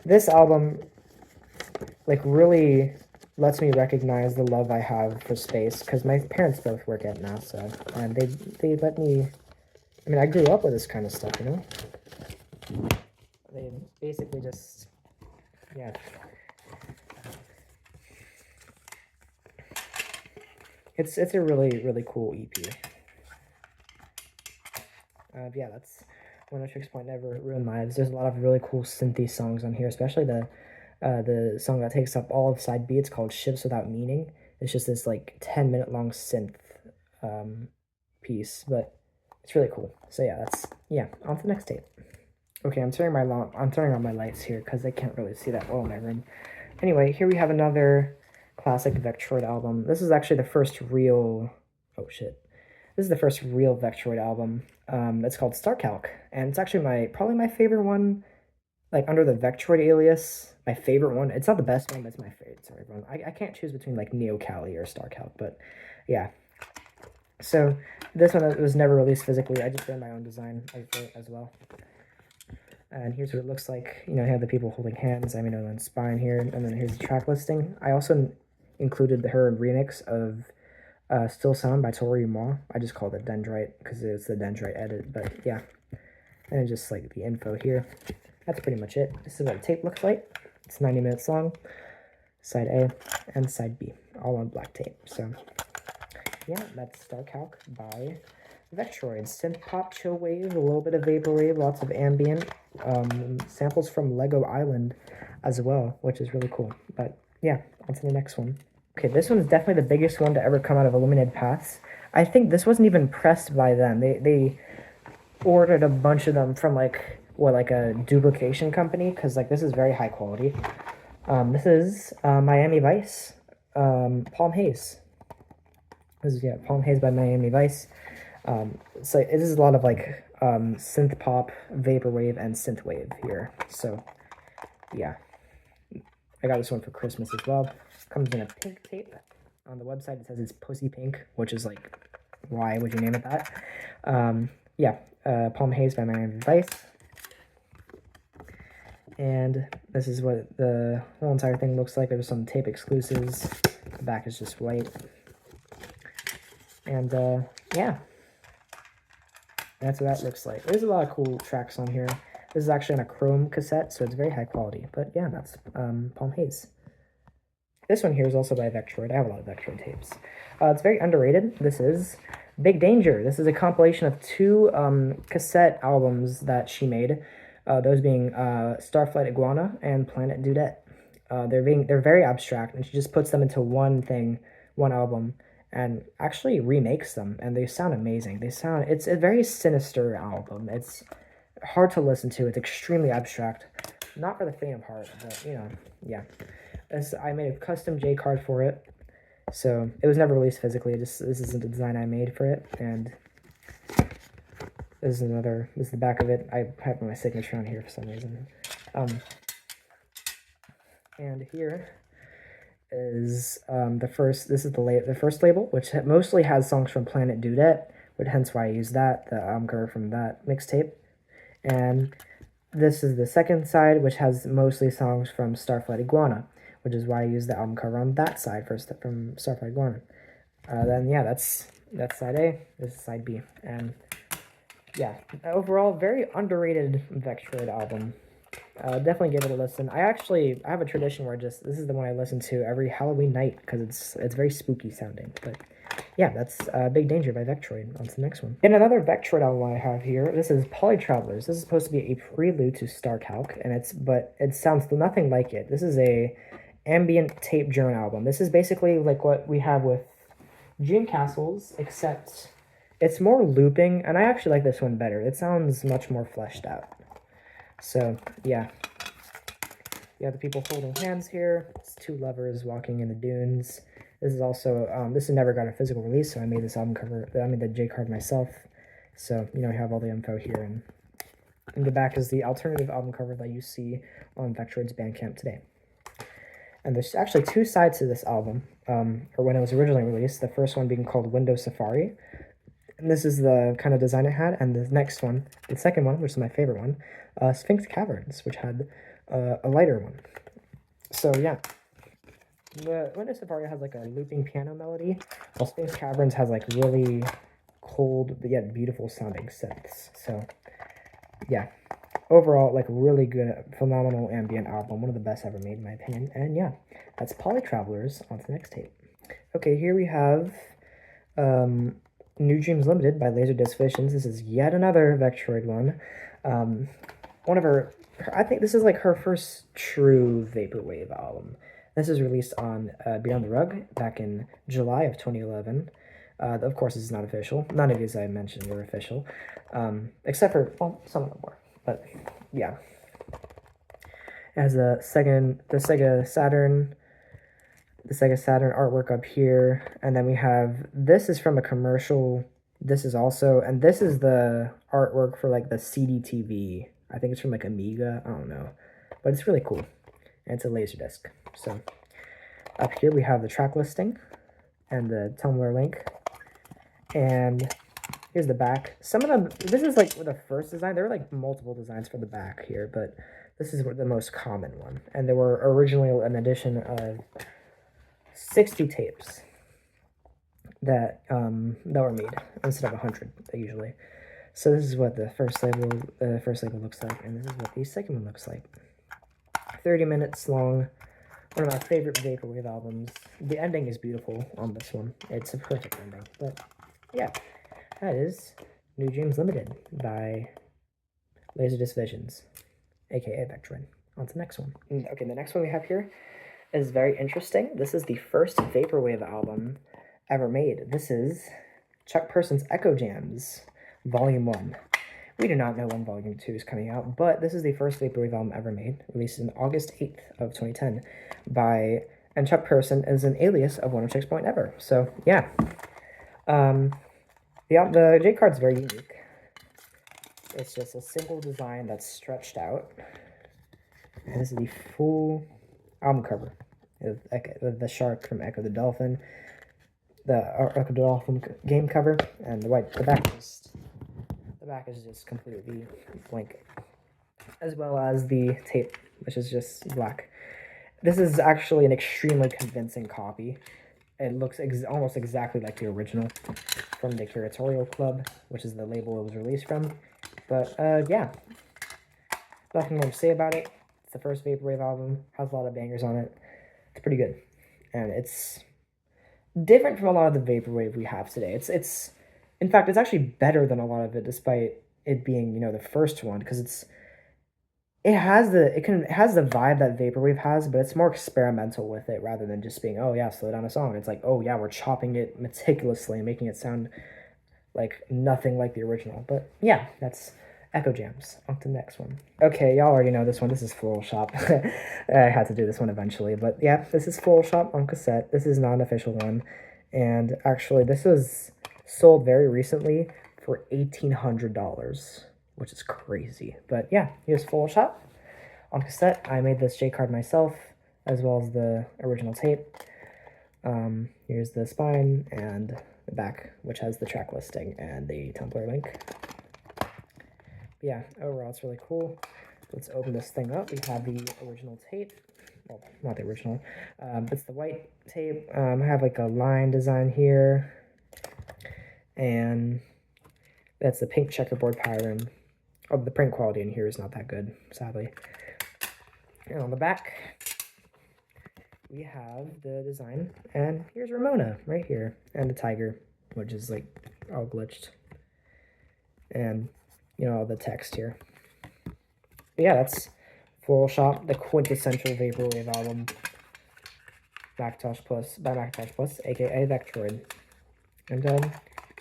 [SPEAKER 1] This album, like, really lets me recognize the love I have for space, because my parents both work at NASA, and they let me, I mean, I grew up with this kind of stuff, you know? They basically just, yeah. It's a really, really cool EP. Yeah, that's Oneohtrix Point Never, Ruined Lives. There's a lot of really cool synthy songs on here, especially the song that takes up all of side B. It's called Ships Without Meaning. It's just this like 10-minute long synth piece, but it's really cool. So yeah, on to the next tape. Okay, I'm turning on my lights here because I can't really see that well in my room. Anyway, here we have another classic Vectroid album. This is actually the first real, this is the first real Vectroid album. It's called StarCalc, and it's actually probably my favorite one, like under the Vectroid alias, my favorite one. It's not the best one, but it's my favorite. Sorry, everyone. I can't choose between like NeoCali or StarCalc, but yeah. So this one was never released physically. I just did my own design as well. And here's what it looks like. You know, I have the people holding hands. I mean, on spine here, and then here's the track listing. I also included her remix of Still Sound by Tori Ma. I just called it Dendrite because it's the Dendrite edit, but yeah. And just like the info here. That's pretty much it. This is what the tape looks like. It's 90 minutes long. Side A and side B, all on black tape. So yeah, that's StarCalc by Vectroid. Synth pop, chill wave, a little bit of vaporwave, lots of ambient, samples from Lego Island as well, which is really cool. But yeah, on to the next one. Okay, this one's definitely the biggest one to ever come out of Illuminated Paths. I think this wasn't even pressed by them. They ordered a bunch of them from like a duplication company, because like this is very high quality. This is Miami Vice, Palm Haze. This is Palm Haze by Miami Vice. So it is a lot of like synth pop, vaporwave, and synthwave here. So yeah, I got this one for Christmas as well. Comes in a pink tape. On the website it says it's pussy pink, which is like, why would you name it that? Palm Haze by Miami Vice. And this is what the whole entire thing looks like. There's some tape exclusives. The back is just white. And yeah, that's what that looks like. There's a lot of cool tracks on here. This is actually on a chrome cassette, so it's very high quality. But yeah, that's Palm Haze. This one here is also by Vectroid. I have a lot of Vectroid tapes. It's very underrated. This is Big Danger. This is a compilation of two cassette albums that she made, those being Starflight Iguana and Planet Dudette. They're very abstract, and she just puts them into one thing, one album, and actually remakes them, and they sound amazing. It's a very sinister album. It's hard to listen to. It's extremely abstract. Not for the faint of heart, but yeah. I made a custom J card for it, so it was never released physically. This is the design I made for it, and this is the back of it. I have my signature on here for some reason. And here is the first. This is the first label, which mostly has songs from Planet Dudette, but hence why I used that, the cover from that mixtape. And this is the second side, which has mostly songs from Starflight Iguana, which is why I used the album cover on that side first from Starflight Iguana. Then yeah, that's side A. This is side B, and yeah, overall very underrated Vectroid album. Definitely give it a listen. I have a tradition where this is the one I listen to every Halloween night because it's very spooky sounding. But yeah, that's Big Danger by Vectroid. On to the next one. And another Vectroid album I have here. This is Polytravelers. This is supposed to be a prelude to Starcalc, but it sounds nothing like it. This is a ambient tape drone album. This is basically like what we have with Dream Castles, except it's more looping, and I actually like this one better. It sounds much more fleshed out. So yeah, you have the people holding hands here. It's two lovers walking in the dunes. This is also this has never got a physical release, so I made this album cover. I made the J card myself. So you have all the info here, and in the back is the alternative album cover that you see on Vectroid's Bandcamp today. And there's actually two sides to this album, or when it was originally released. The first one being called Windows Safari, and this is the kind of design it had. And the next one, the second one, which is my favorite one, Sphinx Caverns, which had a lighter one. So yeah, the Windows Safari has like a looping piano melody, while Sphinx Caverns has like really cold but yet beautiful sounding synths. So yeah, overall, like really good, phenomenal ambient album, one of the best ever made in my opinion. And yeah, that's Polytravelers. On to the next tape. Okay, here we have New Dreams Limited by Laserdisc Visions. This is yet another Vectroid one. One of her, I think this is like her first true Vaporwave album. This is released on Beyond the Rug back in July of 2011. Of course, this is not official. None of these I mentioned were official, except for, well, some of them were. But yeah, it has the Sega Saturn artwork up here, and then we have, this is from a commercial. This is also, and this is the artwork for like the CD-TV. I think it's from like Amiga, I don't know, but it's really cool, and it's a Laserdisc. So up here we have the track listing and the Tumblr link, and here's the back. Some of them, this is like the first design. There were like multiple designs for the back here, but this is the most common one. And there were originally an edition of 60 tapes that were made instead of 100 usually. So this is what the first label looks like, and this is what the second one looks like. 30 minutes long. One of my favorite Vaporwave albums. The ending is beautiful on this one. It's a perfect ending. But yeah, that is New Dreams Limited by Laserdisc Visions, aka Vectroid. On to the next one. Okay, the next one we have here is very interesting. This is the first Vaporwave album ever made. This is Chuck Person's Echo Jams, Volume 1. We do not know when Volume 2 is coming out, but this is the first Vaporwave album ever made, released on August 8th of 2010 and Chuck Person is an alias of 106.ever. So yeah, the J card's very unique. It's just a simple design that's stretched out, and this is the full album cover of the shark from Echo the Dolphin, the Echo the Dolphin game cover, and the back is just completely blank, as well as the tape, which is just black. This is actually an extremely convincing copy. It looks almost exactly like the original from the Curatorial Club, which is the label it was released from. But yeah, nothing more to say about it. It's the first Vaporwave album, has a lot of bangers on it. It's pretty good, and it's different from a lot of the Vaporwave we have today. It's In fact, it's actually better than a lot of it, despite it being, you know, the first one, because it has the vibe that Vaporwave has, but it's more experimental with it rather than just being, oh yeah, slow down a song. It's like, oh yeah, we're chopping it meticulously and making it sound like nothing like the original. But yeah, that's Echo Jams. On to the next one. Okay, y'all already know this one. This is Floral Shop. I had to do this one eventually, but yeah, this is Floral Shop on cassette. This is not an official one, and actually, this was sold very recently for $1,800, which is crazy. But yeah, here's Floral Shop on cassette. I made this J card myself, as well as the original tape. Here's the spine and the back, which has the track listing and the Tumblr link. Yeah, overall it's really cool. Let's open this thing up. We have the original tape. Well, not the original. It's the white tape. I have like a line design here. And that's the pink checkerboard pattern. Oh, the print quality in here is not that good, sadly. And on the back, we have the design. And here's Ramona right here. And the tiger, which is like all glitched. And, you know, all the text here. But yeah, that's Floral Shop, the quintessential Vaporwave album. Macintosh Plus, by Macintosh Plus, aka Vectroid. And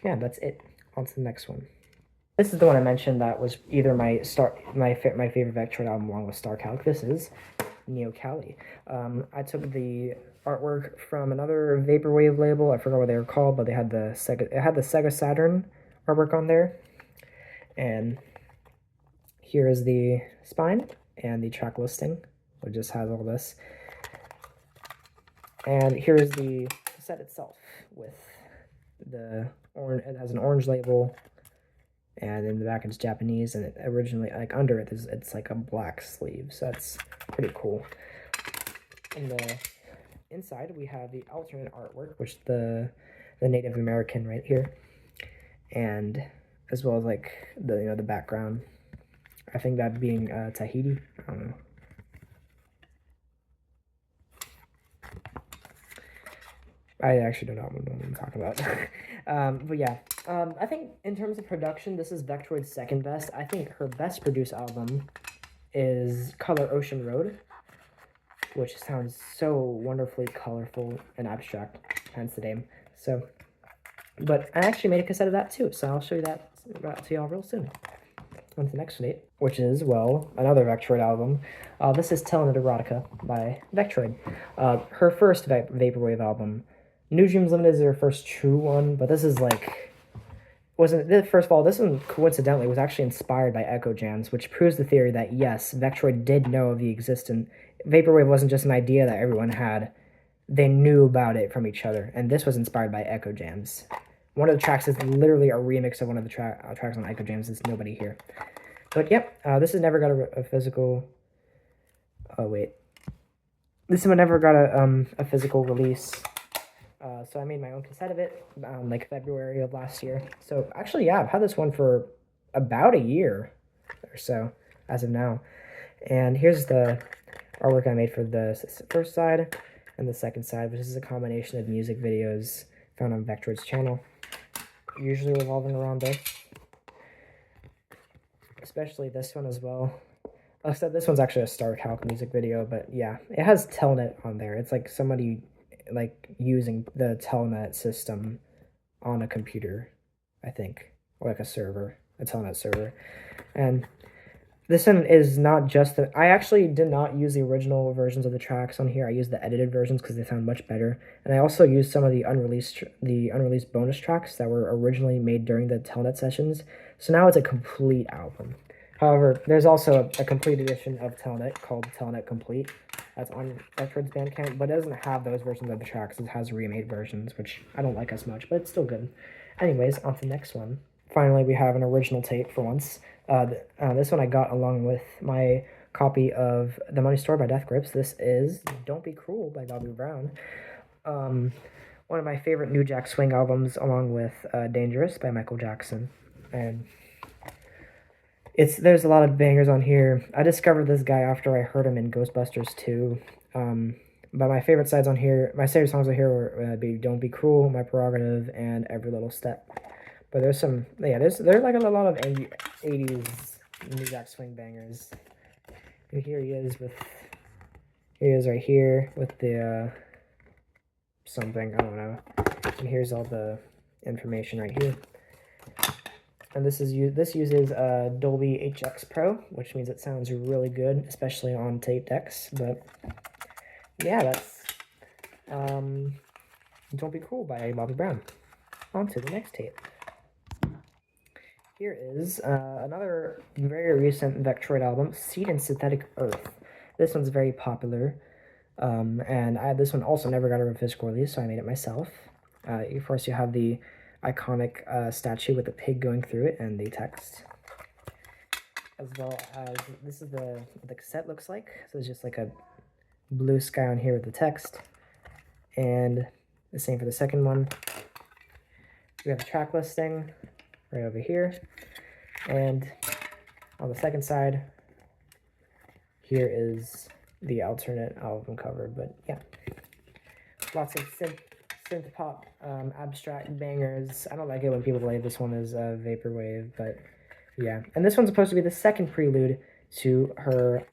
[SPEAKER 1] yeah, that's it. On to the next one. This is the one I mentioned that was either my favorite Vectroid album along with Star Calc. This is Neo Kali. I took the artwork from another Vaporwave label. I forgot what they were called, but they had the Sega Saturn artwork on there. And here is the spine and the track listing, which just has all this. And here's the cassette itself with the orange. It has an orange label, and in the back it's Japanese, and it originally, like under it, it's like a black sleeve, so that's pretty cool. In the inside, we have the alternate artwork, which the Native American right here, and as well as like the background. I think that being Tahiti. I don't know. I actually don't know what I'm talking about. But yeah, I think in terms of production, this is Vectroid's second best. I think her best produced album is Color Ocean Road, which sounds so wonderfully colorful and abstract, hence the name. So, but I actually made a cassette of that too, so I'll show you that to y'all real soon. On to the next date, which is, well, another Vectroid album. This is Telnet Erotica by Vectroid. Her first Vaporwave album. New Dreams Limited is her first true one, but this is like, first of all, this one coincidentally was actually inspired by Echo Jams, which proves the theory that yes, Vectroid did know of the existence. Vaporwave wasn't just an idea that everyone had. They knew about it from each other, and this was inspired by Echo Jams. One of the tracks is literally a remix of one of the tracks on Echo Jams. There's nobody here. But yep, this has never got a physical... Oh, wait. This one never got a physical release. So I made my own cassette of it, like February of last year. So actually, yeah, I've had this one for about a year or so, as of now. And here's the artwork I made for the first side and the second side, which is a combination of music videos found on Vectroid's channel, usually revolving around this. Especially this one as well. Except this one's actually a Star Calc music video, but yeah, it has Telnet on there. It's like somebody like using the Telnet system on a computer, I think, or like a server, a Telnet server. And this one is not just I actually did not use the original versions of the tracks on here. I used the edited versions because they sound much better. And I also used some of the unreleased bonus tracks that were originally made during the Telnet sessions. So now it's a complete album. However, there's also a complete edition of Telnet called Telnet Complete. That's on Vectroid's Bandcamp, but it doesn't have those versions of the tracks. It has remade versions, which I don't like as much, but it's still good. Anyways, on to the next one. Finally, we have an original tape for once. This one I got along with my copy of The Money Store by Death Grips. This is Don't Be Cruel by Bobby Brown. One of my favorite New Jack Swing albums, along with Dangerous by Michael Jackson. And there's a lot of bangers on here. I discovered this guy after I heard him in Ghostbusters 2. But my favorite songs on here were Don't Be Cruel, My Prerogative, and Every Little Step. But there's some, yeah, there's like a lot of 80s New Jack Swing bangers. And here he is right here with the, something, I don't know. And here's all the information right here. And this uses Dolby HX Pro, which means it sounds really good, especially on tape decks. But yeah, that's Don't Be Cruel by Bobby Brown. On to the next tape. Here is another very recent Vectroid album, Seed and Synthetic Earth. This one's very popular, and this one also never got a physical release, so I made it myself. Of course, you have the iconic statue with the pig going through it and the text, as well as this is what the cassette looks like. So it's just like a blue sky on here with the text, and the same for the second one. We have a track listing right over here, and on the second side here is the alternate album cover. But yeah, lots of synth pop abstract bangers. I don't like it when people play this one as vaporwave, but yeah. And this one's supposed to be the second prelude to her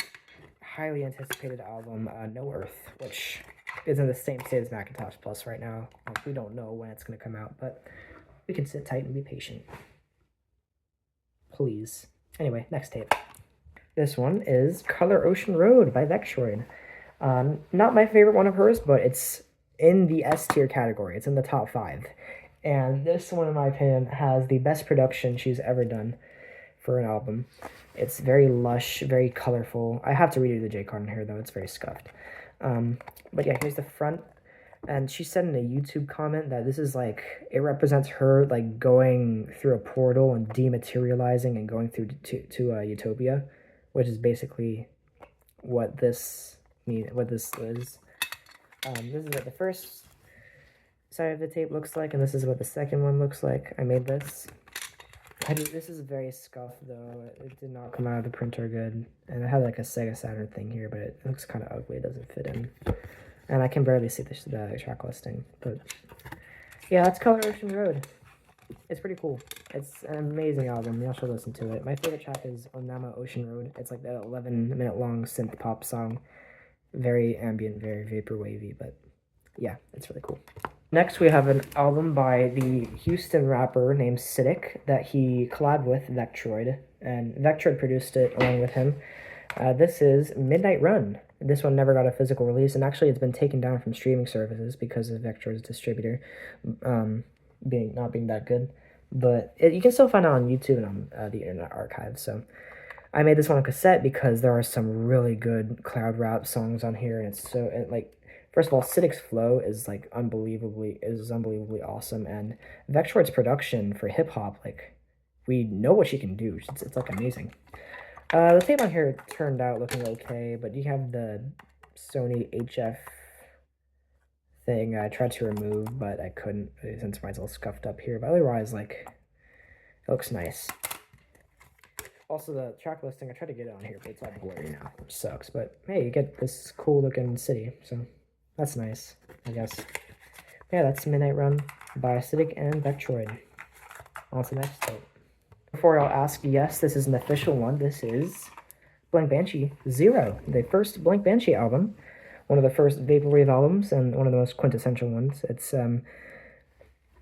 [SPEAKER 1] highly anticipated album No Earth, which is in the same state as Macintosh Plus right now. We don't know when it's going to come out, but we can sit tight and be patient. Please. Anyway, next tape. This one is Color Ocean Road by Vectroid. Not my favorite one of hers, but it's in the S tier category. It's in the top 5. And this one, in my opinion, has the best production she's ever done for an album. It's very lush, very colorful. I have to redo the J-card in here, though. It's very scuffed. But yeah, here's the front. And she said in a YouTube comment that this is like, it represents her like going through a portal and dematerializing and going through to Utopia, which is basically what this is. This is what the first side of the tape looks like, and this is what the second one looks like. I made this. This is very scuffed, though. It did not come out of the printer good. And it had like a Sega Saturn thing here, but it looks kind of ugly. It doesn't fit in. And I can barely see the track listing. But yeah, that's Color Ocean Road. It's pretty cool. It's an amazing album. Y'all should listen to it. My favorite track is Onama Ocean Road. It's like that 11-minute long synth pop song. Very ambient, very vaporwavy, but yeah, it's really cool. Next, we have an album by the Houston rapper named Siddiq that he collabed with Vectroid, and Vectroid produced it along with him. This is Midnight Run. This one never got a physical release, and actually it's been taken down from streaming services because of Vectroid's distributor not being that good. But you can still find it on YouTube and on the Internet Archive. So I made this one on cassette because there are some really good cloud rap songs on here, and it's so first of all, Siddiq's flow is like unbelievably awesome, and Vectroid's production for hip hop, like, we know what she can do. It's like amazing. The tape on here turned out looking okay, but you have the Sony HF thing I tried to remove, but I couldn't since mine's all scuffed up here. But otherwise, like, it looks nice. Also, the track listing, I tried to get it on here, but it's all blurry now, which sucks. But hey, you get this cool looking city, so that's nice, I guess. Yeah, that's Midnight Run by Siddiq and Vectroid. On to the next tape. Before I'll ask, yes, this is an official one. This is Blank Banshee Zero, the first Blank Banshee album, one of the first vaporwave albums, and one of the most quintessential ones. It's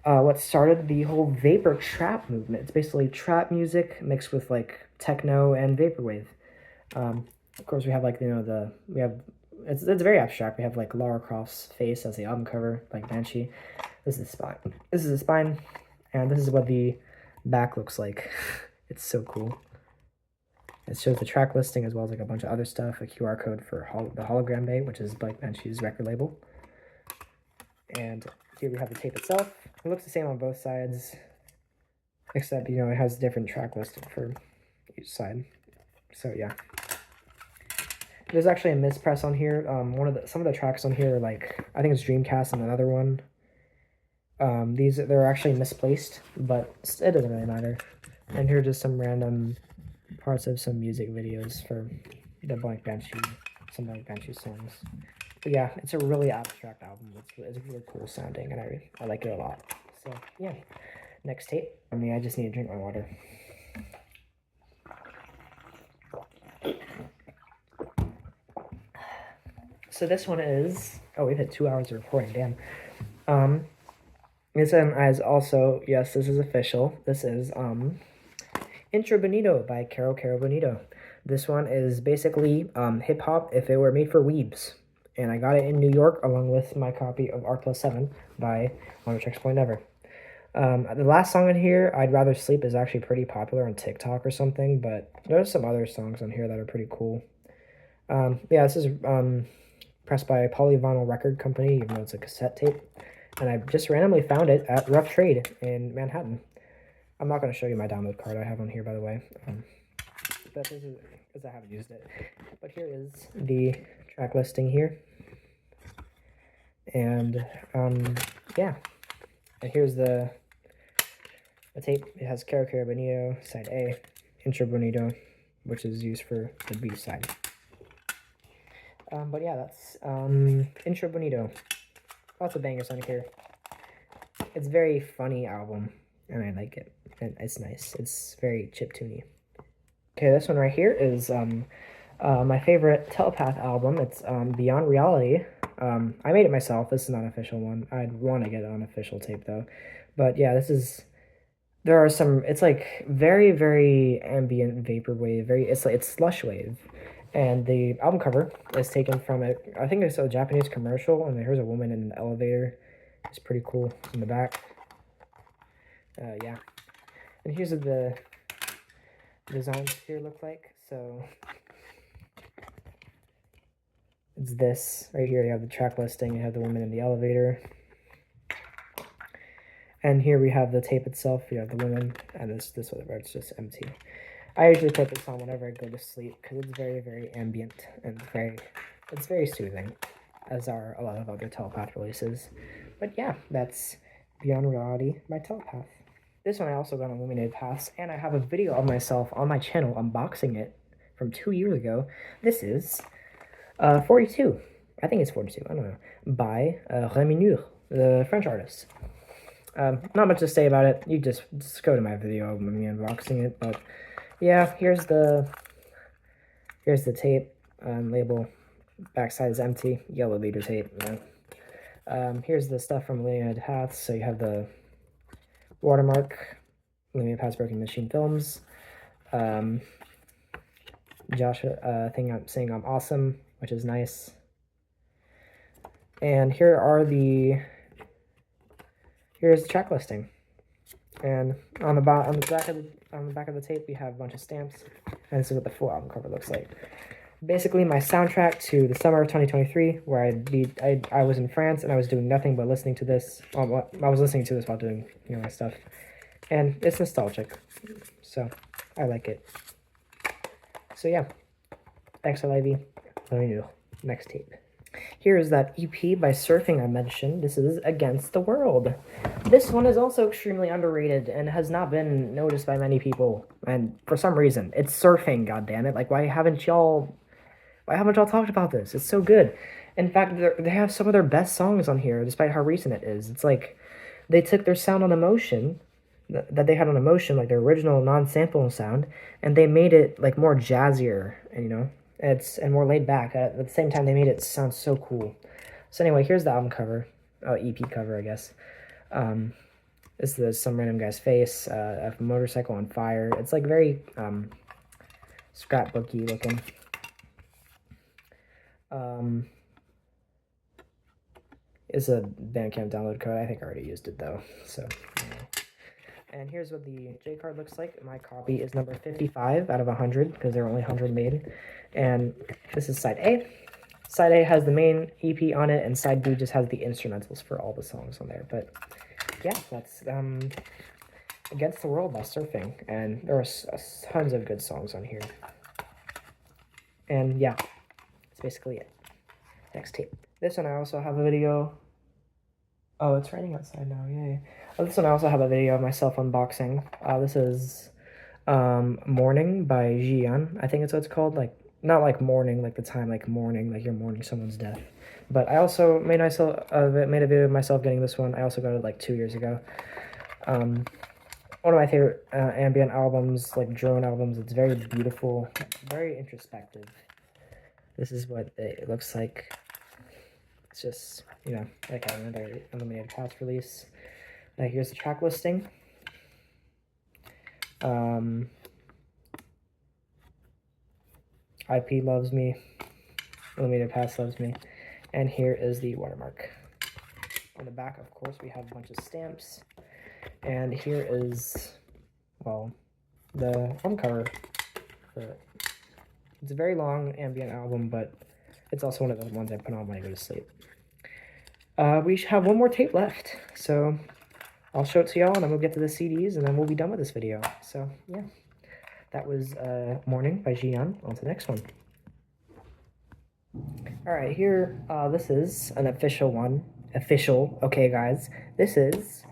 [SPEAKER 1] what started the whole vapor trap movement. It's basically trap music mixed with like techno and vaporwave. Of course, we have like it's very abstract. We have like Lara Croft's face as the album cover, like Banshee. This is the spine. This is the spine, and this is what the back looks like. It's so cool. It shows the track listing as well as like a bunch of other stuff, a QR code for the Hologram Bay, which is Blank Banshee's record label. And here we have the tape itself. It looks the same on both sides, except, you know, it has different track listing for each side. So yeah. There's actually a mispress on here. Some of the tracks on here are like, I think it's Dreamcast and another one. They're actually misplaced, but it doesn't really matter. And here are just some random parts of some music videos for the Blank Banshee, some Blank Banshee songs. But yeah, it's a really abstract album. It's really cool sounding, and I like it a lot. So yeah, next tape. I mean, I just need to drink my water. So this one is, oh, we've had 2 hours of recording, damn. This one is also, yes, this is official. This is Intro Bonito by Caro Bonito. This one is basically hip hop if it were made for weebs. And I got it in New York along with my copy of R+7 by One Tricks Point Never. The last song in here, I'd Rather Sleep, is actually pretty popular on TikTok or something, but there's some other songs on here that are pretty cool. Yeah, this is pressed by Polyvinyl Record Company, even though it's a cassette tape. And I just randomly found it at Rough Trade in Manhattan. I'm not going to show you my download card I have on here, by the way. But this is because I haven't used it. But here is the track listing here. And, yeah. And here's the tape. It has Caro Bonito, side A, Intro Bonito, which is used for the B side. But yeah, that's Intro Bonito. Lots of bangers on here. It's a very funny album, and I like it. And it's nice. It's very chiptune-y. Okay, this one right here is my favorite Telepath album. It's Beyond Reality. I made it myself. This is not an official one. I'd want to get it on official tape, though. But yeah, this is... There are some... It's like very, very ambient vaporwave. It's slush wave. And the album cover is taken from I think it's a Japanese commercial, and here's a woman in an elevator. It's pretty cool in the back. Yeah. And here's what the designs here look like. So it's this right here. You have the track listing. You have the woman in the elevator. And here we have the tape itself. You have the woman, and this whatever. It's just empty. I usually put this on whenever I go to sleep because it's very, very ambient and it's very soothing, as are a lot of other Telepath releases. But yeah, that's Beyond Reality by Telepath. This one I also got on Illuminated Paths, and I have a video of myself on my channel unboxing it from 2 years ago. This is 42. I think it's 42. I don't know. By Rémi Nur, the French artist. Not much to say about it. You just go to my video of me unboxing it, but... Yeah, here's the tape, label, backside is empty, yellow leader tape, here's the stuff from Illuminated Paths, so you have the watermark, Illuminated Paths Broken Machine Films, Josh thing saying I'm awesome, which is nice, and here's the track listing. And on the back of the tape, we have a bunch of stamps, and this is what the full album cover looks like. Basically, my soundtrack to the summer of 2023, where I was in France and I was doing nothing but listening to this. Well, I was listening to this while doing my stuff, and it's nostalgic, so I like it. So yeah, XL Ivy, let me know. Next tape. Here is that EP by Surfing I mentioned. This is Against the World. This one is also extremely underrated and has not been noticed by many people. And for some reason, it's Surfing, goddammit. Like, why haven't y'all talked about this? It's so good. In fact, they have some of their best songs on here, despite how recent it is. It's like they took their sound on Emotion, that they had on Emotion, like their original non-sample sound, and they made it like more jazzier, and and more laid back. At the same time, they made it sound so cool. So anyway, here's the album cover, EP cover, I guess. This is some random guy's face, a motorcycle on fire. It's like very scrapbooky looking. It's a Bandcamp download code. I think I already used it though. So. And here's what the J card looks like. My copy is number 55 out of 100 because there are only 100 made. And this is side A. Side A has the main EP on it, and side B just has the instrumentals for all the songs on there. But yeah, that's Against the World by Surfing. And there are tons of good songs on here. And yeah, that's basically it. Next tape. This one I also have a video. Oh, it's raining outside now, yay. This one I also have a video of myself unboxing. This is Morning by Jian. I think it's what it's called. Like, not like mourning, like the time, like mourning, like you're mourning someone's death. But I also made a video of myself getting this one. I also got it like 2 years ago. one of my favorite ambient albums, like drone albums. It's very beautiful, very introspective. This is what it looks like. It's just, you know, like another Illuminated Past release. Here's the track listing. IP loves me. Illuminated Past loves me. And here is the watermark. On the back, of course, we have a bunch of stamps. And here is, well, the album cover for it. It's a very long ambient album, but it's also one of the ones I put on when I go to sleep. We have one more tape left, so I'll show it to y'all, and then we'll get to the CDs, and then we'll be done with this video. So, yeah. That was Morning by Jian. On to the next one. Alright, here, this is an official one. Official, okay, guys. This is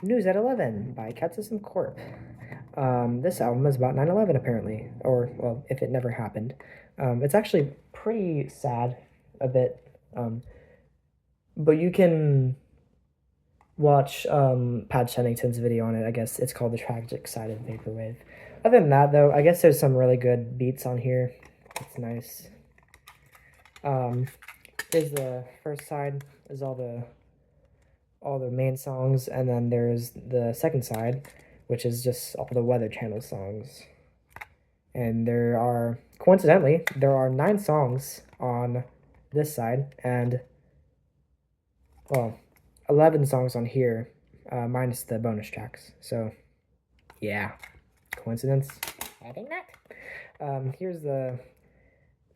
[SPEAKER 1] News at 11 by Katsism Corp. This album is about 9/11, apparently. Or, well, if it never happened. It's actually pretty sad, a bit. But you can watch Pat Shennington's video on it. I guess it's called The Tragic Side of Vaporwave. Other than that, though, I guess there's some really good beats on here. It's nice. Here's the first side, is all the main songs, and then there's the second side, which is just all the Weather Channel songs. And coincidentally, there are 9 songs on this side, and, well, 11 songs on here, minus the bonus tracks. So, yeah. Coincidence? I think not. Here's the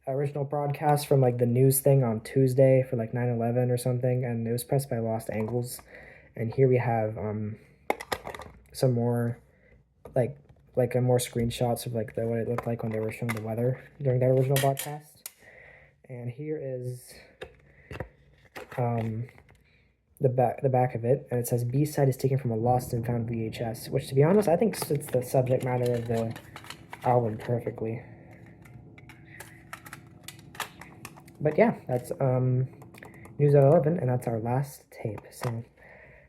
[SPEAKER 1] original broadcast from, like, the news thing on Tuesday for, like, 9/11 or something, and it was pressed by Lost Angles. And here we have, some more, like more screenshots of, like, what it looked like when they were showing the weather during that original broadcast. And here is, the back of it, and it says B-side is taken from a lost and found VHS, which, to be honest, I think fits the subject matter of the album perfectly. But yeah, that's News at 11, and that's our last tape. So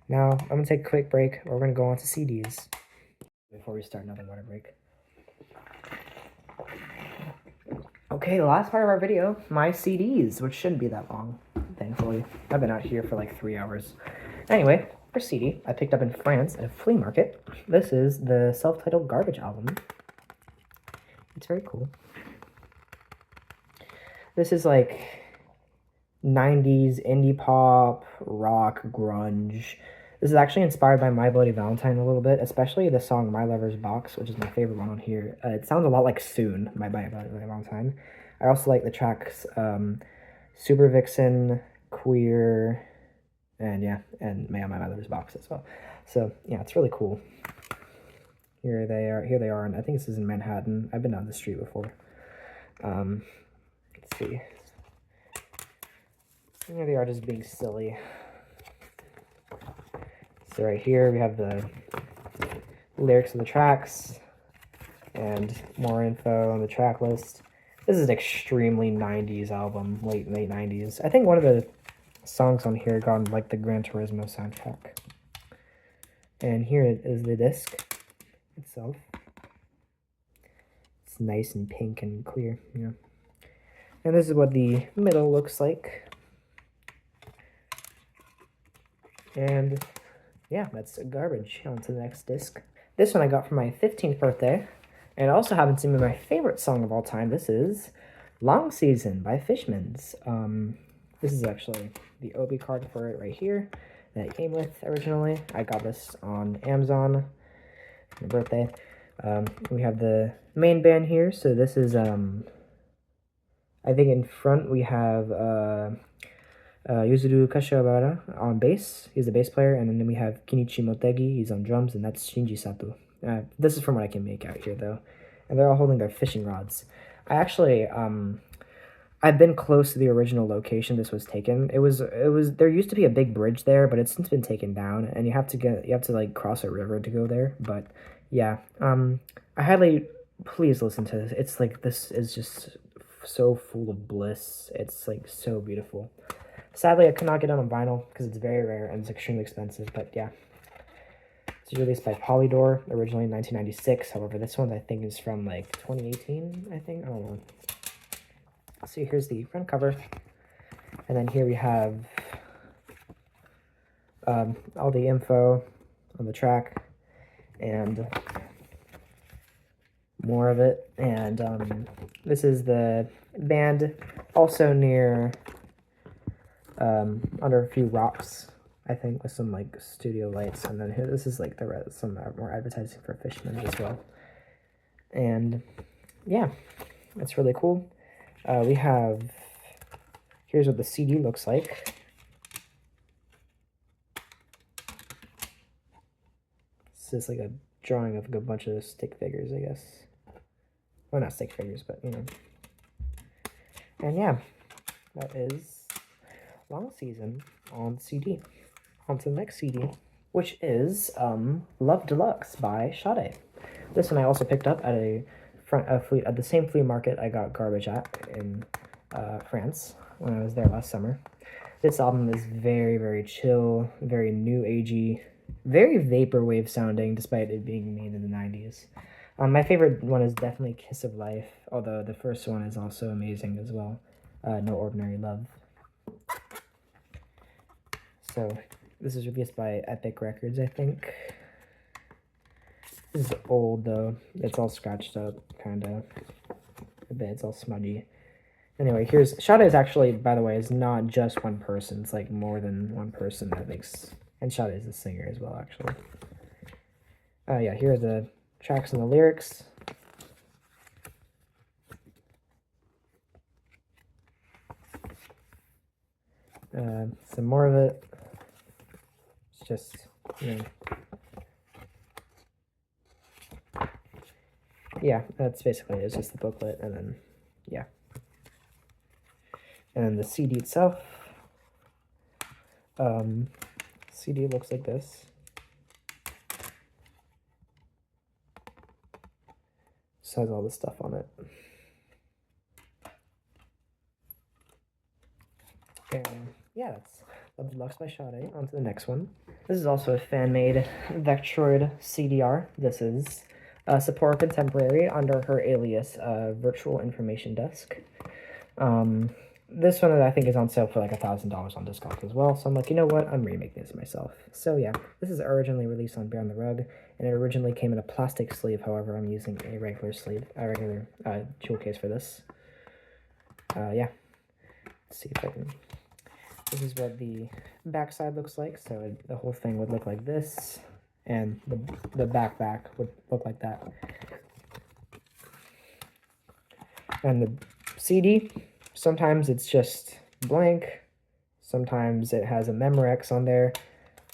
[SPEAKER 1] now I'm gonna take a quick break. We're gonna go on to CDs before we start another water break. Okay, the last part of our video, my CDs, which shouldn't be that long, thankfully. I've been out here for like 3 hours. Anyway, first CD I picked up in France at a flea market. This is the self-titled Garbage album. It's very cool. This is like 90s indie pop, rock, grunge. This is actually inspired by My Bloody Valentine a little bit, especially the song My Lover's Box, which is my favorite one on here. It sounds a lot like Soon by My Bloody Valentine. I also like the tracks Super Vixen, Queer, and yeah, and My Lover's Box as well. So yeah, it's really cool. Here they are, and I think this is in Manhattan. I've been down the street before. Let's see. Here they are, just being silly. So right here we have the lyrics of the tracks and more info on the track list. This is an extremely 90s album, late 90s. I think one of the songs on here got on like the Gran Turismo soundtrack. And here is the disc itself. It's nice and pink and clear, you know. And this is what the middle looks like. And yeah, that's Garbage. On to the next disc. This one I got for my 15th birthday. And it also happens to be my favorite song of all time. This is Long Season by Fishmans. This is actually the OB card for it right here that it came with originally. I got this on Amazon for my birthday. We have the main band here. So this is, I think in front we have Yuzuru Kashiwabara on bass. He's the bass player. And then we have Kinichi Motegi. He's on drums. And that's Shinji Sato. This is from what I can make out here, though. And they're all holding their fishing rods. I actually, I've been close to the original location this was taken. It was, there used to be a big bridge there, but it's since been taken down. And you have to like cross a river to go there. But yeah, I highly, please listen to this. It's like, this is just so full of bliss. It's like so beautiful. Sadly, I could not get it on vinyl because it's very rare and it's extremely expensive, but yeah. This was released by Polydor, originally in 1996. However, this one I think is from like 2018, I think. I don't know. So here's the front cover. And then here we have all the info on the track and more of it. And this is the band, also near under a few rocks, I think, with some like studio lights. And then here, this is like some more advertising for Fishman as well. And yeah, it's really cool. We have, here's what the CD looks like. This is like a drawing of a bunch of stick figures, I guess. Well, not stick figures, but you know. And yeah, that is Long Season on CD. On to the next CD, which is Love Deluxe by Sade. This one I also picked up at at the same flea market I got Garbage at in France when I was there last summer. This album is very, very chill, very new agey, very vaporwave sounding, despite it being made in the 90s. My favorite one is definitely Kiss of Life, although the first one is also amazing as well. No Ordinary Love. So this is released by Epic Records, I think. This is old though. It's all scratched up, kind of. A bit. It's all smudgy. Anyway, here's Sade is actually, by the way, is not just one person. It's like more than one person that makes. And Sade is a singer as well, actually. Yeah, here are the tracks and the lyrics. Some more of it. It's just, you know. Yeah, that's basically it. It's just the booklet, and then, yeah. And then the CD itself. CD looks like this. Just has all this stuff on it. And yeah, that's Love Deluxe by Sade. On to the next one. This is also a fan-made Vectroid CDR. This is Sapporo Contemporary under her alias Virtual Information Desk. This one I think is on sale for like $1,000 on discount as well. So I'm like, you know what? I'm remaking this myself. So yeah, this is originally released on Bear on the Rug, and it originally came in a plastic sleeve. However, I'm using a regular sleeve, a regular jewel case for this. Yeah. Let's see if I can. This is what the back side looks like. So the whole thing would look like this, and the back would look like that. And the CD, sometimes it's just blank, sometimes it has a Memorex on there,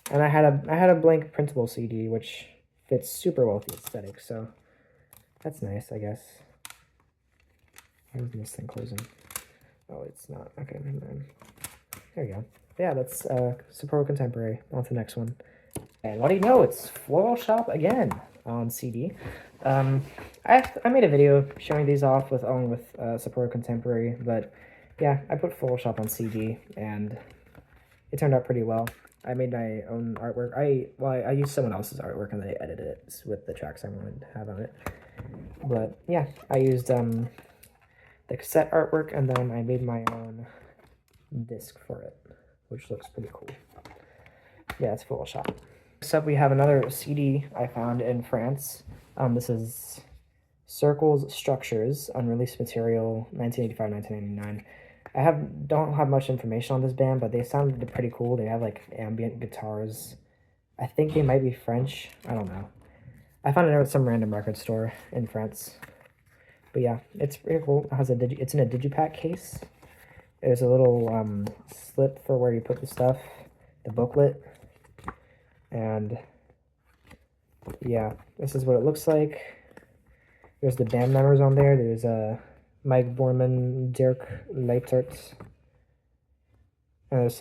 [SPEAKER 1] and I had a blank printable CD, which fits super well with the aesthetic, so that's nice, I guess. Where's this thing closing? Oh, it's not. Okay, never mind. There you go. Yeah, that's Sapporo Contemporary. On to the next one. And what do you know? It's Floral Shop again on CD. I made a video showing these off along with Sapporo Contemporary, but yeah, I put Floral Shop on CD, and it turned out pretty well. I made my own artwork. I used someone else's artwork, and then I edited it with the tracks I wanted to have on it. But yeah, I used the cassette artwork, and then I made my own disc for it, which looks pretty cool. Yeah, it's Floral Shop. Next up, we have another CD I found in France. This is Circles Structures, Unreleased Material, 1985-1999. I don't have much information on this band, but they sounded pretty cool. They have like ambient guitars. I think they might be French. I don't know. I found it at some random record store in France. But yeah, it's pretty cool. It has it's in a digipack case. There's a little slip for where you put the stuff, the booklet, and yeah, this is what it looks like. There's the band members on there. There's Mike Borman, Dirk Leitert, and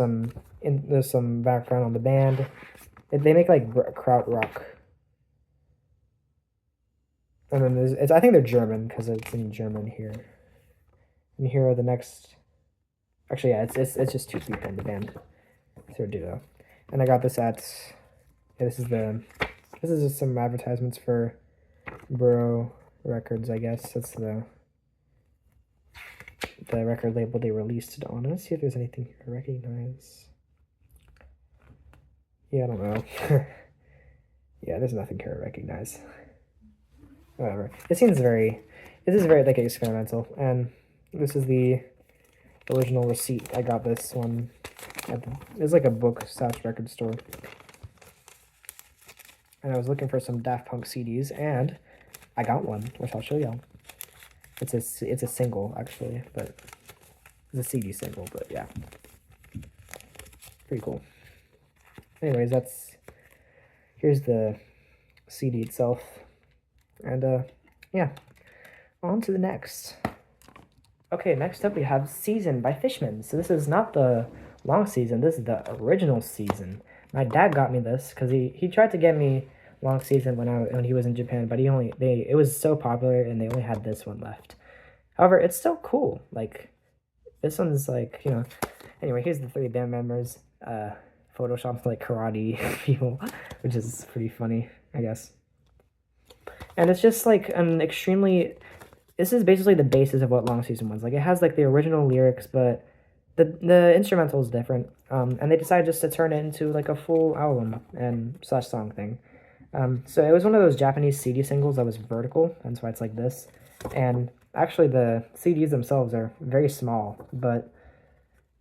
[SPEAKER 1] there's some background on the band. They make like krautrock. And then I think they're German because it's in German here. And here are the next. Actually, yeah, it's just two people in the band. They're a duo. And I got this at. Yeah, this is the This is just some advertisements for Burrow Records, I guess. That's the record label they released it on. Let's see if there's anything here to recognize. Yeah, I don't know. Yeah, there's nothing here to recognize. Whatever. This is very like experimental, and this is the original receipt. I got this one at it's like a book / record store, and I was looking for some Daft Punk CDs, and I got one, which I'll show y'all. It's a single actually, but it's a CD single, but yeah, pretty cool. Anyways, here's the CD itself, and yeah, on to the next. Okay, next up we have Season by Fishman. So this is not the long season, this is the original season. My dad got me this because he tried to get me long season when he was in Japan, but it was so popular and they only had this one left. However, it's still cool. Like, this one's like, you know. Anyway, here's the 3 band members. Photoshopped like karate people, which is pretty funny, I guess. And it's just like an extremely. This is basically the basis of what long season was. Like, it has like the original lyrics, but the instrumental is different. And they decided just to turn it into like a full album and / song thing. So it was one of those Japanese CD singles that was vertical, and that's why it's like this. And actually, the CDs themselves are very small, but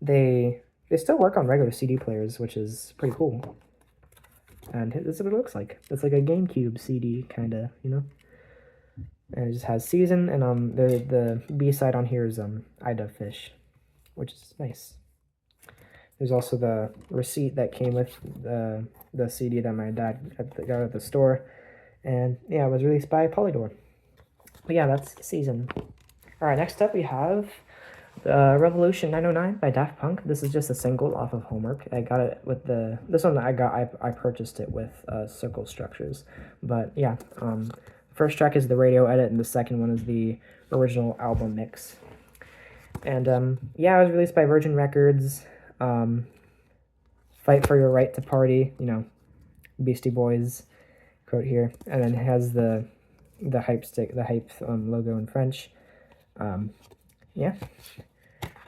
[SPEAKER 1] they still work on regular CD players, which is pretty cool. And this is what it looks like. It's like a GameCube CD, kind of, you know? And it just has Season, and the B-side on here is I Love Fish, which is nice. There's also the receipt that came with the CD that my dad got at the store. And yeah, it was released by Polydor. But yeah, that's Season. Alright, next up we have Revolution 909 by Daft Punk. This is just a single off of Homework. I got it with this one I purchased it with Circle Structures. But yeah, first track is the radio edit, and the second one is the original album mix. And yeah, it was released by Virgin Records. Fight for your right to party, you know, Beastie Boys quote here. And then it has the hype stick, the hype logo in French. Yeah.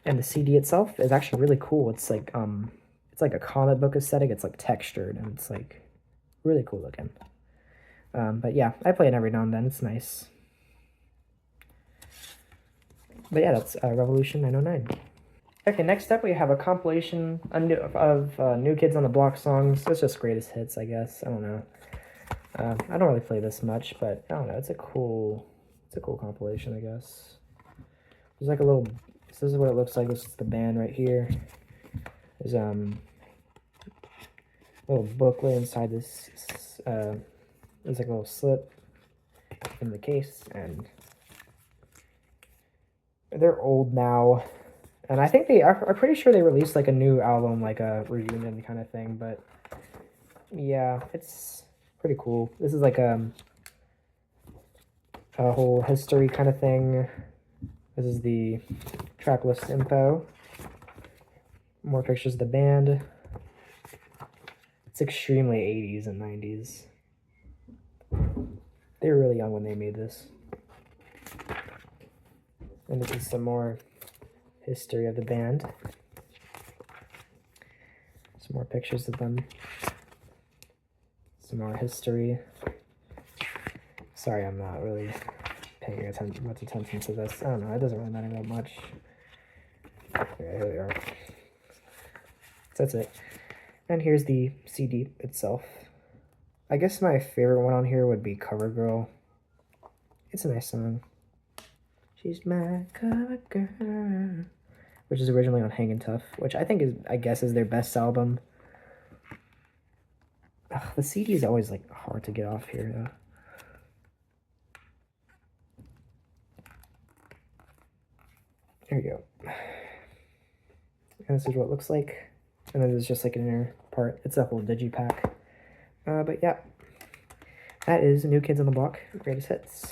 [SPEAKER 1] And the CD itself is actually really cool. It's like a comic book aesthetic. It's like textured, and it's like really cool looking. But yeah, I play it every now and then. It's nice. But yeah, that's Revolution 909. Okay, next up we have a compilation of New Kids on the Block songs. It's just greatest hits, I guess. I don't know. I don't really play this much, but I don't know. It's a cool compilation, I guess. There's like a little. This is what it looks like. This is the band right here. There's a little booklet inside this. There's like a little slip in the case, and they're old now. And I think I'm pretty sure they released like a new album, like a reunion kind of thing. But yeah, it's pretty cool. This is like a whole history kind of thing. This is the track list info. More pictures of the band. It's extremely 80s and 90s. They were really young when they made this. And this is some more history of the band. Some more pictures of them. Some more history. Sorry, I'm not really paying much attention to this. I don't know, it doesn't really matter that much. Okay, here we are. So that's it. And here's the CD itself. I guess my favorite one on here would be Cover Girl. It's a nice song. She's my cover girl. Which is originally on Hangin' Tough, which I think is their best album. Ugh, the CD is always like hard to get off here though. There you go. And this is what it looks like. And then there's just like an inner part. It's a whole digipack. But yeah, that is New Kids on the Block, greatest hits.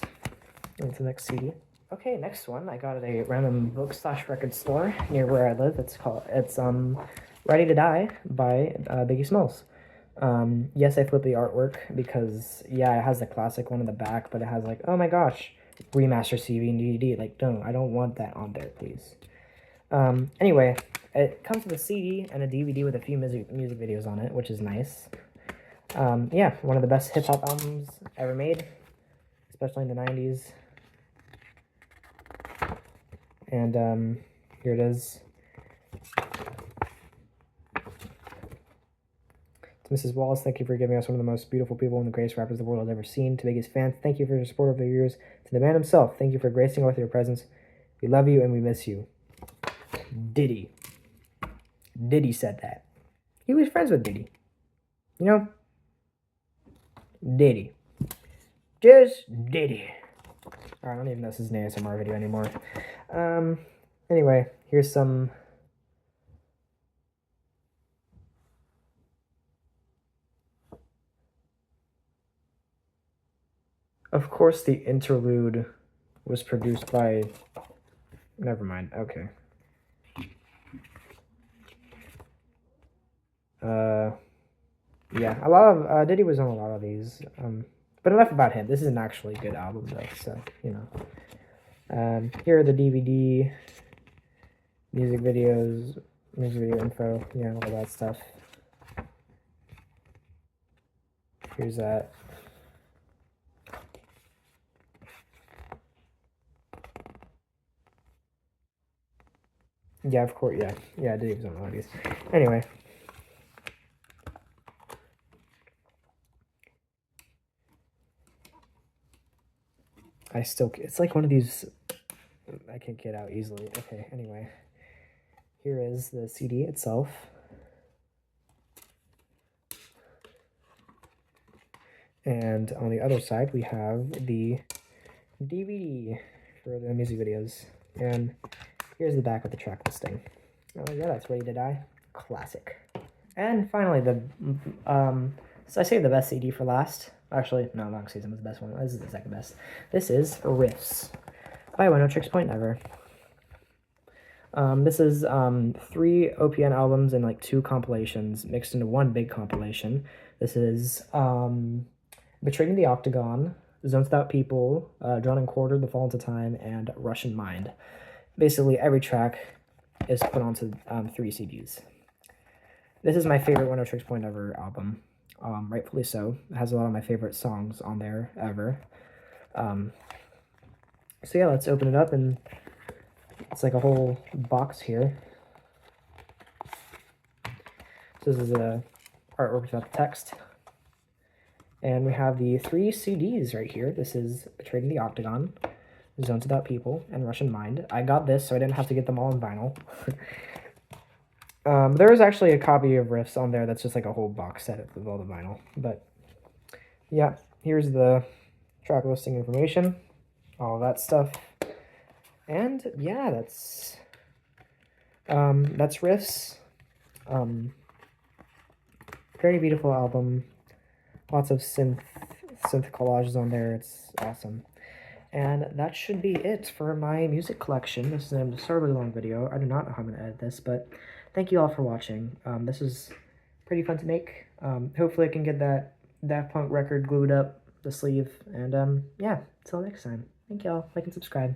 [SPEAKER 1] On to the next CD. Okay, next one. I got at a random book / record store near where I live. It's Ready to Die by Biggie Smalls. Yes, I flipped the artwork because, yeah, it has the classic one in the back, but it has like, oh my gosh, remaster CD and DVD. Like, no, I don't want that on there, please. Anyway, it comes with a CD and a DVD with a few music videos on it, which is nice. Yeah, one of the best hip-hop albums ever made, especially in the 90s. And, here it is. To Mrs. Wallace, thank you for giving us one of the most beautiful people and the greatest rappers the world has ever seen. To biggest fans, thank you for your support over the years. To the man himself, thank you for gracing us with your presence. We love you and we miss you. Diddy. Diddy said that. He was friends with Diddy. You know? Diddy. Just Diddy. Alright, I don't even know if this is an ASMR video anymore. Anyway, here's some... Of course, the interlude was produced by... Never mind, okay. Yeah, a lot of... Diddy was on a lot of these. But enough about him. This is an actually good album, though, so, you know. Here are the DVD, music videos, music video info, you know, all that stuff. Here's that. Yeah, of course, yeah. Yeah, Diddy was on all of these. Anyway. It's like one of these, I can't get out easily. Okay, anyway. Here is the CD itself. And on the other side, we have the DVD for the music videos. And here's the back with the track listing. Oh yeah, that's Ready to Die. Classic. And finally, so I saved the best CD for last. Actually, no, Long Season was the best one. This is the second best. This is Riffs by Oneohtrix Point Never. This is 3 OPN albums and like 2 compilations mixed into one big compilation. This is Betrayed in the Octagon, Zones Without People, Drawn and Quartered, The Fall into Time, and Russian Mind. Basically, every track is put onto 3 CDs. This is my favorite Oneohtrix Point Never album. Rightfully so. It has a lot of my favorite songs on there ever. So yeah, let's open it up, and it's like a whole box here. So this is a artwork without the text. And we have the 3 CDs right here. This is Betrayed in the Octagon, Zones Without People, and Russian Mind. I got this so I didn't have to get them all in vinyl. There is actually a copy of Riffs on there that's just like a whole box set of all the vinyl. But yeah, here's the track listing information, all that stuff. And yeah, that's Riffs. Very beautiful album. Lots of synth collages on there. It's awesome. And that should be it for my music collection. This is a really long video. I do not know how I'm going to edit this, but thank you all for watching. This was pretty fun to make. Hopefully I can get that Daft Punk record glued up the sleeve. And yeah, until next time. Thank y'all. Like and subscribe.